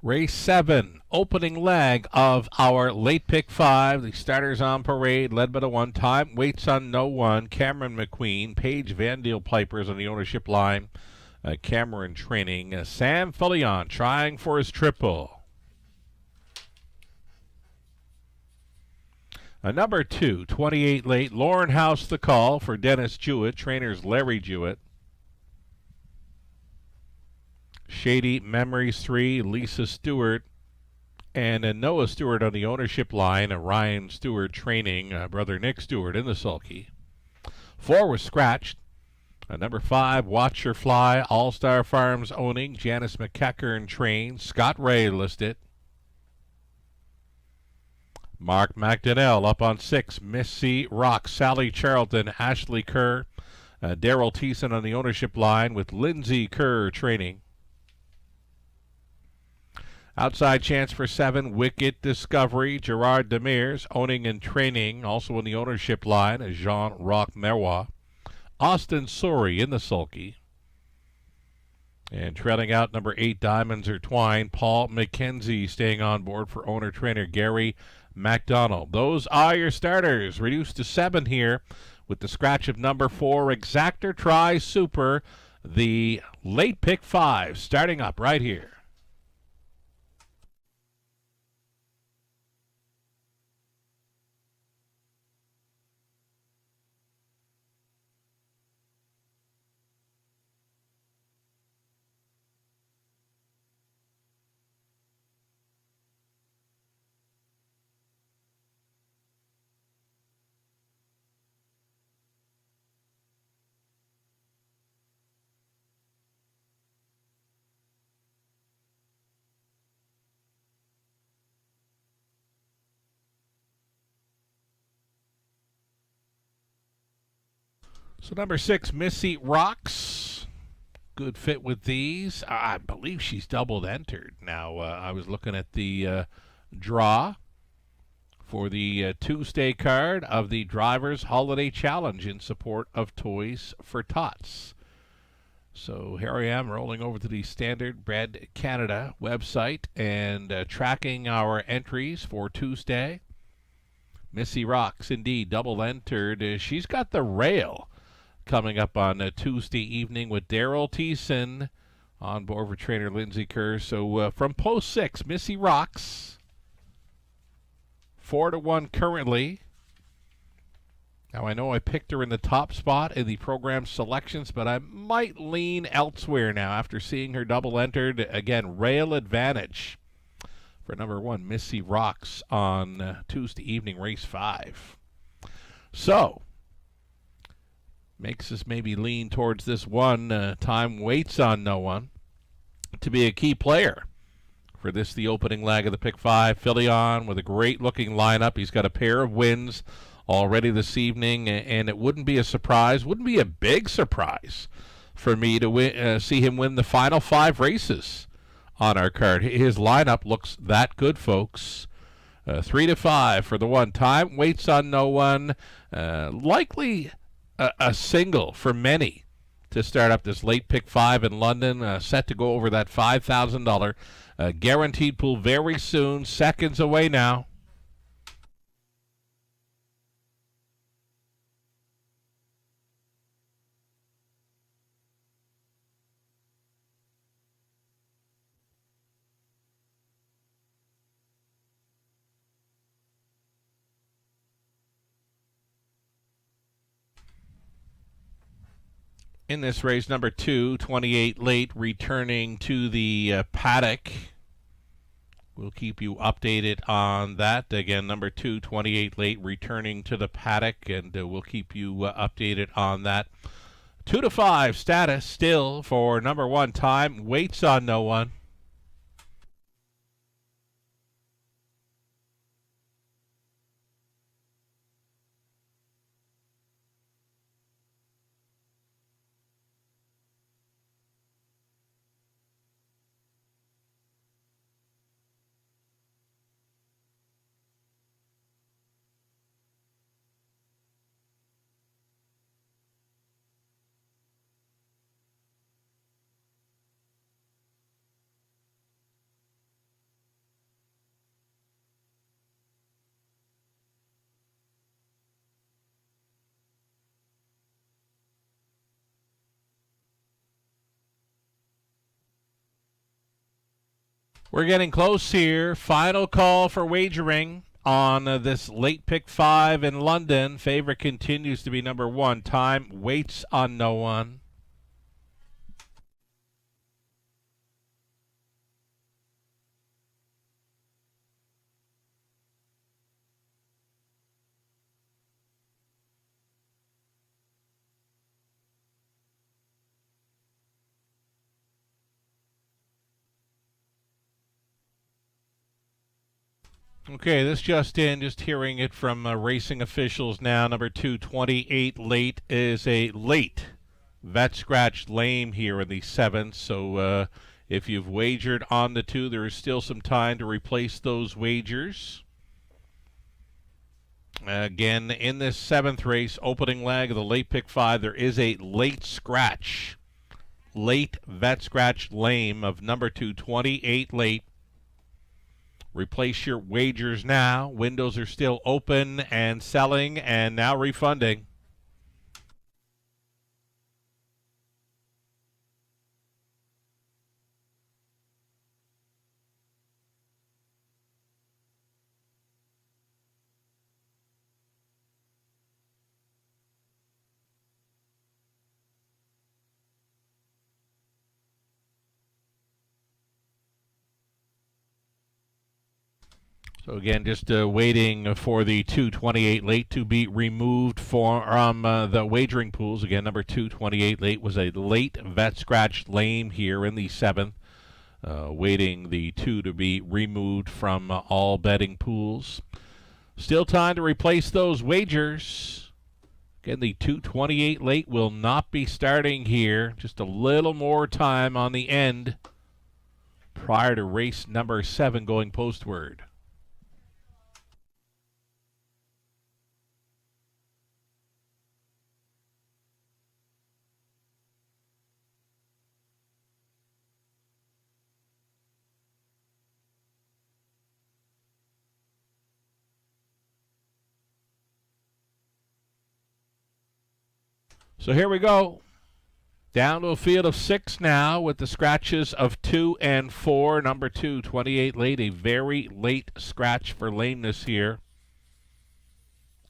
Race 7, opening leg of our late pick 5. The starters on parade, led by the one-time. Waits on no one. Cameron McQueen, Paige Vandeel Pipers on the ownership line. Cameron training. Sam Fillion trying for his triple. Number 2, 28 late. Lauren House the call for Dennis Jewett. Trainers Larry Jewett. Shady Memories 3, Lisa Stewart, and Noah Stewart on the ownership line, Ryan Stewart training, brother Nick Stewart in the sulky. 4 was scratched. Number 5, Watch Your Fly, All-Star Farms owning, Janice McEachern trained, Scott Ray listed. Mark McDonnell up on 6, Missy Rock, Sally Charlton, Ashley Kerr, Daryl Thiessen on the ownership line with Lindsay Kerr training. Outside chance for 7, Wicked Discovery, Gerard Demers, owning and training, also in the ownership line, Jean-Roch Merwa. Austin Sori in the sulky. And trailing out, number 8, Diamonds Are Twined, Paul McKenzie staying on board for owner-trainer Gary MacDonald. Those are your starters, reduced to 7 here with the scratch of number 4, Exactor Tri Super, the late pick 5, starting up right here. So number 6, Missy Rocks. Good fit with these. I believe she's doubled entered. Now, I was looking at the draw for the Tuesday card of the Drivers Holiday Challenge in support of Toys for Tots. So here I am rolling over to the Standard Bred Canada website and tracking our entries for Tuesday. Missy Rocks, indeed, double entered. She's got the rail coming up on Tuesday evening with Daryl Thiessen on board for trainer Lindsay Kerr. So from post 6, Missy Rocks, 4-1 currently. Now I know I picked her in the top spot in the program selections, but I might lean elsewhere now after seeing her double entered. Again, rail advantage for number 1, Missy Rocks on Tuesday evening, race 5. So makes us maybe lean towards this one. Time Waits on no one to be a key player for this, the opening leg of the pick 5. Fillion with a great looking lineup. He's got a pair of wins already this evening, and it wouldn't be a surprise, wouldn't be a big surprise for me to see him win the final 5 races on our card. His lineup looks that good, folks. 3-5 for the one. Time Waits on no one. Likely a single for many to start up this late pick 5 in London, set to go over that $5,000 guaranteed pool very soon. Seconds away now. In this race, number 2, 28 late, returning to the paddock. We'll keep you updated on that. Again, number 2, 28 late, returning to the paddock, and we'll keep you updated on that. 2-5 status still for number 1. Time Waits on no one. We're getting close here. Final call for wagering on this late pick 5 in London. Favorite continues to be number 1. Time waits on no one. Okay, this just in, just hearing it from racing officials now. Number 2, 28 late is a late vet scratch lame here in the 7th. So if you've wagered on the 2, there is still some time to replace those wagers. Again, in this 7th race, opening leg of the late pick 5, there is a late scratch. Late vet scratch lame of number 2, 28 late. Replace your wagers now. Windows are still open and selling and now refunding. So again, just waiting for the 228 late to be removed from the wagering pools. Again, number 228 late was a late vet scratch lame here in the 7th. Waiting the 2 to be removed from all betting pools. Still time to replace those wagers. Again, the 228 late will not be starting here. Just a little more time on the end prior to race number 7 going postward. So here we go. Down to a field of 6 now with the scratches of 2 and 4. Number 2, 28 late, a very late scratch for lameness here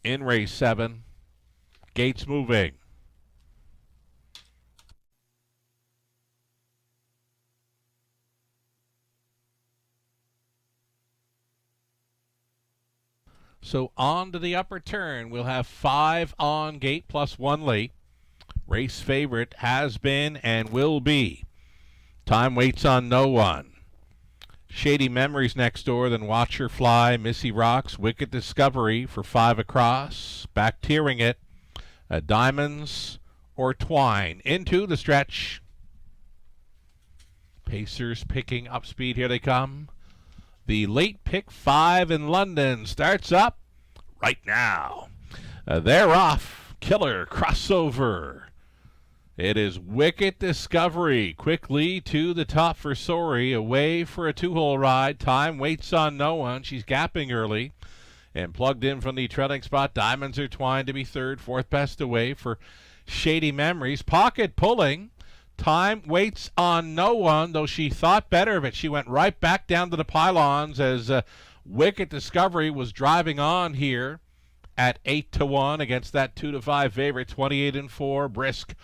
in race 7. Gates moving. So on to the upper turn. We'll have 5 on gate plus 1 late. Race favorite has been and will be Time Waits on No One. Shady Memories next door, then Watch Her Fly, Missy Rocks, Wicked Discovery for 5 across. Back tiering it, Diamonds or Twine. Into the stretch. Pacers picking up speed. Here they come. The late pick 5 in London starts up right now. They're off. Killer crossover. It is Wicked Discovery. Quickly to the top for Sori. Away for a 2-hole ride. Time Waits on No One. She's gapping early. And plugged in from the trailing spot. Diamonds are Twined to be 3rd. 4th best away for Shady Memories. Pocket pulling. Time Waits on No One, though she thought better of it. She went right back down to the pylons as Wicked Discovery was driving on here at 8-1 against that 2-5 favorite, 28 and 4. Brisk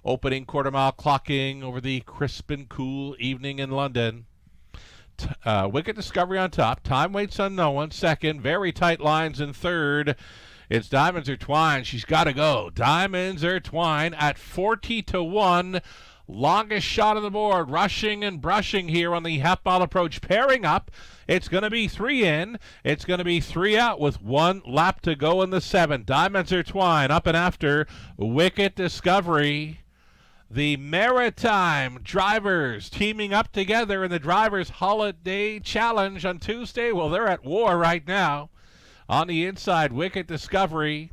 opening quarter mile clocking over the crisp and cool evening in London. Wicked Discovery on top. Time Waits on No One, 2nd. Very tight lines in 3rd. It's Diamonds or Twine. She's got to go. Diamonds or Twine at 40-1. Longest shot on the board, rushing and brushing here on the half-mile approach. Pairing up, it's going to be 3 in. It's going to be 3 out with 1 lap to go in the 7th. Diamonds or Twine up and after Wicked Discovery. The Maritime drivers teaming up together in the Drivers' Holiday Challenge on Tuesday. Well, they're at war right now. On the inside, Wicked Discovery.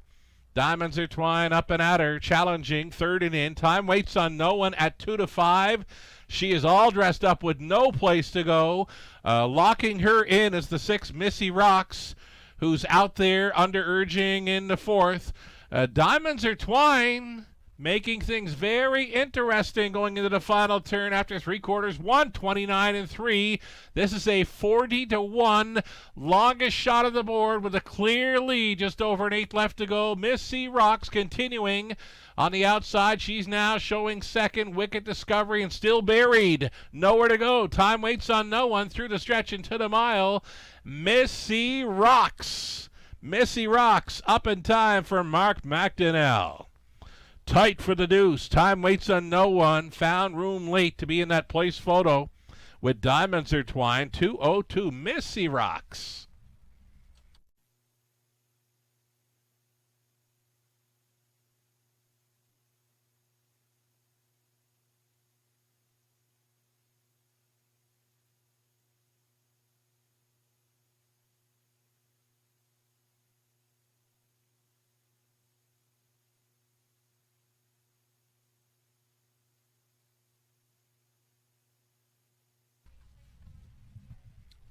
Diamonds are Twine up and at her, challenging 3rd and in. Time Waits on No One at 2-5. She is all dressed up with no place to go. Locking her in is the 6 Missy Rocks, who's out there under urging in the 4th. Diamonds are Twine making things very interesting going into the final turn after 3/4, 129-3. This is a 40-1 longest shot of the board with a clear lead, just over an 8 left to go. Missy Rocks continuing on the outside. She's now showing second. Wicked Discovery and Still Buried. Nowhere to go. Time waits on no one through the stretch into the mile. Missy Rocks. Missy Rocks up in time for Mark McDonnell. Tight for the deuce. Time waits on no one. Found room late to be in that place photo with diamonds are twined. 2:02. Missy Rocks.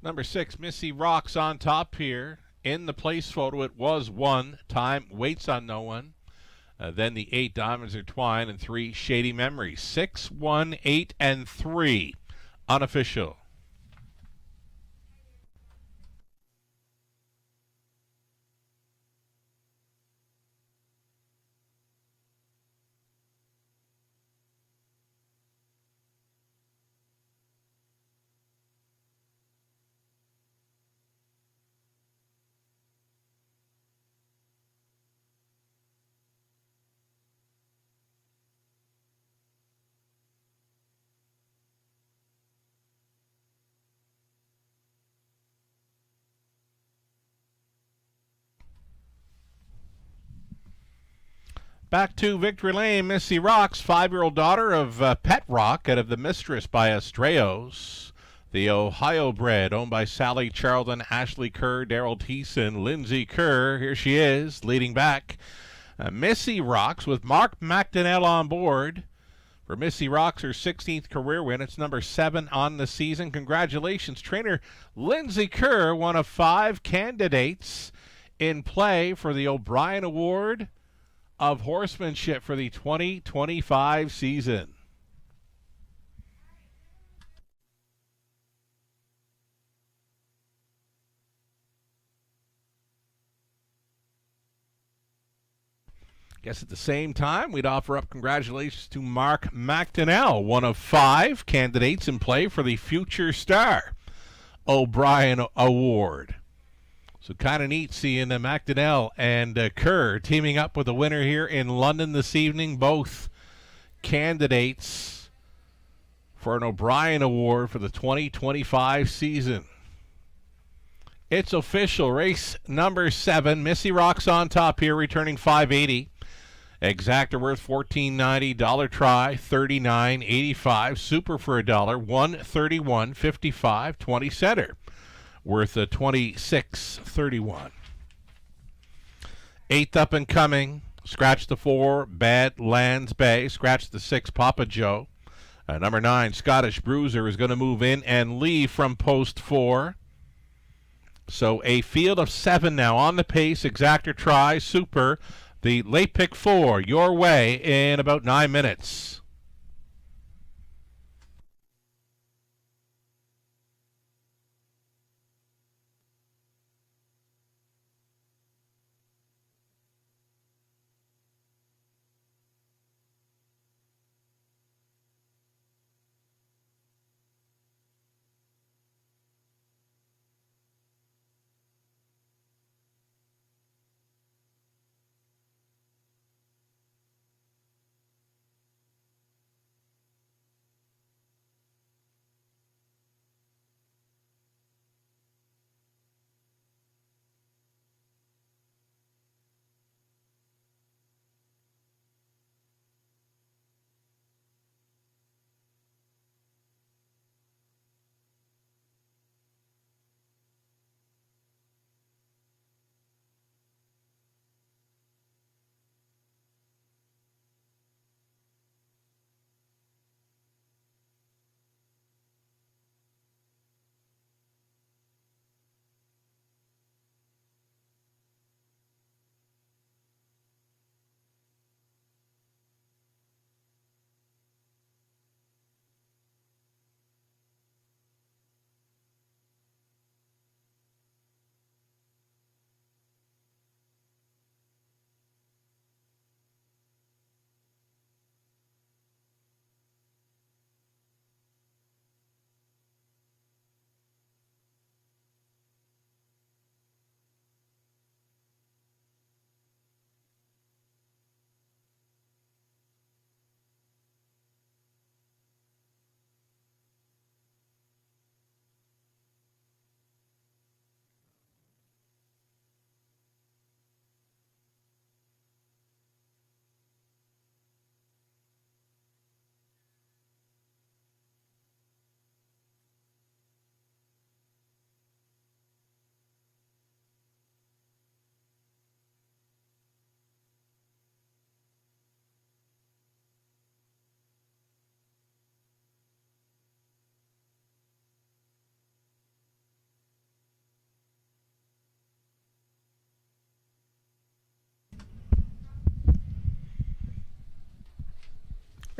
Number 6, Missy Rocks on top here. In the place photo, it was 1. Time waits on no one. Then the 8, Diamonds Are Twined, and 3, Shady Memories. 6, 1, 8, and 3. Unofficial. Back to Victory Lane, Missy Rocks, 5-year-old daughter of Pet Rock out of The Mistress by Estrellos. The Ohio bred, owned by Sally Charlton, Ashley Kerr, Daryl Thiessen, Lindsay Kerr. Here she is, leading back. Missy Rocks with Mark McDonnell on board. For Missy Rocks, her 16th career win. It's number 7 on the season. Congratulations, trainer Lindsay Kerr, one of 5 candidates in play for the O'Brien Award of Horsemanship for the 2025 season. Guess at the same time, we'd offer up congratulations to Mark McDonnell, one of 5 candidates in play for the Future Star O'Brien Award. So kind of neat seeing McDonnell and Kerr teaming up with the winner here in London this evening. Both candidates for an O'Brien Award for the 2025 season. It's official. Race number 7. Missy Rocks on top here, returning $5.80. Exacta worth $14.90. Dollar try $39.85. Super for $1. $131.55. 20 center worth $26.31. 8th up and coming. Scratch the 4, Badlands Bay. Scratch the 6, Papa Joe. Number 9, Scottish Bruiser, is going to move in and leave from post 4. So a field of 7 now on the pace. Exacta try, Super. The late pick 4, your way in about 9 minutes.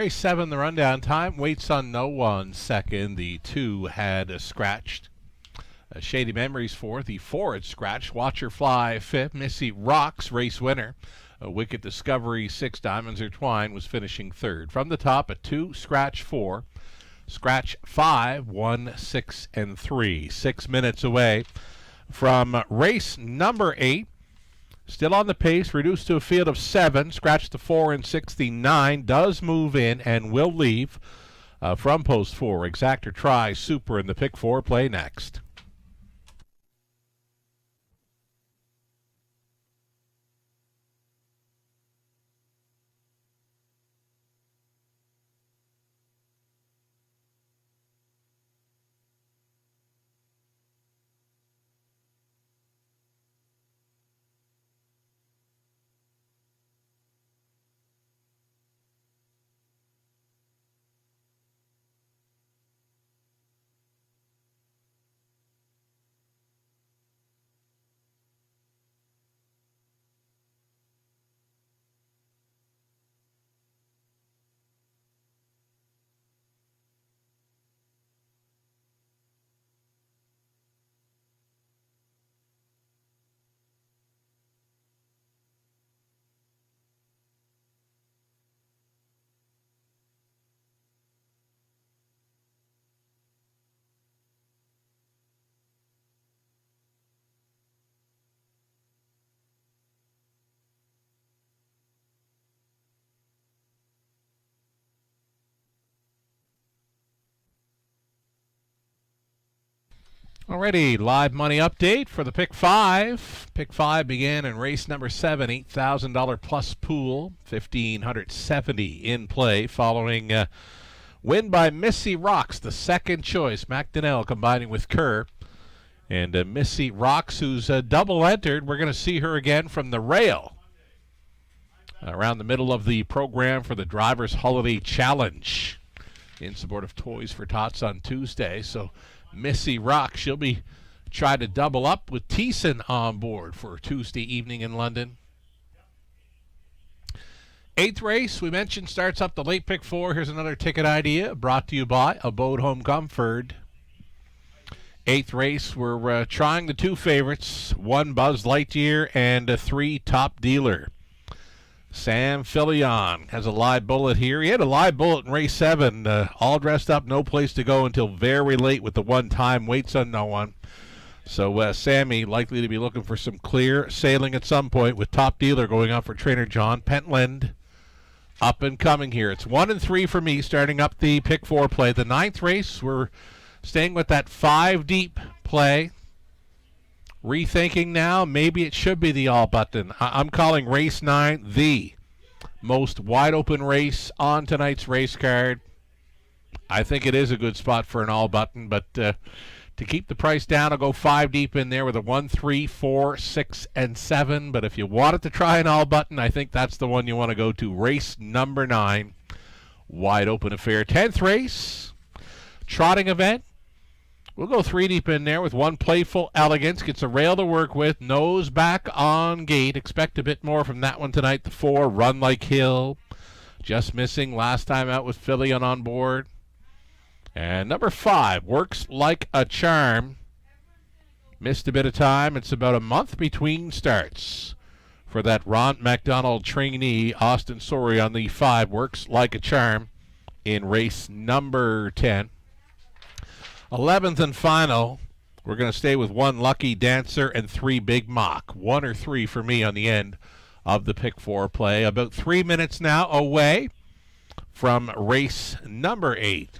Race 7, the rundown time. Waits on no one. Second, the 2 had scratched. Shady Memories fourth. The 4 had scratched. Watcher Fly fifth. Missy Rocks, race winner. Wicked Discovery, 6 Diamonds Are Twine, was finishing third. From the top, a 2, scratch 4. Scratch 5, 1, 6, and 3. 6 minutes away from race number 8. Still on the pace, reduced to a field of 7. Scratch the 4 and 6. The 9 does move in and will leave from post 4. Exactor Try Super in the pick 4 play next. Alrighty, live money update for the Pick 5. Pick 5 began in race number 7, $8,000 plus pool, $1,570 in play, following win by Missy Rocks, the second choice. McDonnell combining with Kerr. And Missy Rocks, who's double entered, we're going to see her again from the rail around the middle of the program for the Drivers Holiday Challenge in support of Toys for Tots on Tuesday. So Missy Rock, she'll be trying to double up with Thiessen on board for Tuesday evening in London. 8th race, we mentioned, starts up the late pick 4. Here's another ticket idea brought to you by Abode Home Comfort. 8th race, we're trying the 2 favorites, 1 Buzz Lightyear and a 3 Top Dealer. Sam Fillion has a live bullet here. He had a live bullet in race 7, all dressed up, no place to go until very late with the 1 time. Waits on no one. So Sammy likely to be looking for some clear sailing at some point with Top Dealer going up for trainer John Pentland. Up and coming here. It's 1 and 3 for me starting up the pick 4 play. The 9th race, we're staying with that 5 deep play. Rethinking now, maybe it should be the all button. I'm calling race 9 the most wide open race on tonight's race card. I think it is a good spot for an all button, but to keep the price down, I'll go 5 deep in there with a 1, 3, 4, 6, and 7. But if you wanted to try an all button, I think that's the one you want to go to. Race number 9, wide open affair. 10th race, trotting event. We'll go 3 deep in there with 1 Playful Elegance. Gets a rail to work with. Nose back on gate. Expect a bit more from that one tonight. The 4, Run Like Hill. Just missing last time out with Fillion on board. And number 5, Works Like a Charm. Missed a bit of time. It's about a month between starts for that Ron McDonald trainee. Austin Sorey on the 5, Works Like a Charm in race number 10. 11th and final, we're going to stay with 1 Lucky Dancer and 3 Big Mock. 1 or 3 for me on the end of the pick 4 play. About 3 minutes now away from race number 8.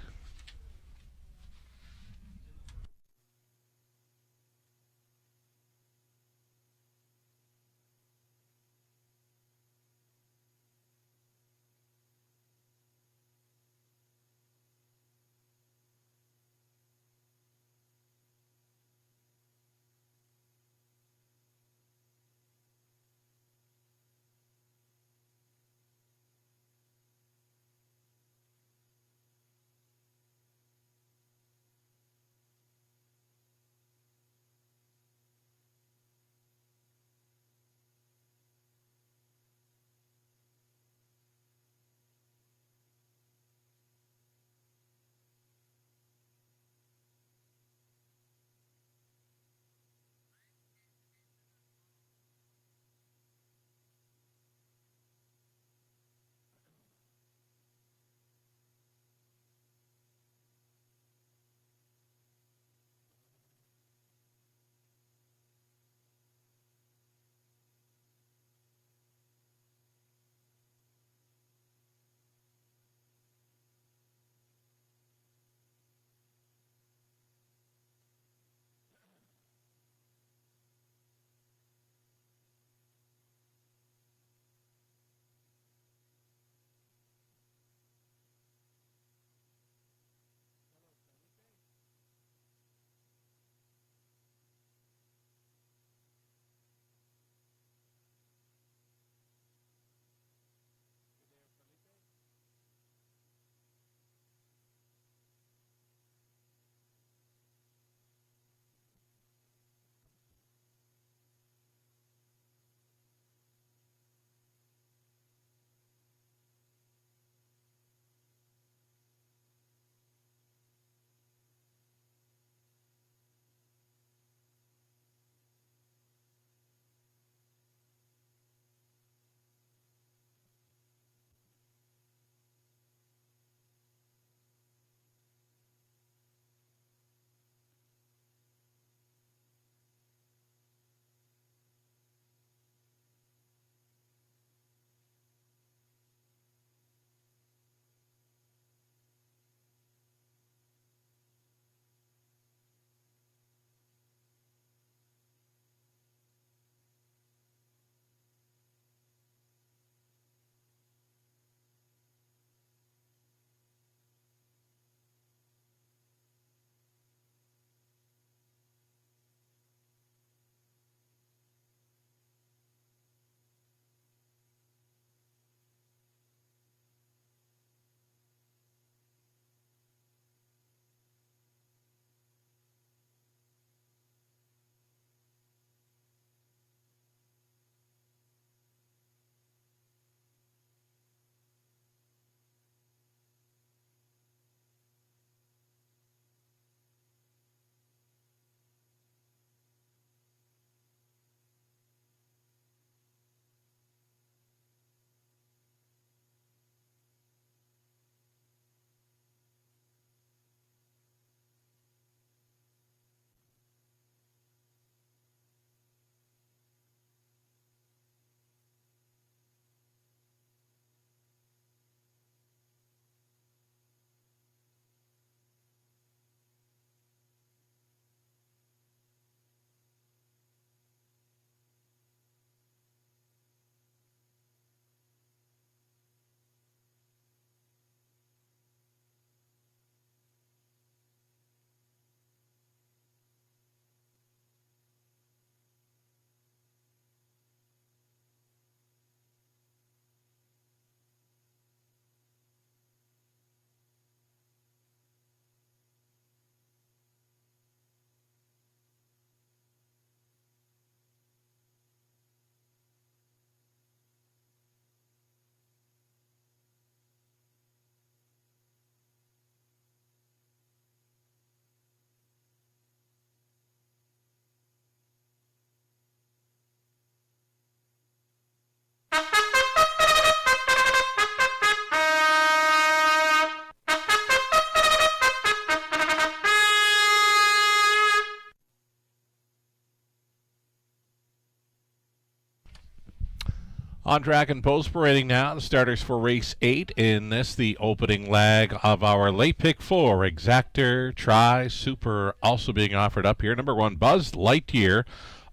On track and post parading now. The starters for race 8 in this, the opening leg of our late pick 4. Exactor, Try, Super also being offered up here. Number 1, Buzz Lightyear.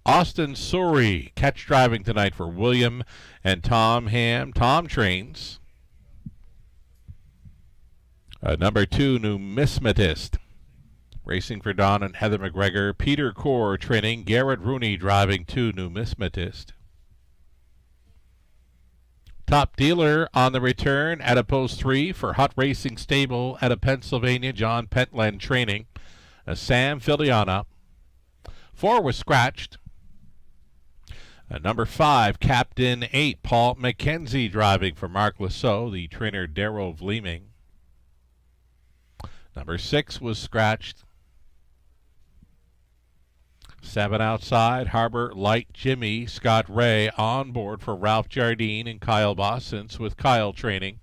Austin Surrey, catch driving tonight for William and Tom Ham. Tom trains. Number 2, Numismatist. Racing for Don and Heather McGregor. Peter Core training. Garrett Rooney driving 2, Numismatist. Top Dealer on the return at a post 3 for Hut Racing Stable at a Pennsylvania. John Pentland training. Sam Filiana. 4 was scratched. Number 5, Captain 8, Paul McKenzie driving for Mark Lasso, the trainer Darryl Vleeming. Number 6 was scratched. 7 outside, Harbor Light Jimmy, Scott Ray on board for Ralph Jardine and Kyle Bossens with Kyle training.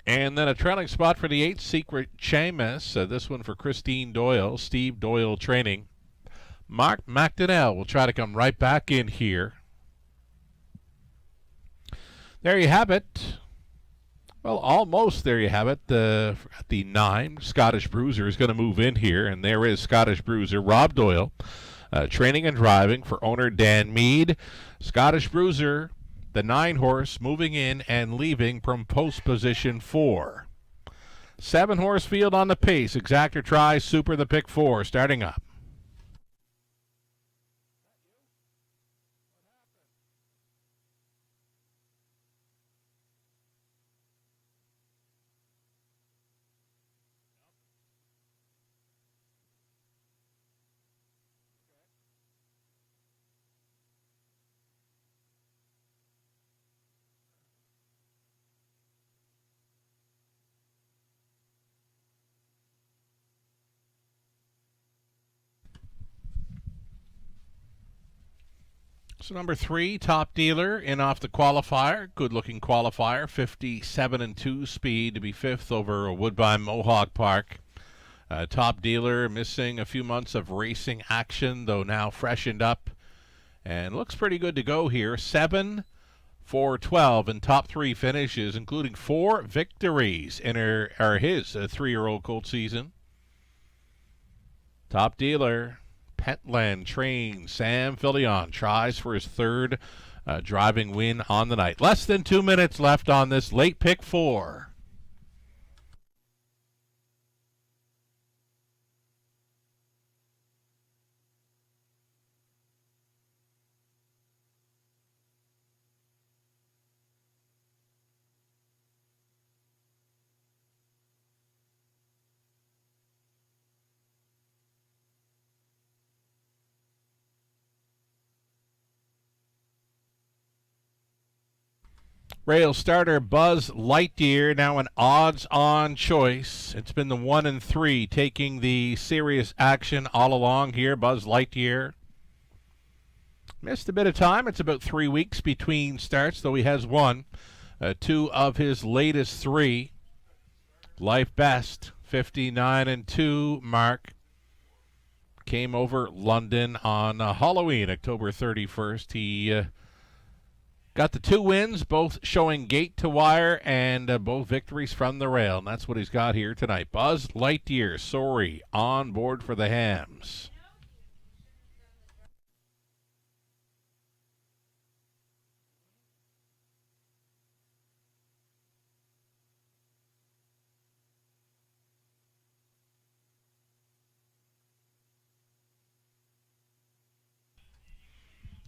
And then a trailing spot for the 8, Secret Chamus. This one for Christine Doyle, Steve Doyle training. Mark McDonnell will try to come right back in here. There you have it. Well, almost there you have it. At the 9, Scottish Bruiser is going to move in here, and there is Scottish Bruiser, Rob Doyle, training and driving for owner Dan Mead. Scottish Bruiser, the 9 horse, moving in and leaving from post position 4. 7 horse field on the pace. Exactor, Try, Super, the pick 4, starting up. So number 3, Top Dealer, in off the qualifier. Good-looking qualifier, 57-2 speed to be 5th over Woodbine Mohawk Park. Top Dealer missing a few months of racing action, though now freshened up. And looks pretty good to go here. 7 for 12 in top 3 finishes, including 4 victories in his 3-year-old colt season. Top Dealer. Pentland trains. Sam Filion tries for his 3rd driving win on the night. Less than 2 minutes left on this late pick 4. Rail starter Buzz Lightyear, now an odds-on choice. It's been the 1 and 3 taking the serious action all along here. Buzz Lightyear missed a bit of time. It's about 3 weeks between starts, though he has won 2 of his latest 3. Life best, 59-2 mark. Came over London on Halloween, October 31st. He got the 2 wins, both showing gate to wire, and both victories from the rail. And that's what he's got here tonight. Buzz Lightyear, sorry, on board for the Hams.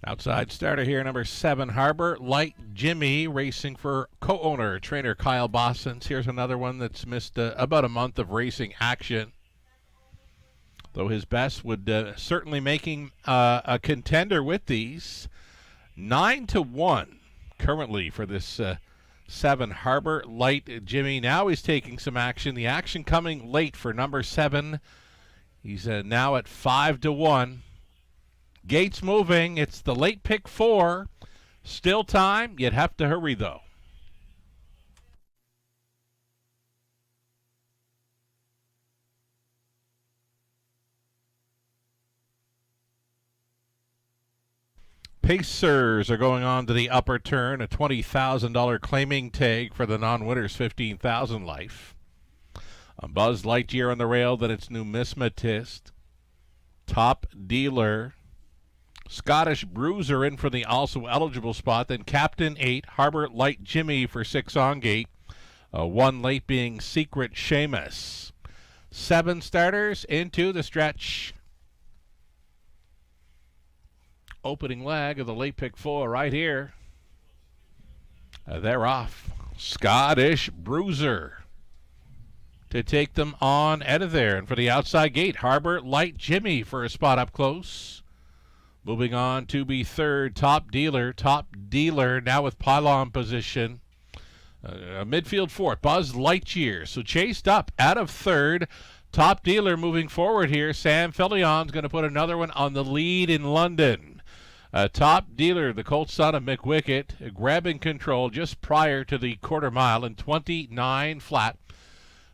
Outside starter here, number 7, Harbor Light Jimmy, racing for co-owner, trainer Kyle Bossens. Here's another one that's missed about a month of racing action. Though his best would certainly make him a contender with these. 9-1 currently for this 7, Harbor Light Jimmy. Now he's taking some action. The action coming late for number 7. He's now at 5-1. Gates moving. It's the late pick 4. Still time. You'd have to hurry, though. Pacers are going on to the upper turn, a $20,000 claiming tag for the non-winners, $15,000 life. A Buzz Lightyear on the rail, then it's Numismatist. Top Dealer. Scottish Bruiser in for the also eligible spot. Then Captain 8, Harbor Light Jimmy for 6 on gate. 1 late being Secret Seamus. 7 starters into the stretch. Opening leg of the late pick 4 right here. They're off. Scottish Bruiser to take them on out of there. And for the outside gate, Harbor Light Jimmy for a spot up close. Moving on to be third, Top Dealer. Top Dealer now with pylon position. Midfield fourth, Buzz Lightyear. So chased up out of third. Top Dealer moving forward here. Sam Fillion's going to put another one on the lead in London. Top Dealer, the Colt son of McWicket, grabbing control just prior to the quarter mile in 29 flat.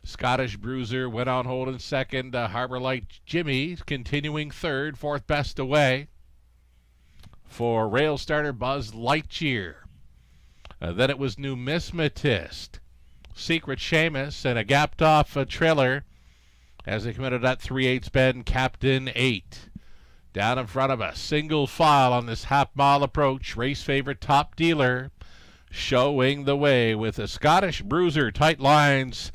Scottish Bruiser went on hold in second. Harbor Light Jimmy continuing third, fourth best away for rail starter Buzz Lightyear. Then it was Numismatist, Secret Seamus, and a gapped off trailer as they committed that 3/8 bend, Captain 8. Down in front of a single file on this half-mile approach, race favorite Top Dealer showing the way with a Scottish Bruiser, tight lines,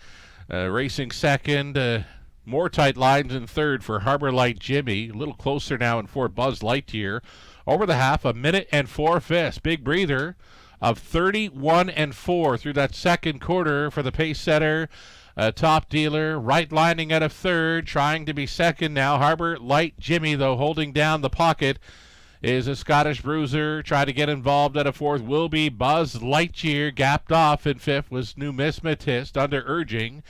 racing second, more tight lines in third for Harbor Light Jimmy, a little closer now in fourth, Buzz Lightyear. Over the half, 1 minute and 4/5, big breather of 31 and 4 through that second quarter for the pace setter. Top Dealer, right lining out of third, trying to be second now. Harbor Light Jimmy, though, holding down the pocket is a Scottish Bruiser. Try to get involved at a fourth will be Buzz Lightyear. Gapped off in fifth was Numismatist under urging.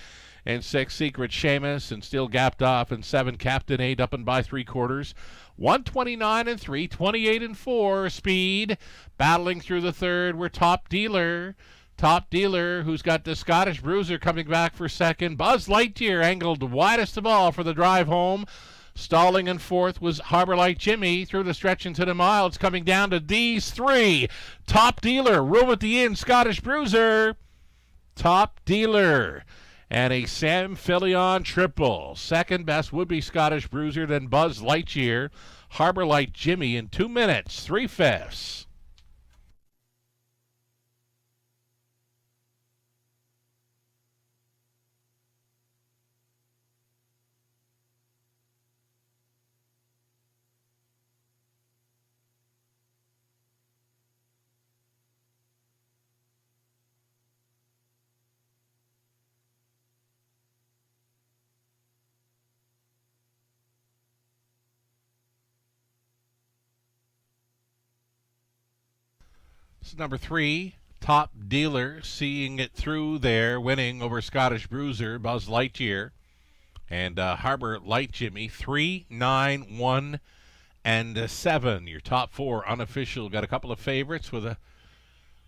And 6, Secret Seamus, and still gapped off. And 7, Captain 8 up and by 3/4. 129 and 3, 28 and 4 speed. Battling through the third were Top Dealer. Top Dealer, who's got the Scottish Bruiser coming back for second. Buzz Lightyear angled widest of all for the drive home. Stalling in fourth was Harbor Light Jimmy through the stretch into the mile. It's coming down to these 3. Top Dealer, room at the end, Scottish Bruiser. Top Dealer. And a Sam Fillion triple. Second best would be Scottish Bruiser, then Buzz Lightyear. Harbor Light Jimmy in 2 minutes, 3/5. This is number 3, Top Dealer, seeing it through there, winning over Scottish Bruiser, Buzz Lightyear, and Harbor Light Jimmy. 3, 9, 1, and 7. Your top 4 unofficial. Got a couple of favorites with a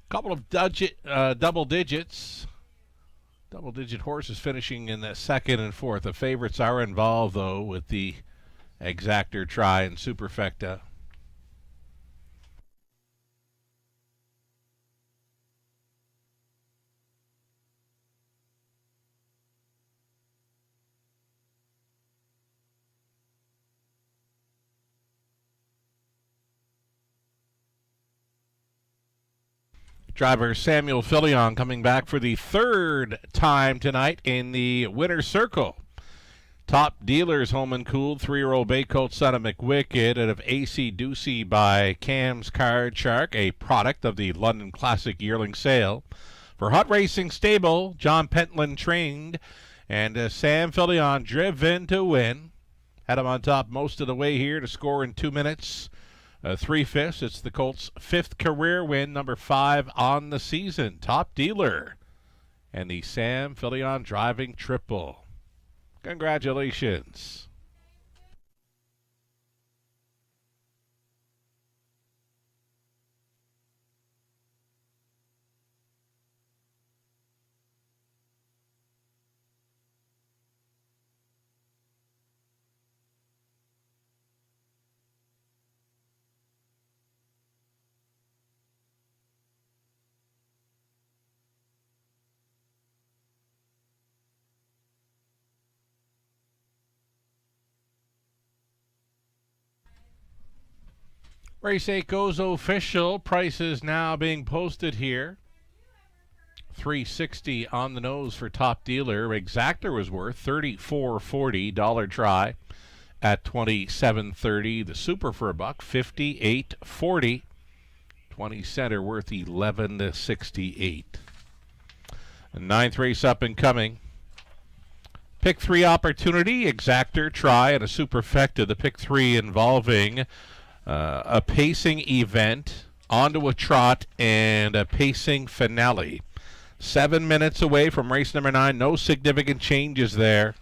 couple of double digits. Double-digit horses finishing in the second and fourth. The favorites are involved, though, with the Exactor Try and Superfecta. Driver Samuel Fillion coming back for the third time tonight in the winner's circle. Top Dealers home and cooled. 3-year-old Bay Colt son of McWicket out of AC Ducey by Cam's Card Shark, a product of the London Classic Yearling Sale. For Hot Racing Stable, John Pentland trained, and Sam Fillion driven to win. Had him on top most of the way here to score in 2 minutes. 3/5. It's the Colts' 5th career win, number 5 on the season. Top Dealer and the Sam Fillion driving triple. Congratulations. Race 8 goes official. Prices now being posted here. $360 on the nose for Top Dealer. Exactor was worth $34.40. Dollar Try at $27.30. The Super for a buck, $58.40. 20 center worth $11.68. The ninth race up and coming. Pick 3 opportunity, Exactor, Try, and a Superfecta. The pick 3 involving a pacing event, onto a trot, and a pacing finale. 7 minutes away from race number 9. No significant changes there.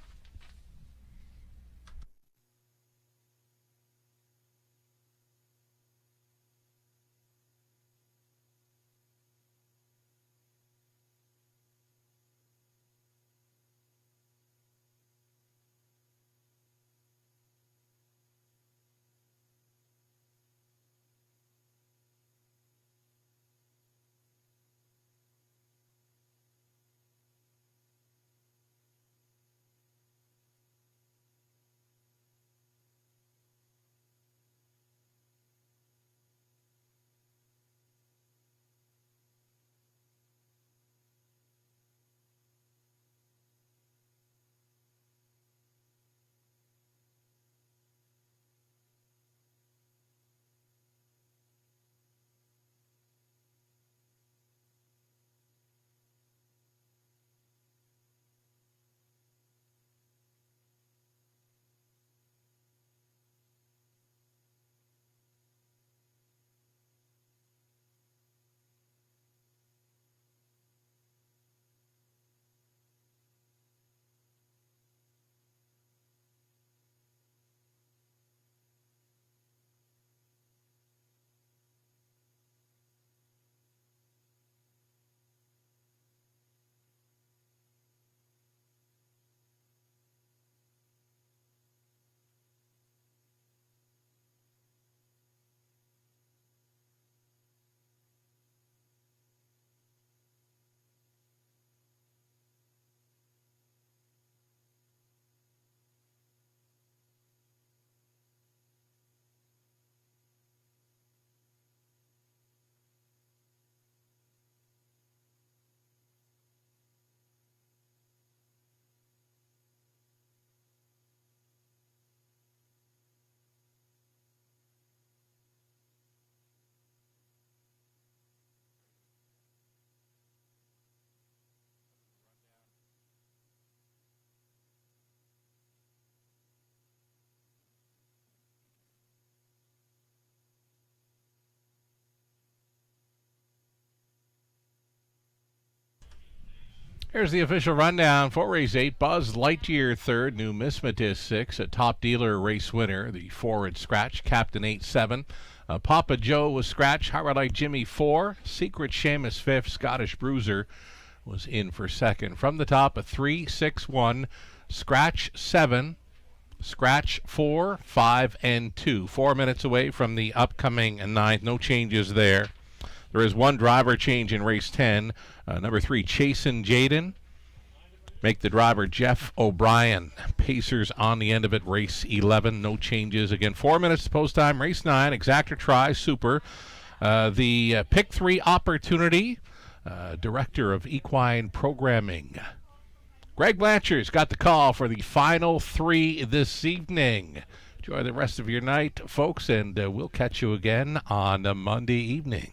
Here's the official rundown for race 8. Buzz Lightyear third, Numismatist 6, a Top Dealer race winner. The forward scratch, Captain 8-7. Papa Joe was scratch, Highlight Jimmy 4. Secret Seamus 5th, Scottish Bruiser was in for second. From the top, a 3-6-1, scratch 7, scratch 4, 5, and 2. 4 minutes away from the upcoming ninth. No changes there. There is one driver change in race 10. Number 3, Chasin' Jaden. Make the driver Jeff O'Brien. Pacers on the end of it. Race 11, no changes. Again, 4 minutes to post time. Race 9, Exactor, Try, Super. The pick 3 opportunity. Director of Equine Programming, Greg Blanchard's got the call for the final 3 this evening. Enjoy the rest of your night, folks, and we'll catch you again on a Monday evening.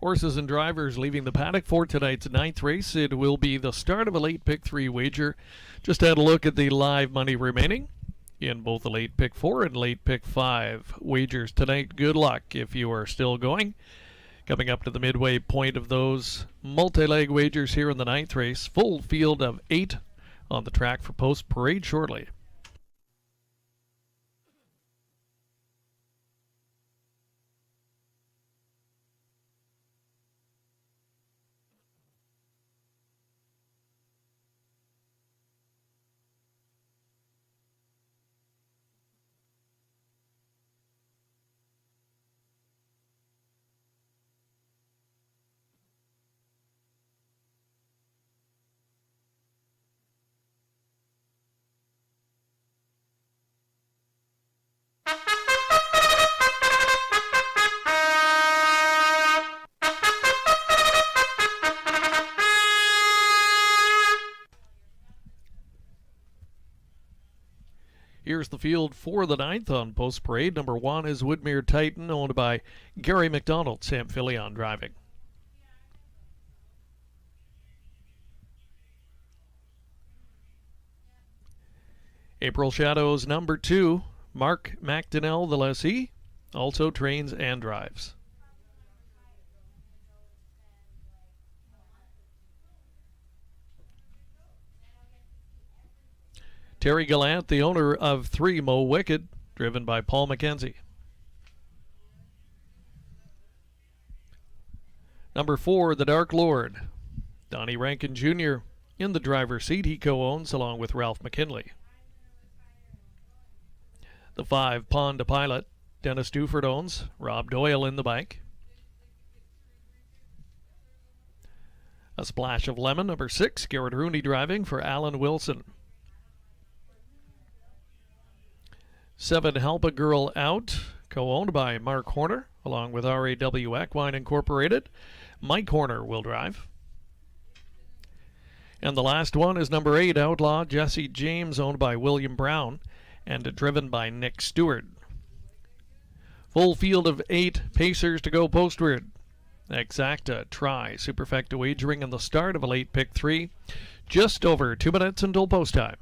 Horses and drivers leaving the paddock for tonight's ninth race. It will be the start of a late pick 3 wager. Just had a look at the live money remaining in both the late pick 4 and late pick 5 wagers tonight. Good luck if you are still going. Coming up to the midway point of those multi-leg wagers here in the ninth race. Full field of 8 on the track for Post Parade shortly. Here's the field for the ninth on Post Parade. Number 1 is Woodmere Titan, owned by Gary McDonald. Sam Filion driving. April Shadows, number 2, Mark McDonnell, the lessee, also trains and drives. Terry Gallant, the owner of 3 Mo Wicked, driven by Paul McKenzie. Number 4, the Dark Lord. Donnie Rankin Jr. in the driver's seat. He co-owns along with Ralph McKinley. The 5, Pond to Pilot. Dennis Duford owns. Rob Doyle in the bike. A Splash of Lemon, number 6, Garrett Rooney driving for Alan Wilson. 7, Help a Girl Out, co-owned by Mark Horner, along with RAW Equine Incorporated. Mike Horner will drive. And the last one is number 8, Outlaw Jesse James, owned by William Brown and driven by Nick Stewart. Full field of 8 pacers to go postward. Exacta, Try, Superfecta wagering in the start of a late pick 3. Just over 2 minutes until post time.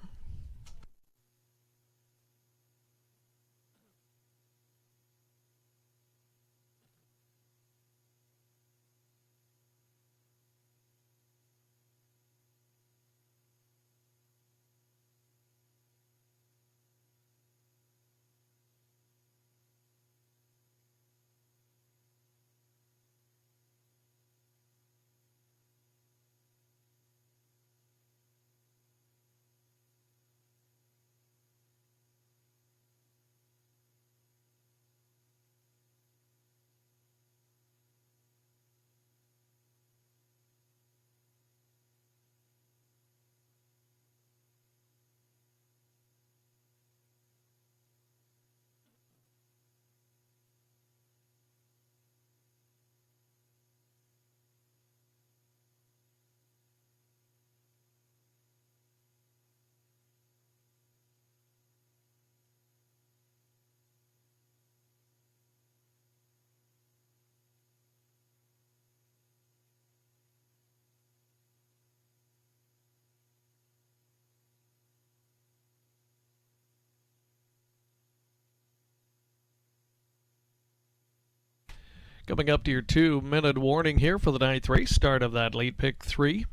Coming up to your 2-minute warning here for the ninth race, start of that late pick 3.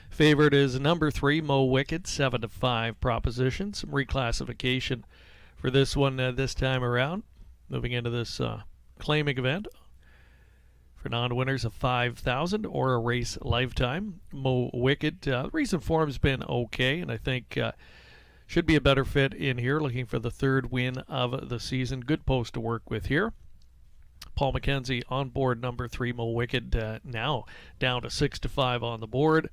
Favorite is number 3, Mo Wicked, 7-5 proposition. Some reclassification for this one this time around. Moving into this claiming event for non-winners of $5,000 or a race lifetime. Mo Wicked, the reason for him has been okay, and I think should be a better fit in here. Looking for the 3rd win of the season. Good post to work with here. Paul McKenzie on board number 3, Mo Wicked, now down to 6-5 on the board.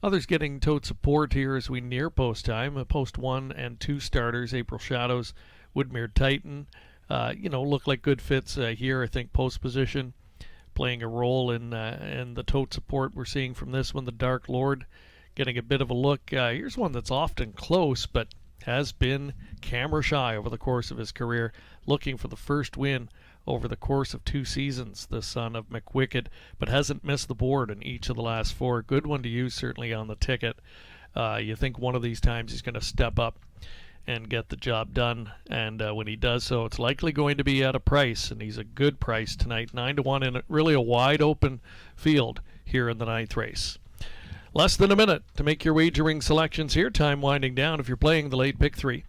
Others getting tote support here as we near post time. Post 1 and 2 starters, April Shadows, Woodmere Titan, look like good fits here. I think post position playing a role in the tote support we're seeing from this one. The Dark Lord getting a bit of a look. Here's one that's often close, but has been camera shy over the course of his career, looking for the first win over the course of 2 seasons, the son of McWicked, but hasn't missed the board in each of the last 4. Good one to use, certainly, on the ticket. You think one of these times he's going to step up and get the job done, and when he does so, it's likely going to be at a price, and he's a good price tonight, 9-1 in really a wide open field here in the 9th race. Less than a minute to make your wagering selections here. Time winding down if you're playing the late pick 3.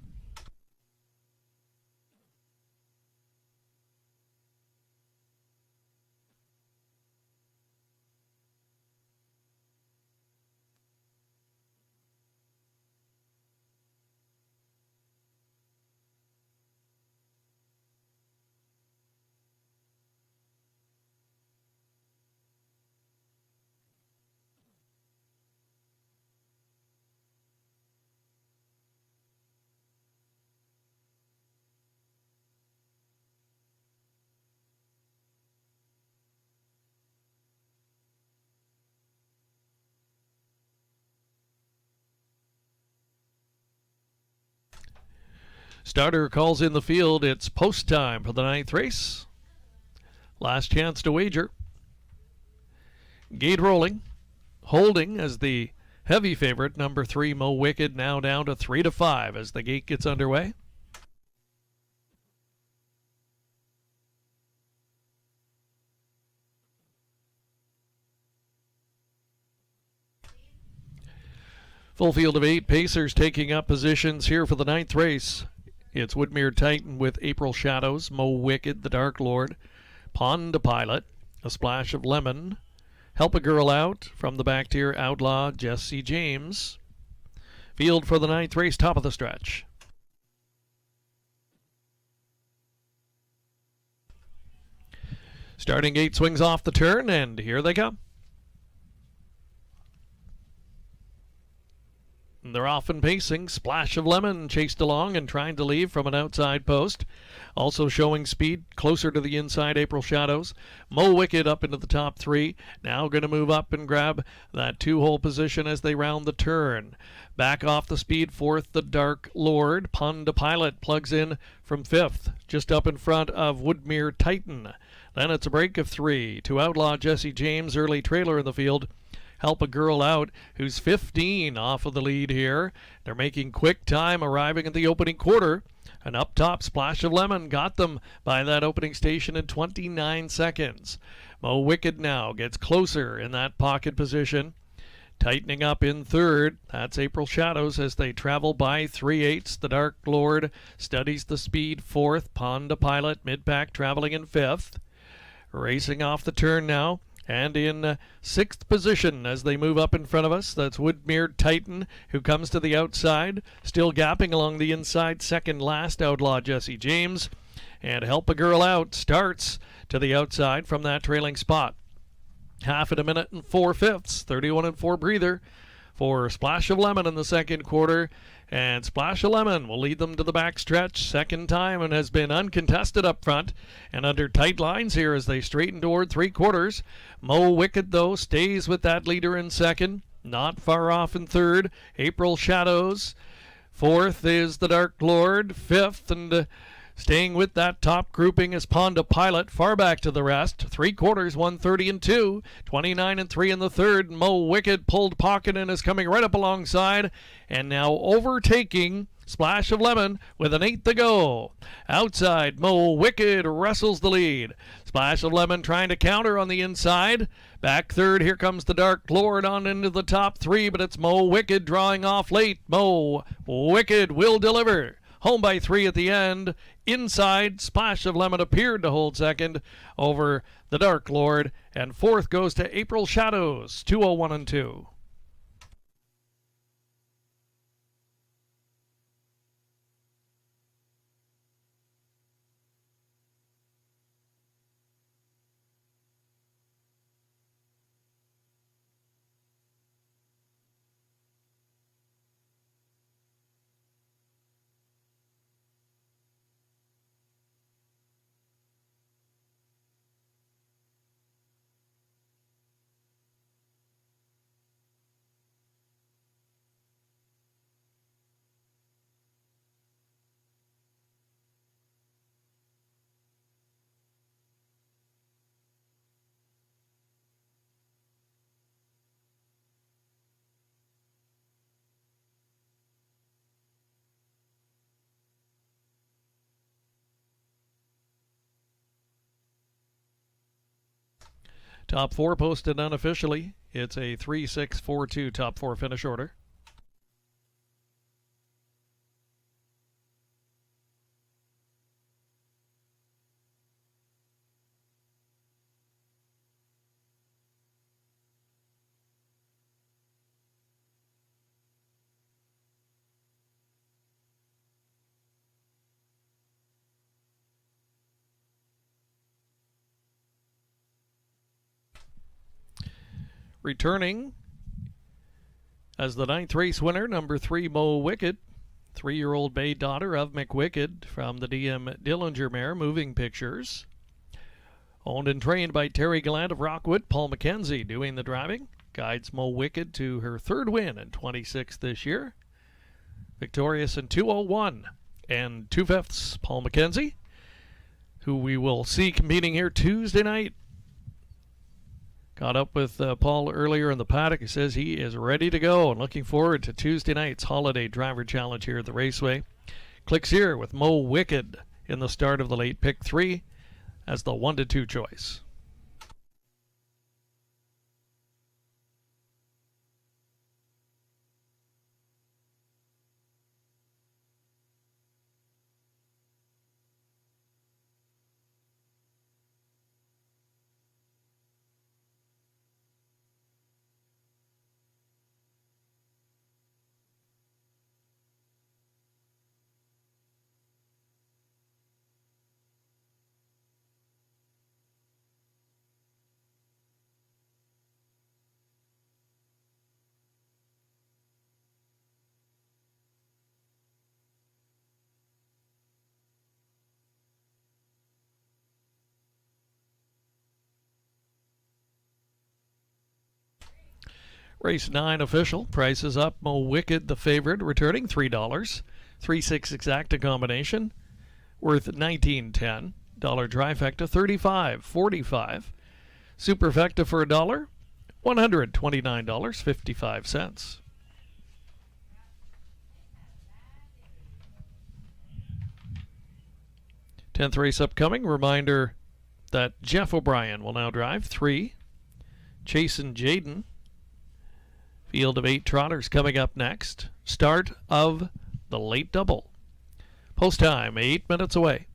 Starter calls in the field. It's post time for the 9th race. Last chance to wager. Gate rolling. Holding as the heavy favorite, number 3, Mo Wicked, now down to 3-5 as the gate gets underway. Full field of 8 pacers taking up positions here for the 9th race. It's Woodmere Titan with April Shadows, Mo Wicked, the Dark Lord, Pond Pilot, A Splash of Lemon, Help a Girl Out, from the back tier, Outlaw, Jesse James. Field for the 9th race, top of the stretch. Starting gate swings off the turn, and here they come. They're off and pacing. Splash of Lemon chased along and trying to leave from an outside post. Also showing speed closer to the inside, April Shadows. Mo Wicked up into the top 3. Now going to move up and grab that 2-hole position as they round the turn. Back off the speed, 4th, the Dark Lord. Pond Pilot plugs in from 5th, just up in front of Woodmere Titan. Then it's a break of 3 to Outlaw Jesse James, early trailer in the field. Help a Girl Out, who's 15 off of the lead here. They're making quick time, arriving at the opening quarter. An up top Splash of Lemon got them by that opening station in 29 seconds. Mo Wicked now gets closer in that pocket position. Tightening up in 3rd, that's April Shadows as they travel by 3/8. The Dark Lord studies the speed, 4th. Pond Pilot, mid-pack, traveling in 5th. Racing off the turn now. And in 6th position as they move up in front of us, that's Woodmere Titan, who comes to the outside, still gapping along the inside, 2nd last, Outlaw Jesse James. And Help a Girl Out starts to the outside from that trailing spot. Half in a minute and 4/5, 31 4 breather for Splash of Lemon in the second quarter. And Splash of Lemon will lead them to the back stretch, second time, and has been uncontested up front and under tight lines here as they straighten toward 3/4. Mo Wicked, though, stays with that leader in second, not far off in 3rd. April Shadows. 4th is the Dark Lord. 5th, and staying with that top grouping is Pond Pilot, far back to the rest. 3/4, 130 2, 29 3 in the 3rd. Mo Wicked pulled pocket and is coming right up alongside, and now overtaking Splash of Lemon with an 8th to go. Outside, Mo Wicked wrestles the lead. Splash of Lemon trying to counter on the inside. Back 3rd, here comes the Dark Lord on into the top 3, but it's Mo Wicked drawing off late. Mo Wicked will deliver. Home by 3 at the end. Inside, Splash of Lemon appeared to hold second over the Dark Lord. And 4th goes to April Shadows, 201 2. Top 4 posted unofficially. It's a 3-6-4-2 top 4 finish order. Returning as the 9th race winner, number 3, Mo Wicked, 3-year-old bay daughter of McWicked from the DM Dillinger mare, Moving Pictures. Owned and trained by Terry Gallant of Rockwood, Paul McKenzie doing the driving. Guides Mo Wicked to her 3rd win and 26th this year. Victorious in 2:01 and 2/5. Paul McKenzie, who we will see competing here Tuesday night. Got up with Paul earlier in the paddock. He says he is ready to go and looking forward to Tuesday night's Holiday Driver Challenge here at the Raceway. Clicks here with Mo Wicked in the start of the late pick 3 as the 1-2 choice. Race 9 official. Prices up. Mo Wicked, the favorite, returning $3. 3-6 exacta combination, worth $19.10. Dollar trifecta, $35.45. Superfecta for $1, $129.55. 10th race upcoming. Reminder that Jeff O'Brien will now drive 3. Chasen Jaden. Field of 8 trotters coming up next. Start of the late double. Post time, 8 minutes away.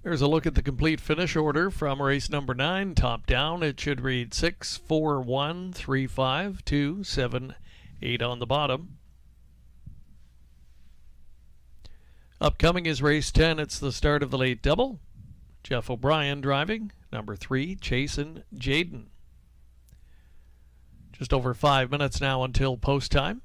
There's a look at the complete finish order from race number 9. Top down, it should read 6, 4, 1, 3, 5, 2, 7, 8 on the bottom. Upcoming is race 10. It's the start of the late double. Jeff O'Brien driving. Number 3, Chasin' Jaden. Just over 5 minutes now until post time.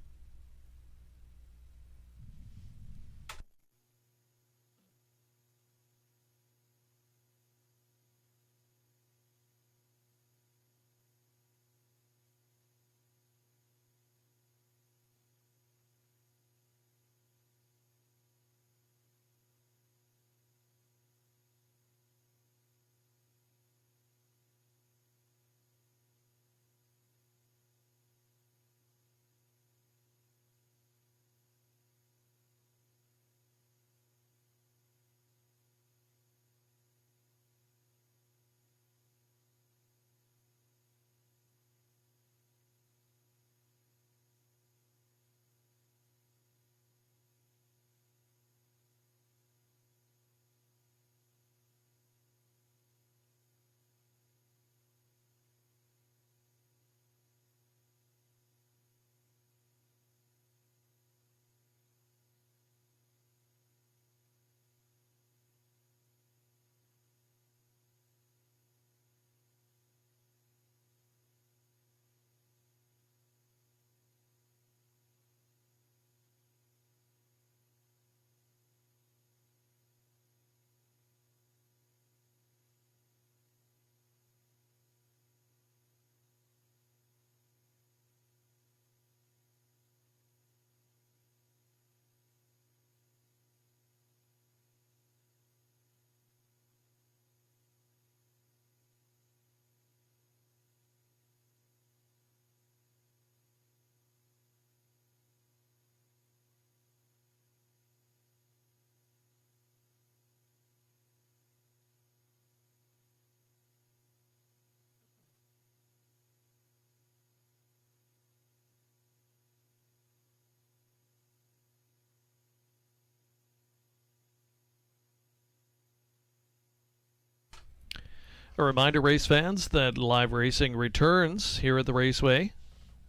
A reminder, race fans, that live racing returns here at the Raceway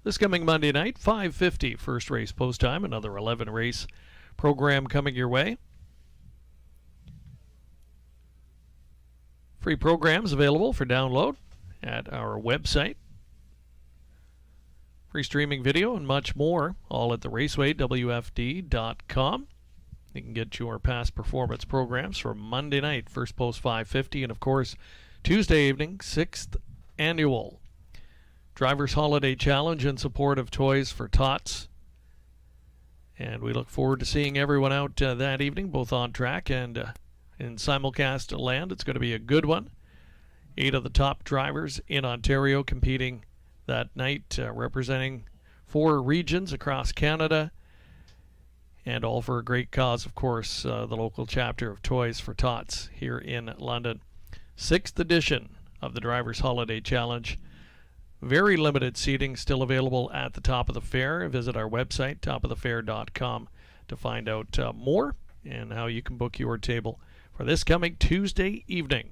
this coming Monday night, 5:50, first race post time. Another 11 race program coming your way. Free programs available for download at our website. Free streaming video and much more, all at the racewaywfd.com. You can get your past performance programs from Monday night, first post 5:50, and of course Tuesday evening, 6th annual Drivers Holiday Challenge in support of Toys for Tots. And we look forward to seeing everyone out that evening, both on track and in simulcast land. It's going to be a good one. 8 of the top drivers in Ontario competing that night, representing 4 regions across Canada, and all for a great cause, of course, the local chapter of Toys for Tots here in London. 6th edition of the Drivers Holiday Challenge. Very limited seating still available at the top of the fair. Visit our website, topofthefair.com, to find out more and how you can book your table for this coming Tuesday evening.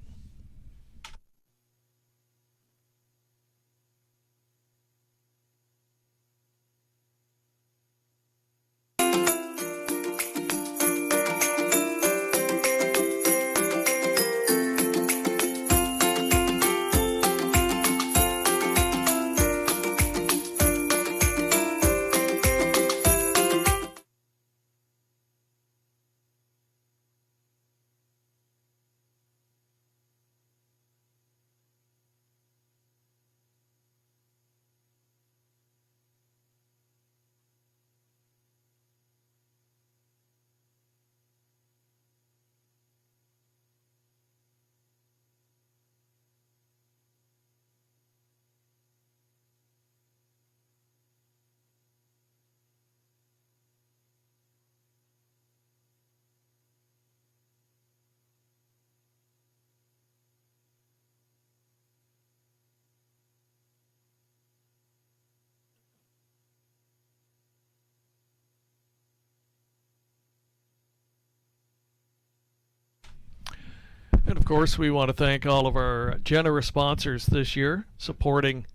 And of course, we want to thank all of our generous sponsors this year, supporting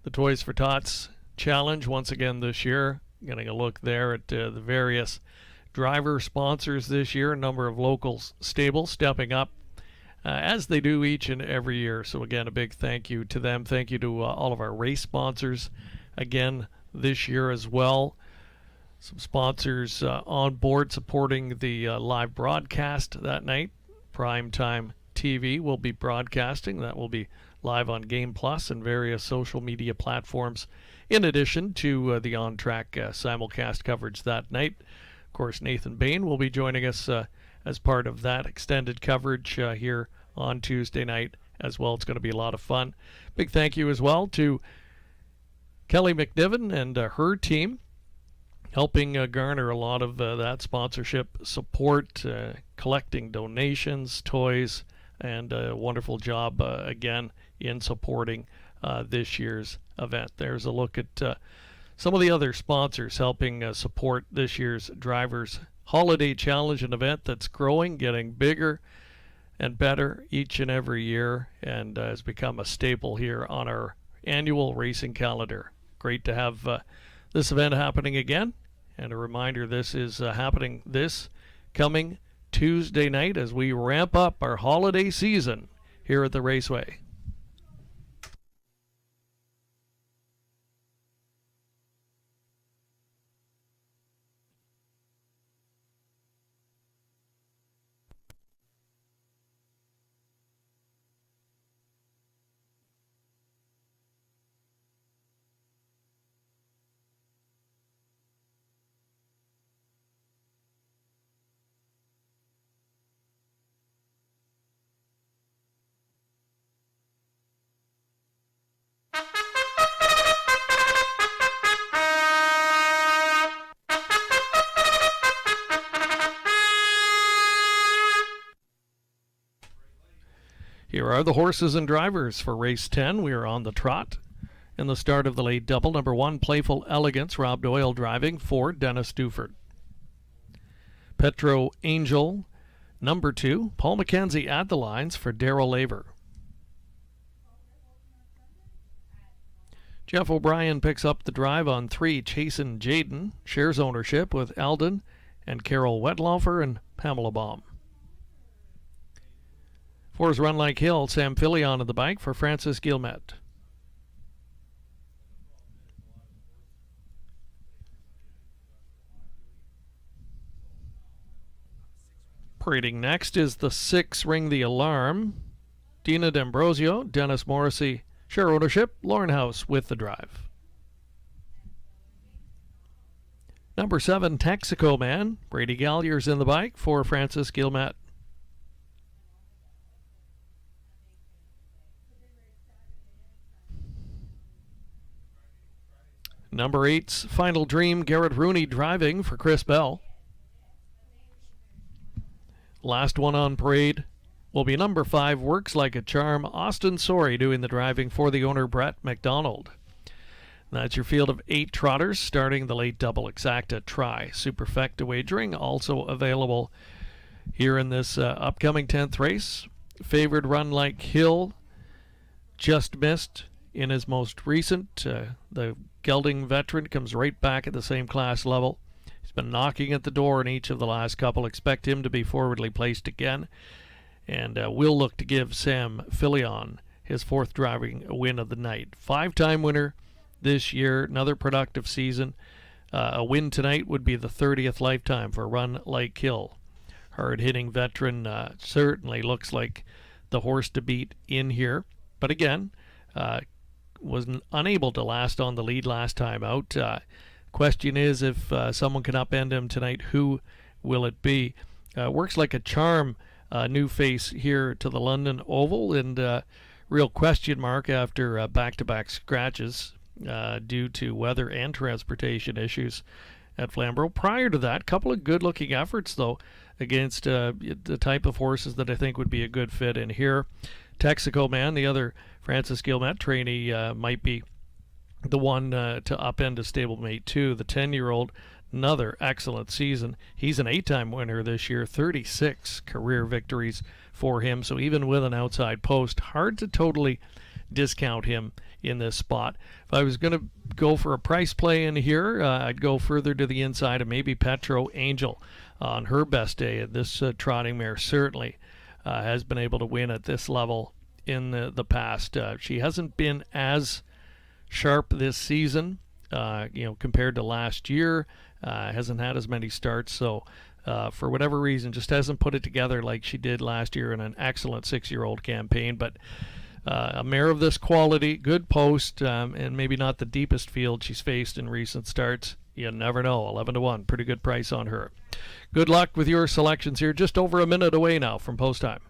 the Toys for Tots Challenge once again this year. Getting a look there at the various driver sponsors this year, a number of local stables stepping up as they do each and every year. So again, a big thank you to them. Thank you to all of our race sponsors again this year as well. Some sponsors on board supporting the live broadcast that night. Primetime TV will be broadcasting. That will be live on Game Plus and various social media platforms, in addition to the on-track simulcast coverage that night. Of course, Nathan Bain will be joining us as part of that extended coverage here on Tuesday night as well. It's going to be a lot of fun. Big thank you as well to Kelly McNiven and her team, helping garner a lot of that sponsorship support, collecting donations, toys, and a wonderful job again in supporting this year's event. There's a look at some of the other sponsors helping support this year's Drivers Holiday Challenge, an event that's growing, getting bigger and better each and every year, and has become a staple here on our annual racing calendar. Great to have this event happening again. And a reminder, this is happening this coming Tuesday night as we ramp up our holiday season here at the Raceway. Here are the horses and drivers for race 10. We are on the trot. In the start of the late double, number 1, Playful Elegance, Rob Doyle driving for Dennis Duford. Petro Angel, number 2, Paul McKenzie at the lines for Darrell Laver. Jeff O'Brien picks up the drive on 3, Chasin' Jaden, shares ownership with Eldon and Carol Wetlaufer and Pamela Baum. 4's Run Like Hill, Sam Filion on the bike for Francis Guillemette. Parading next is the 6, Ring the Alarm, Dina D'Ambrosio, Dennis Morrissey, share ownership, Lauren House with the drive. Number 7, Texaco Man, Brady Galyer's in the bike for Francis Guillemette. Number 8's Final Dream, Garrett Rooney driving for Chris Bell. Last one on parade will be number 5, Works Like a Charm, Austin Sorey doing the driving for the owner, Brett McDonald. That's your field of 8 trotters, starting the late double exacta try. Superfecta wagering also available here in this upcoming 10th race. Favored Run Like Hill just missed in his most recent. The gelding veteran comes right back at the same class level. He's been knocking at the door in each of the last couple. Expect him to be forwardly placed again. And we'll look to give Sam Filion his 4th driving win of the night. 5-time winner this year, another productive season. A win tonight would be the 30th lifetime for Run Like Hill. Hard-hitting veteran, certainly looks like the horse to beat in here. But again, was unable to last on the lead last time out. Question is, if someone can upend him tonight, who will it be? Works Like a Charm, new face here to the London Oval, and real question mark after back-to-back scratches due to weather and transportation issues at Flamborough. Prior to that, couple of good-looking efforts, though, against the type of horses that I think would be a good fit in here. Texaco Man, the other Francis Guillemette trainee, might be the one to upend a stablemate too. The 10-year-old Another excellent season. He's an 8-time winner this year, 36 career victories for him. So even with an outside post, hard to totally discount him in this spot. If I was going to go for a price play in here, I'd go further to the inside and maybe Petro Angel on her best day. This trotting mare certainly has been able to win at this level in the past. She hasn't been as sharp this season, compared to last year. Hasn't had as many starts, so for whatever reason, just hasn't put it together like she did last year in an excellent 6-year-old campaign. But a mare of this quality, good post, and maybe not the deepest field she's faced in recent starts. You never know. 11-1, pretty good price on her. Good luck with your selections here. Just over a minute away now from post time.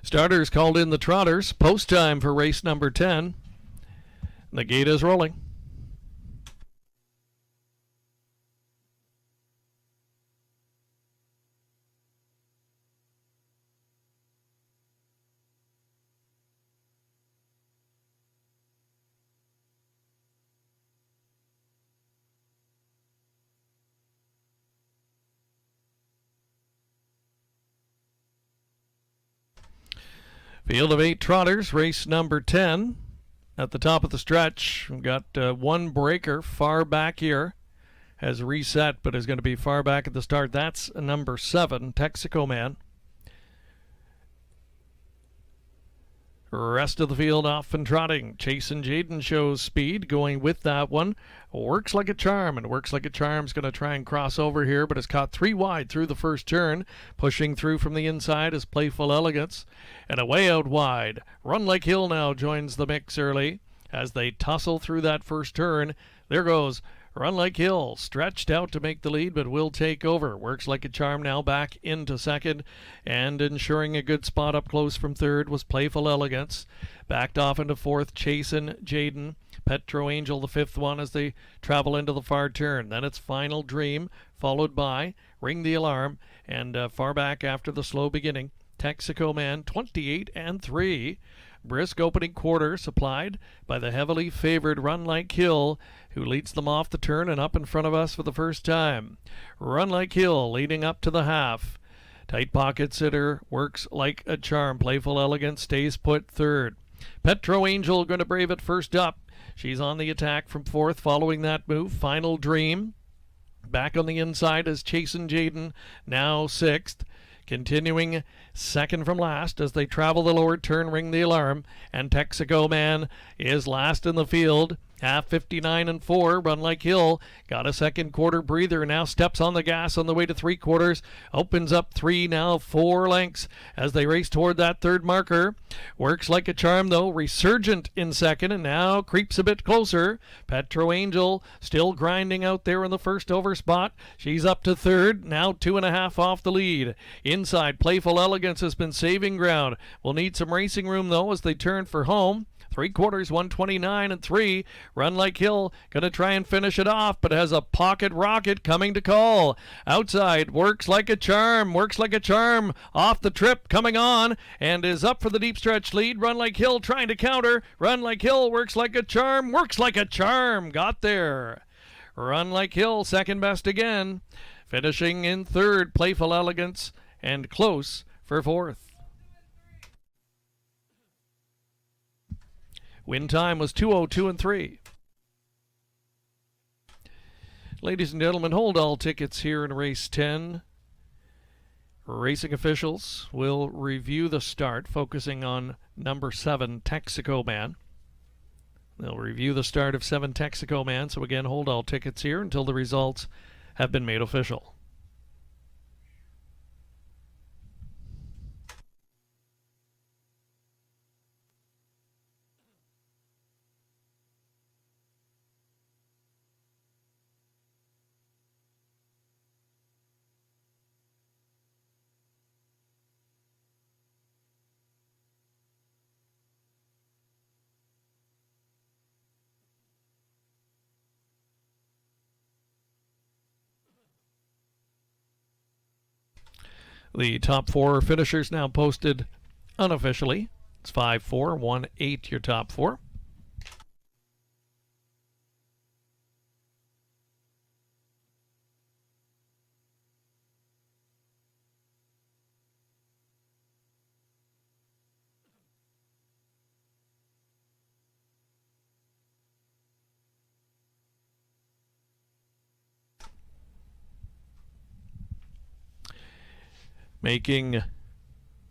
Starters called in the trotters. Post time for race number 10. The gate is rolling. Field of 8 trotters, race number 10. At the top of the stretch, we've got one breaker far back here. Has reset, but is going to be far back at the start. That's number 7, Texaco Man. Rest of the field off and trotting. Chasin' Jaden shows speed going with that one. Works Like a Charm, and Works Like a Charm's going to try and cross over here, but has caught 3 wide through the first turn. Pushing through from the inside is Playful Elegance, and away out wide. Run Like Hill now joins the mix early as they tussle through that first turn. There goes Run Like Hill, stretched out to make the lead, but will take over. Works Like a Charm now back into second, and ensuring a good spot up close from third was Playful Elegance. Backed off into fourth, Chasin' Jaden. Petro Angel, the 5th one, as they travel into the far turn. Then it's Final Dream, followed by Ring the Alarm, and far back after the slow beginning, Texaco Man, 28-3. Brisk opening quarter supplied by the heavily favored Run Like Hill, who leads them off the turn and up in front of us for the first time. Run Like Hill leading up to the half. Tight pocket sitter, Works Like a Charm. Playful Elegance stays put third. Petro Angel going to brave it first up. She's on the attack from fourth following that move. Final Dream back on the inside as Chasin' Jaden, now 6th. Continuing second from last as they travel the lower turn, Ring the Alarm, and Texaco Man is last in the field. Half 59-4. Run Like Hill got a second quarter breather, now steps on the gas on the way to 3/4. Opens up 3, now 4 lengths as they race toward that third marker. Works Like a Charm, though, resurgent in second and now creeps a bit closer. Petro Angel still grinding out there in the first over spot. She's up to third, now 2.5 off the lead. Inside, Playful Elegance has been saving ground. Will need some racing room, though, as they turn for home. 3/4, 129-3. Run Like Hill going to try and finish it off, but has a pocket rocket coming to call. Outside, Works Like a Charm. Works Like a Charm off the trip, coming on, and is up for the deep stretch lead. Run Like Hill trying to counter. Run Like Hill, Works Like a Charm. Works Like a Charm got there. Run Like Hill, second best again. Finishing in third, Playful Elegance, and close for fourth. Win time was 2:02 and 3. Ladies and gentlemen, hold all tickets here in race 10. Racing officials will review the start, focusing on number 7, Texaco Man. They'll review the start of 7 Texaco Man, so again, hold all tickets here until the results have been made official. The top 4 finishers now posted unofficially. It's 5-4, 1-8 your top 4. Making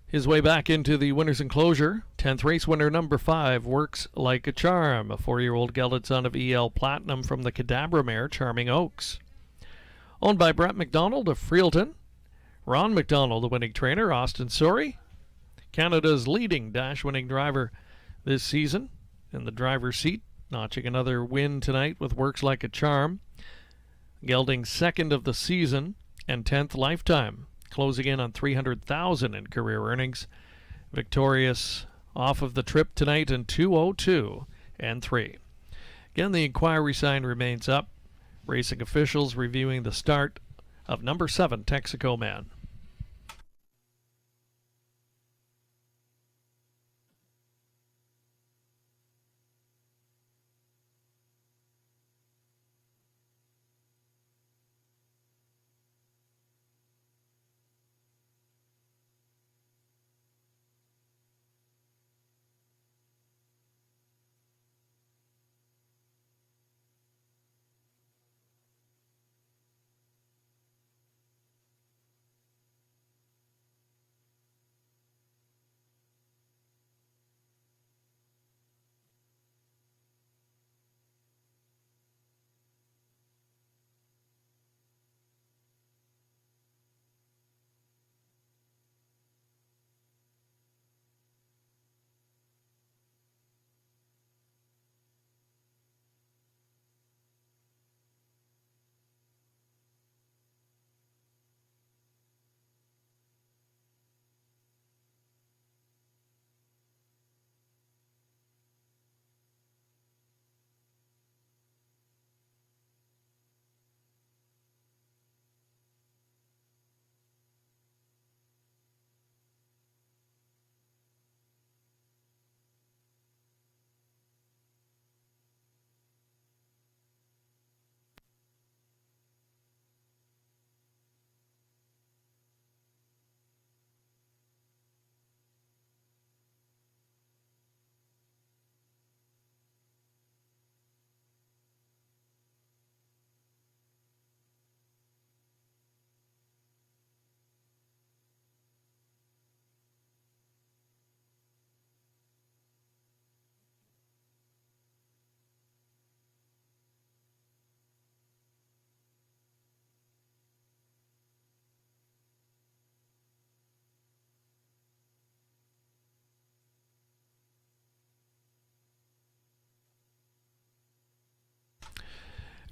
his way back into the winner's enclosure, 10th race winner number 5, Works Like a Charm, a 4-year-old gelded son of EL Platinum from the Cadabra mare, Charming Oaks. Owned by Brett McDonald of Freelton. Ron McDonald, the winning trainer. Austin Sori, Canada's leading dash-winning driver this season, in the driver's seat, notching another win tonight with Works Like a Charm. Gelding 2nd of the season and 10th lifetime, closing in on $300,000 in career earnings. Victorious off of the trip tonight in 2:02 and 3. Again, the inquiry sign remains up. Racing officials reviewing the start of number 7, Texaco Man.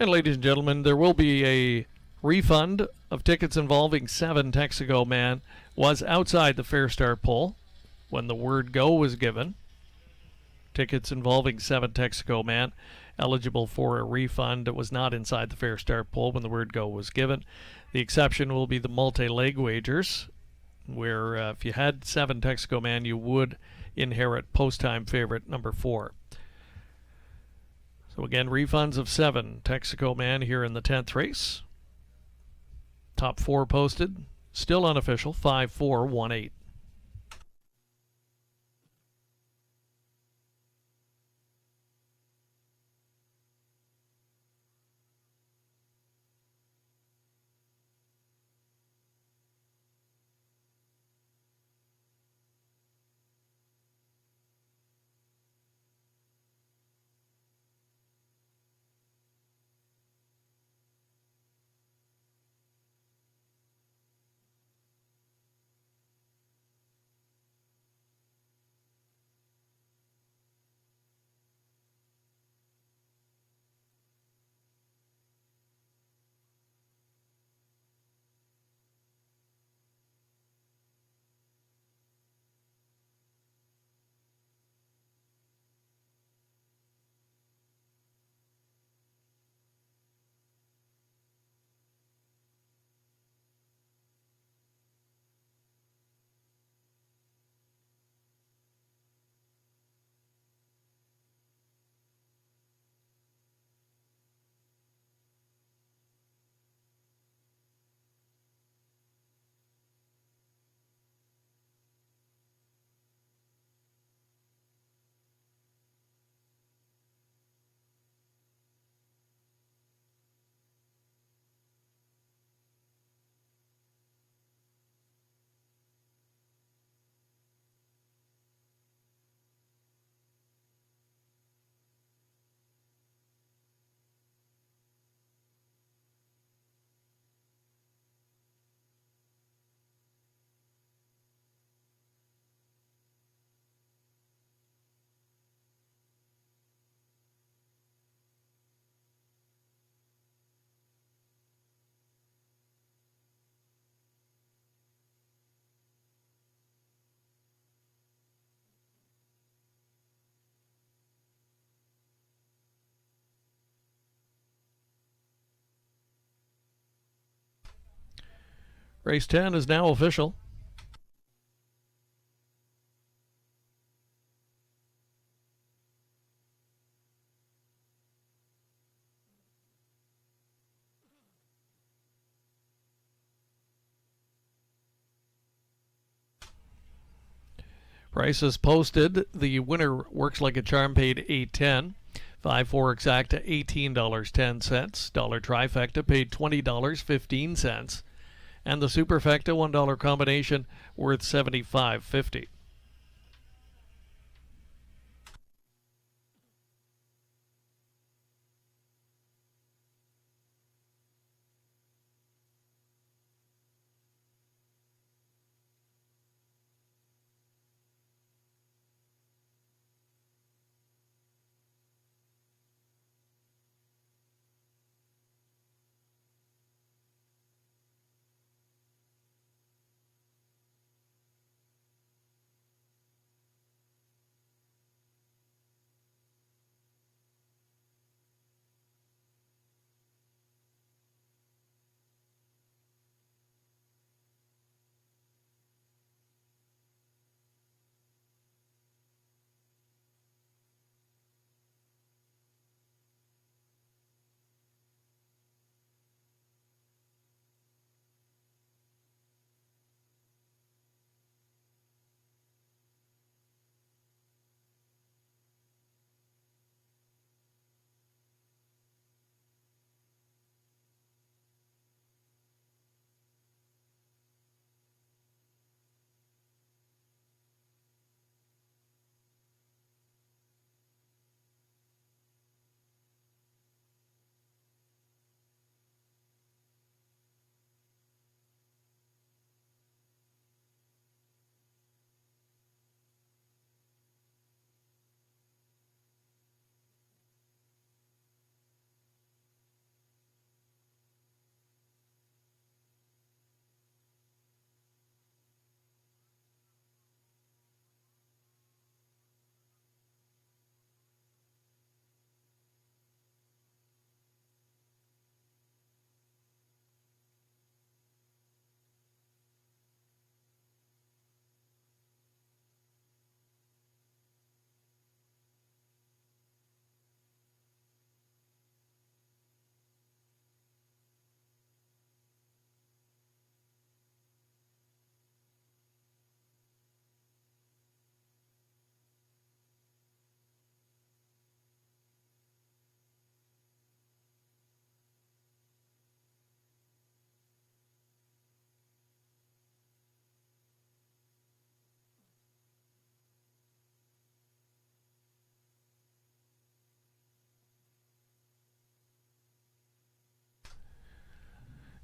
And ladies and gentlemen, there will be a refund of tickets involving 7 Texaco Man. Was outside the Fair Start poll when the word go was given. Tickets involving 7 Texaco Man eligible for a refund. It was not inside the Fair Start poll when the word go was given. The exception will be the multi-leg wagers, where if you had 7 Texaco Man, you would inherit post-time favorite number 4. So again, refunds of 7 Texaco Man here in the 10th race. Top 4 posted, still unofficial, 5-4, 1-8. Race 10 is now official. Prices posted. The winner works like a charm paid $8.10. 5-4 exacta $18.10. Dollar trifecta paid $20.15. And the superfecta $1 combination worth $75.50.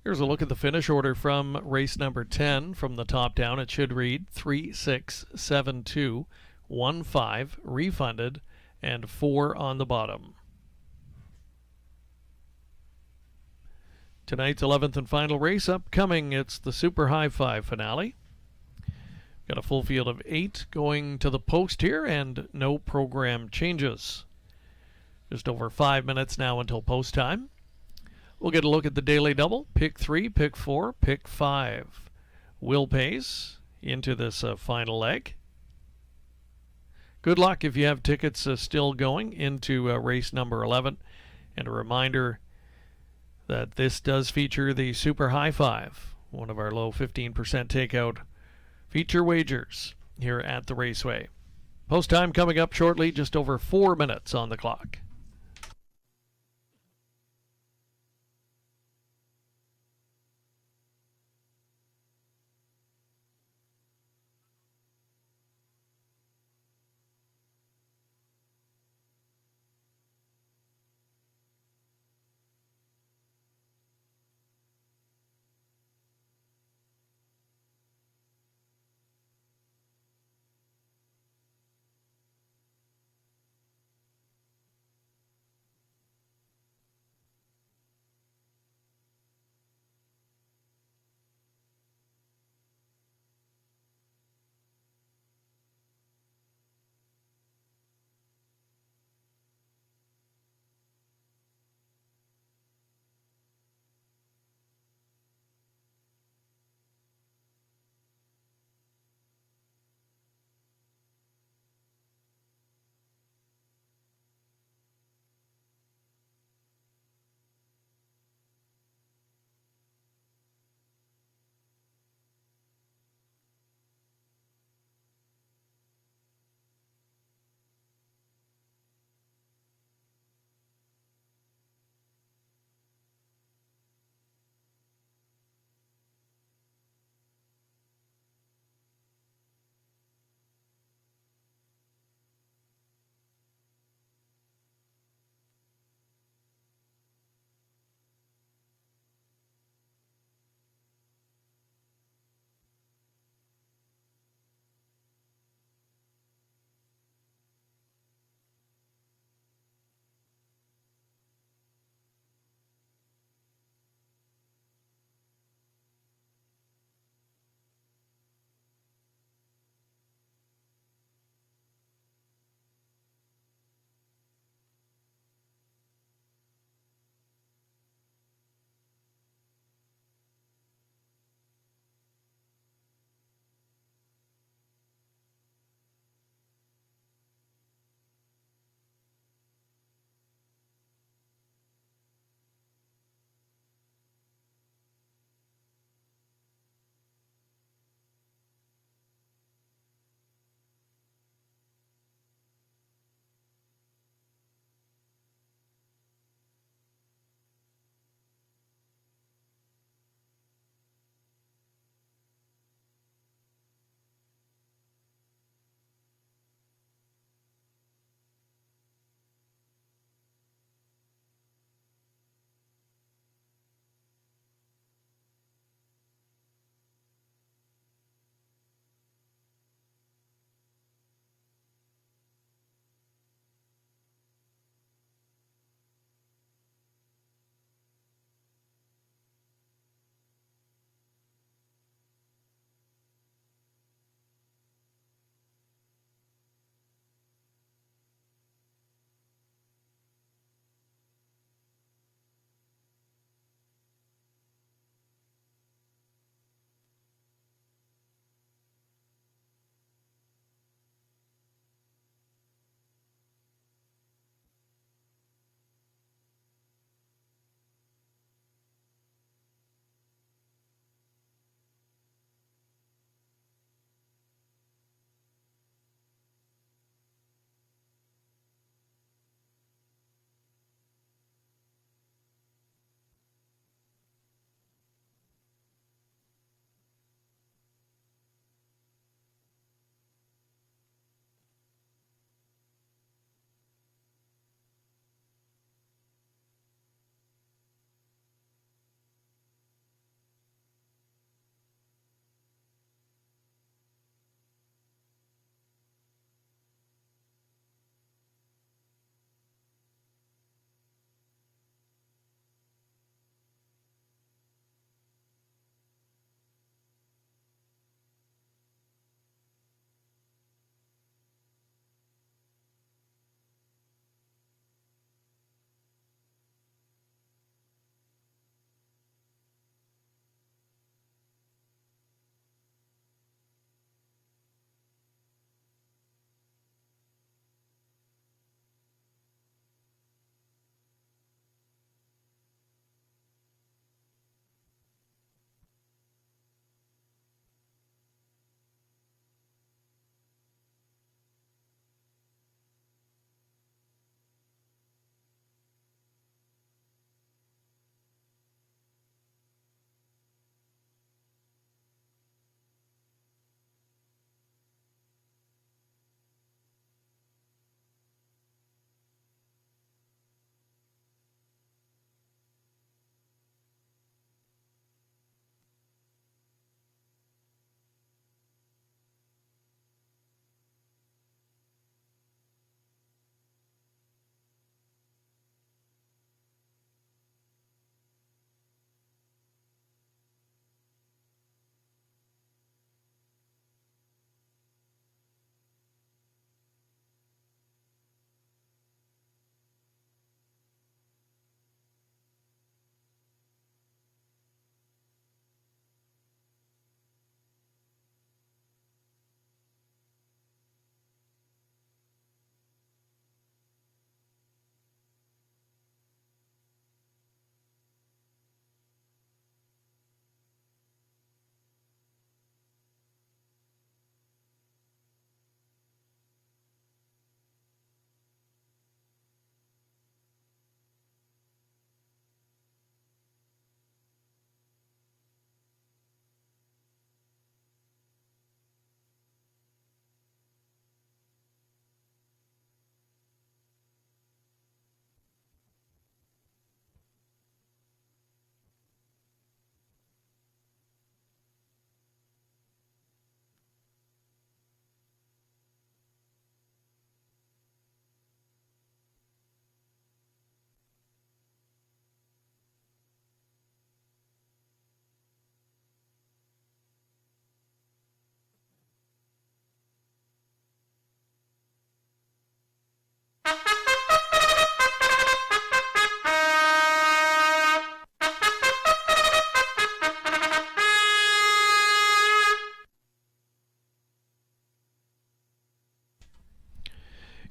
Here's a look at the finish order from race number 10. From the top down, it should read 3, 6, 7, 2, 1, 5, refunded, and 4 on the bottom. Tonight's 11th and final race upcoming. It's the Super High Five finale. Got a full field of 8 going to the post here and no program changes. Just over 5 minutes now until post time. We'll get a look at the daily double. Pick 3, pick 4, pick 5. Will Pays into this final leg. Good luck if you have tickets still going into race number 11. And a reminder that this does feature the Super High Five, one of our low 15% takeout feature wagers here at the Raceway. Post time coming up shortly, just over 4 minutes on the clock.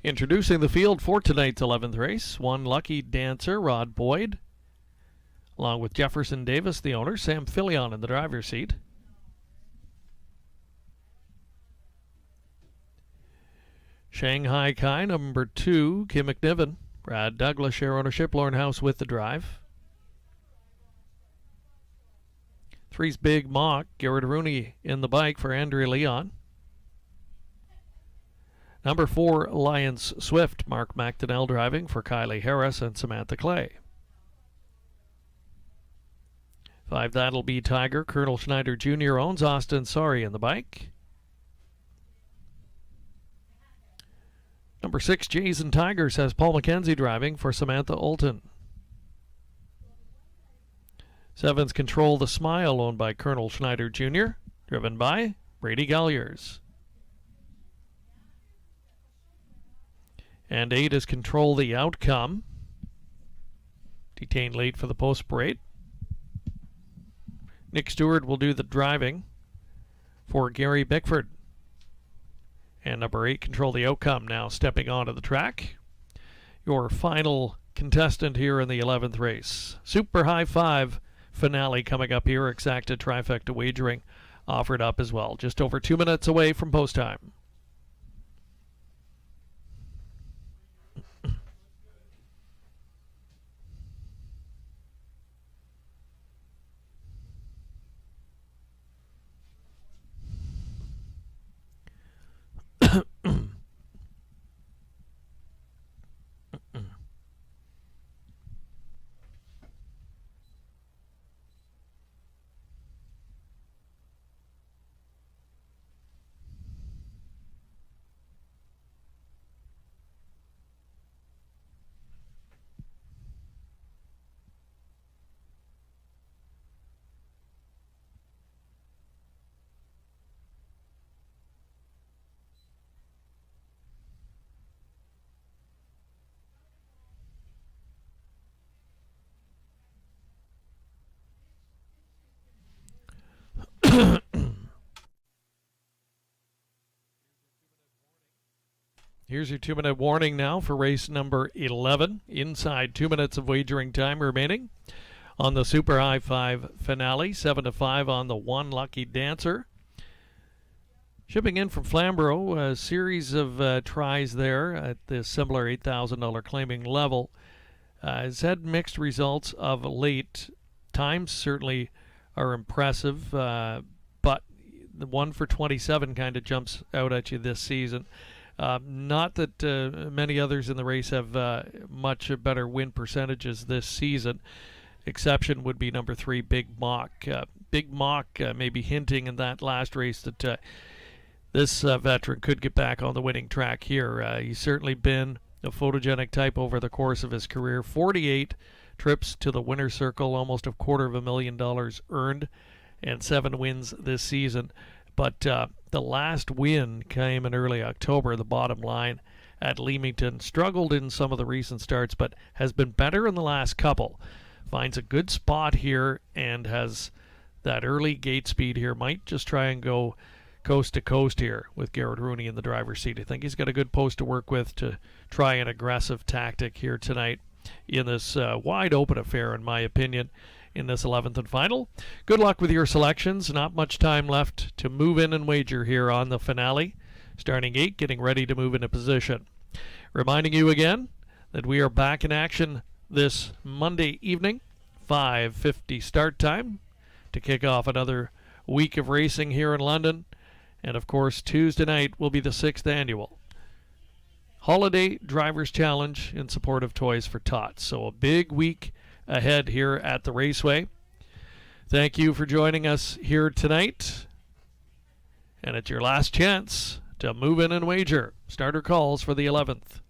Introducing the field for tonight's 11th race, one lucky dancer, Rod Boyd, along with Jefferson Davis, the owner, Sam Filion in the driver's seat. Shanghai Kai, number 2, Kim McNiven. Brad Douglas, share ownership, Lauren House with the drive. 3's Big Mock, Garrett Rooney in the bike for Andrea Leon. Number 4, Lions Swift, Mark McDonnell driving for Kylie Harris and Samantha Clay. 5, That'll Be Tiger, Colonel Schneider Jr. owns, Austin Sorry in the bike. Number 6, Jason Tigers, has Paul McKenzie driving for Samantha Olton. 7's Control the Smile, owned by Colonel Schneider Jr., driven by Brady Galliers. And 8 is Control the Outcome, detained late for the post parade. Nick Stewart will do the driving for Gary Bickford. And number 8, Control the Outcome, now stepping onto the track. Your final contestant here in the 11th race. Super High 5 finale coming up here. Exacta Trifecta wagering offered up as well. Just over 2 minutes away from post time. Here's your 2-minute warning now for race number 11. Inside 2 minutes of wagering time remaining on the Super High 5 finale. 7-5 on the One Lucky Dancer. Shipping in from Flamborough, a series of tries there at the similar $8,000 claiming level. Has had mixed results of late. Times certainly are impressive, but the 1 for 27 kind of jumps out at you this season. Not that many others in the race have much better win percentages this season. Exception would be number 3, Big Mock. Big Mock maybe hinting in that last race that this veteran could get back on the winning track here. He's certainly been a photogenic type over the course of his career. 48 trips to the winner's circle, almost $250,000 earned, and 7 wins this season. But the last win came in early October, the bottom line at Leamington. Struggled in some of the recent starts, but has been better in the last couple. Finds a good spot here and has that early gate speed here. Might just try and go coast to coast here with Garrett Rooney in the driver's seat. I think he's got a good post to work with to try an aggressive tactic here tonight in this wide open affair, in my opinion, in this 11th and final. Good luck with your selections. Not much time left to move in and wager here on the finale. Starting 8, getting ready to move into position. Reminding you again that we are back in action this Monday evening, 5:50 start time, to kick off another week of racing here in London. And of course, Tuesday night will be the 6th annual Holiday Drivers Challenge in support of Toys for Tots. So a big week ahead here at the Raceway. Thank you for joining us here tonight. And it's your last chance to move in and wager. Starter calls for the 11th.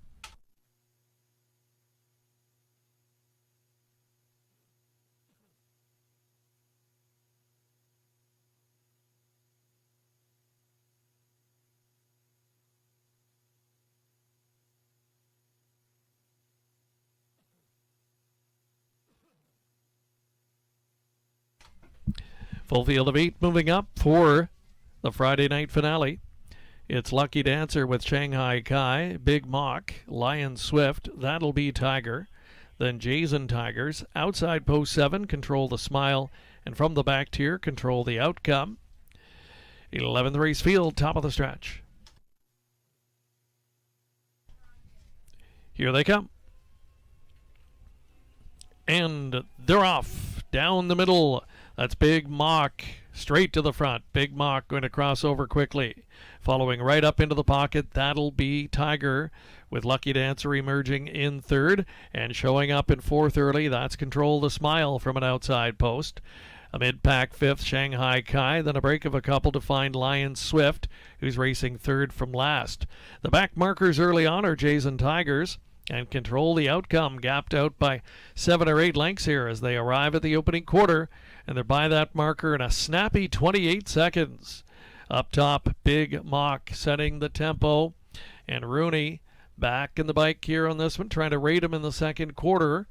Full field of 8 moving up for the Friday night finale. It's Lucky Dancer with Shanghai Kai, Big Mock, Lion Swift, That'll Be Tiger. Then Jason Tigers, outside post 7, Control the Smile, and from the back tier, Control the Outcome. 11th race field, top of the stretch. Here they come. And they're off. Down the middle. That's Big Mock. Straight to the front. Big Mock going to cross over quickly. Following right up into the pocket, That'll Be Tiger, with Lucky Dancer emerging in third. And showing up in fourth early, that's Control the Smile from an outside post. A mid-pack fifth, Shanghai Kai, then a break of a couple to find Lion Swift, who's racing third from last. The back markers early on are Jason Tigers, and Control the Outcome, gapped out by 7 or 8 lengths here as they arrive at the opening quarter, and they're by that marker in a snappy 28 seconds. Up top, Big Mock setting the tempo, and Rooney back in the bike here on this one, trying to rate him in the second quarter.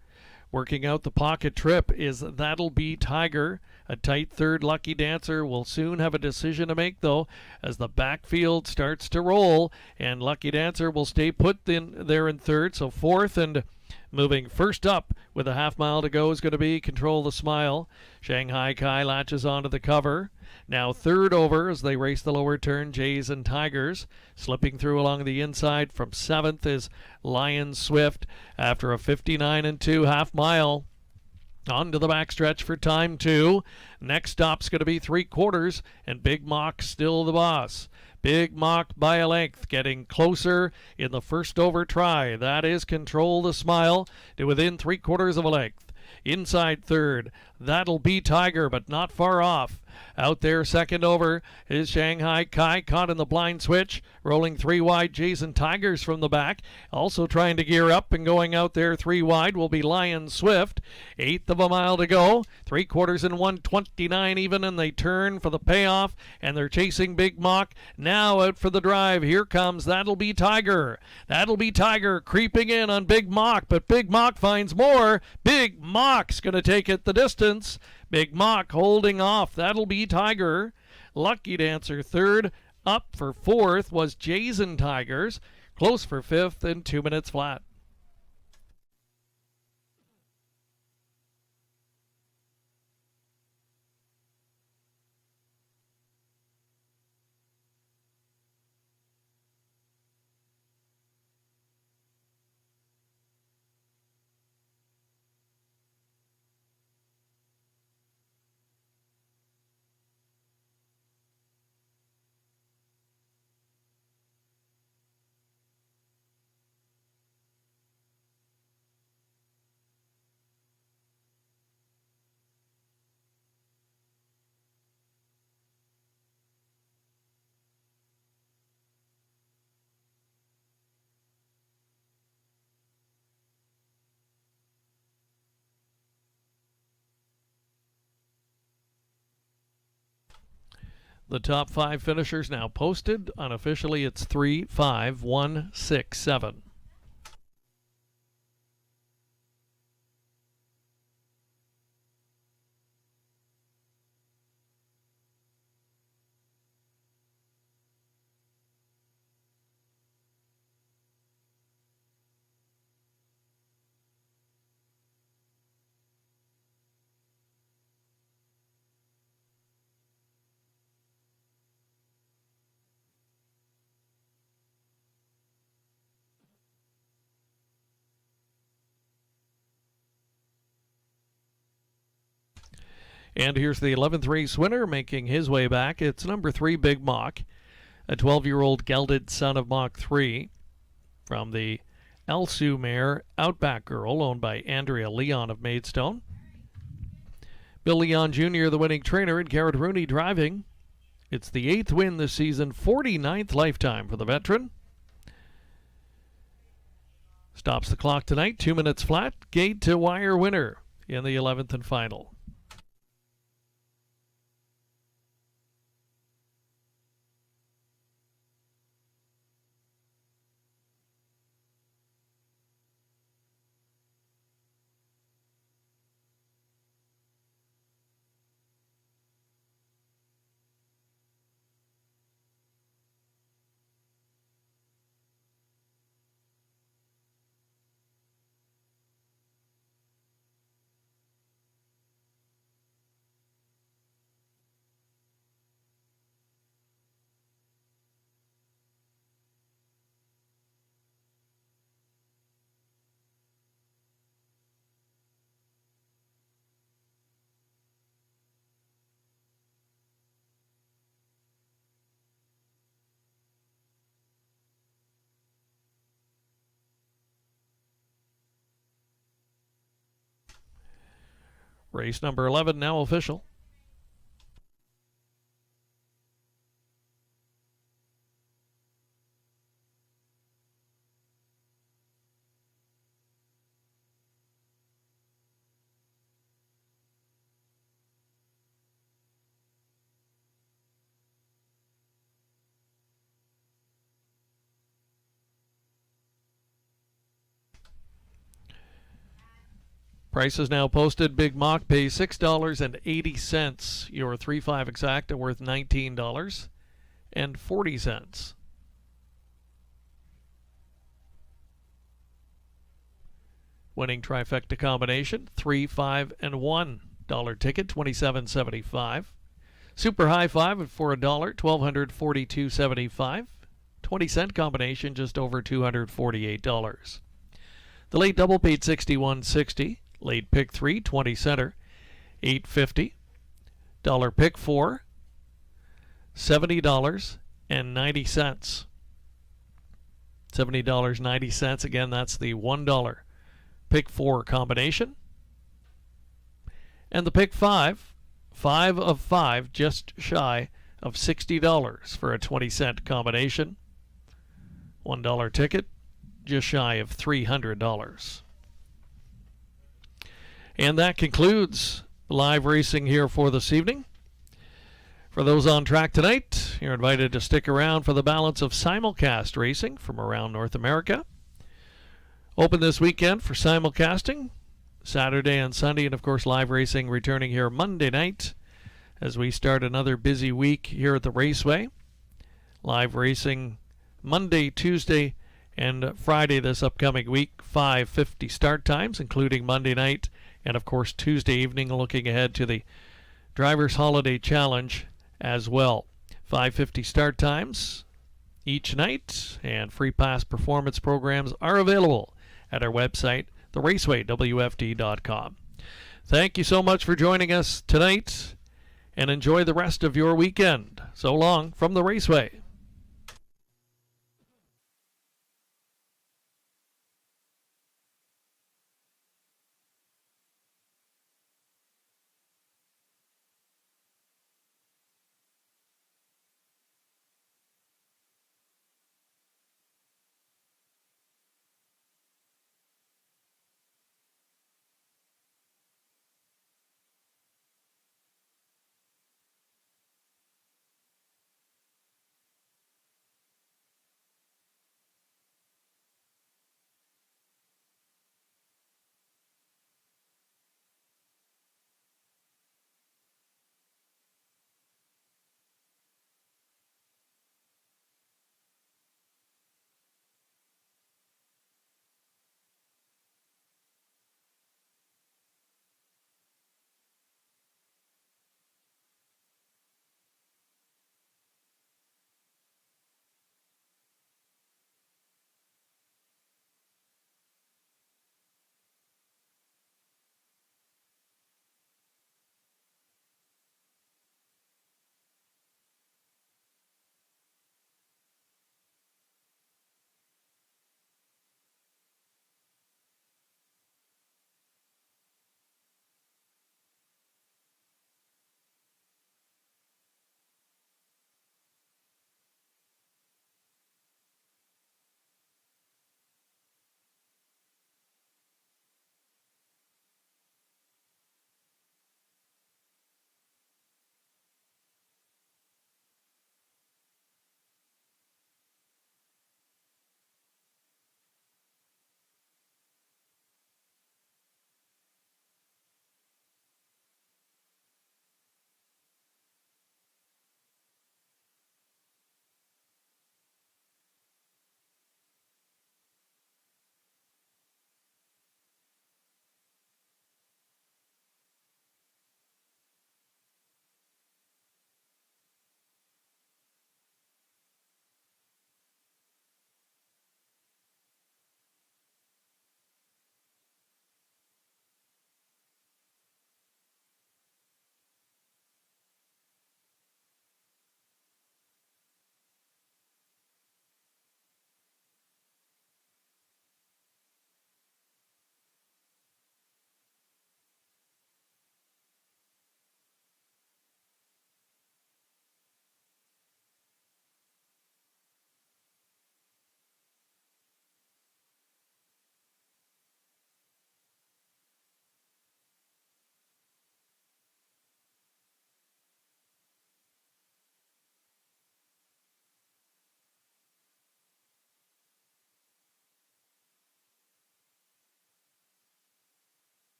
Working out the pocket trip is That'll Be Tiger. A tight third, Lucky Dancer will soon have a decision to make, though, as the backfield starts to roll, and Lucky Dancer will stay put there in third. So fourth, and moving first up with a half mile to go is going to be Control the Smile. Shanghai Kai latches onto the cover. Now third over as they race the lower turn, Jays and Tigers. Slipping through along the inside from 7th is Lion Swift after a 59-2 half mile. On to the backstretch for time 2. Next stop's going to be 3/4, and Big Mock still the boss. Big Mock by a length, getting closer in the first over try. That is Control the Smile to within 3/4 of a length. Inside third, That'll Be Tiger, but not far off. Out there second over is Shanghai Kai, caught in the blind switch. Rolling 3 wide, Jason Tigers from the back. Also trying to gear up and going out there 3 wide will be Lion Swift. 1/8 of a mile to go. 3/4 and 1:29 even, and they turn for the payoff, and they're chasing Big Mock. Now out for the drive. Here comes That'll Be Tiger. That'll Be Tiger creeping in on Big Mock, but Big Mock finds more. Big Mock's going to take it the distance. Big Mock holding off. That'll Be Tiger. Lucky Dancer third. Up for fourth was Jason Tigers. Close for fifth and 2 minutes flat. The top 5 finishers now posted. Unofficially, it's 3, 5, 1, 6, 7. And here's the 11th race winner making his way back. It's number 3, Big Mock, a 12-year-old gelded son of Mach 3 from the Elsu mare Outback Girl, owned by Andrea Leon of Maidstone. Bill Leon Jr., the winning trainer, and Garrett Rooney driving. It's the 8th win this season, 49th lifetime for the veteran. Stops the clock tonight, 2 minutes flat. Gate to wire winner in the 11th and final. Race number 11 now official. Prices now posted. Big Mock pays $6.80. Your 3.5 exacta worth $19.40. Winning trifecta combination, 3, 5, and $1 ticket, $27.75. Super high 5 for $1, $1,242.75. 20-cent combination, just over $248. The late double paid $61.60. Late pick 3, 20 center, $8.50. Dollar pick 4, $70.90. $70.90. Again, that's the $1 pick 4 combination. And the pick 5, 5 of 5, just shy of $60 for a 20-cent combination. $1 ticket, just shy of $300. And that concludes live racing here for this evening. For those on track tonight, you're invited to stick around for the balance of simulcast racing from around North America. Open this weekend for simulcasting, Saturday and Sunday, and of course live racing returning here Monday night as we start another busy week here at the Raceway. Live racing Monday, Tuesday, and Friday this upcoming week, 5:50 start times, including Monday night. And, of course, Tuesday evening, looking ahead to the Drivers' Holiday Challenge as well. 5:50 start times each night, and free pass performance programs are available at our website, theracewaywft.com. Thank you so much for joining us tonight, and enjoy the rest of your weekend. So long from the Raceway.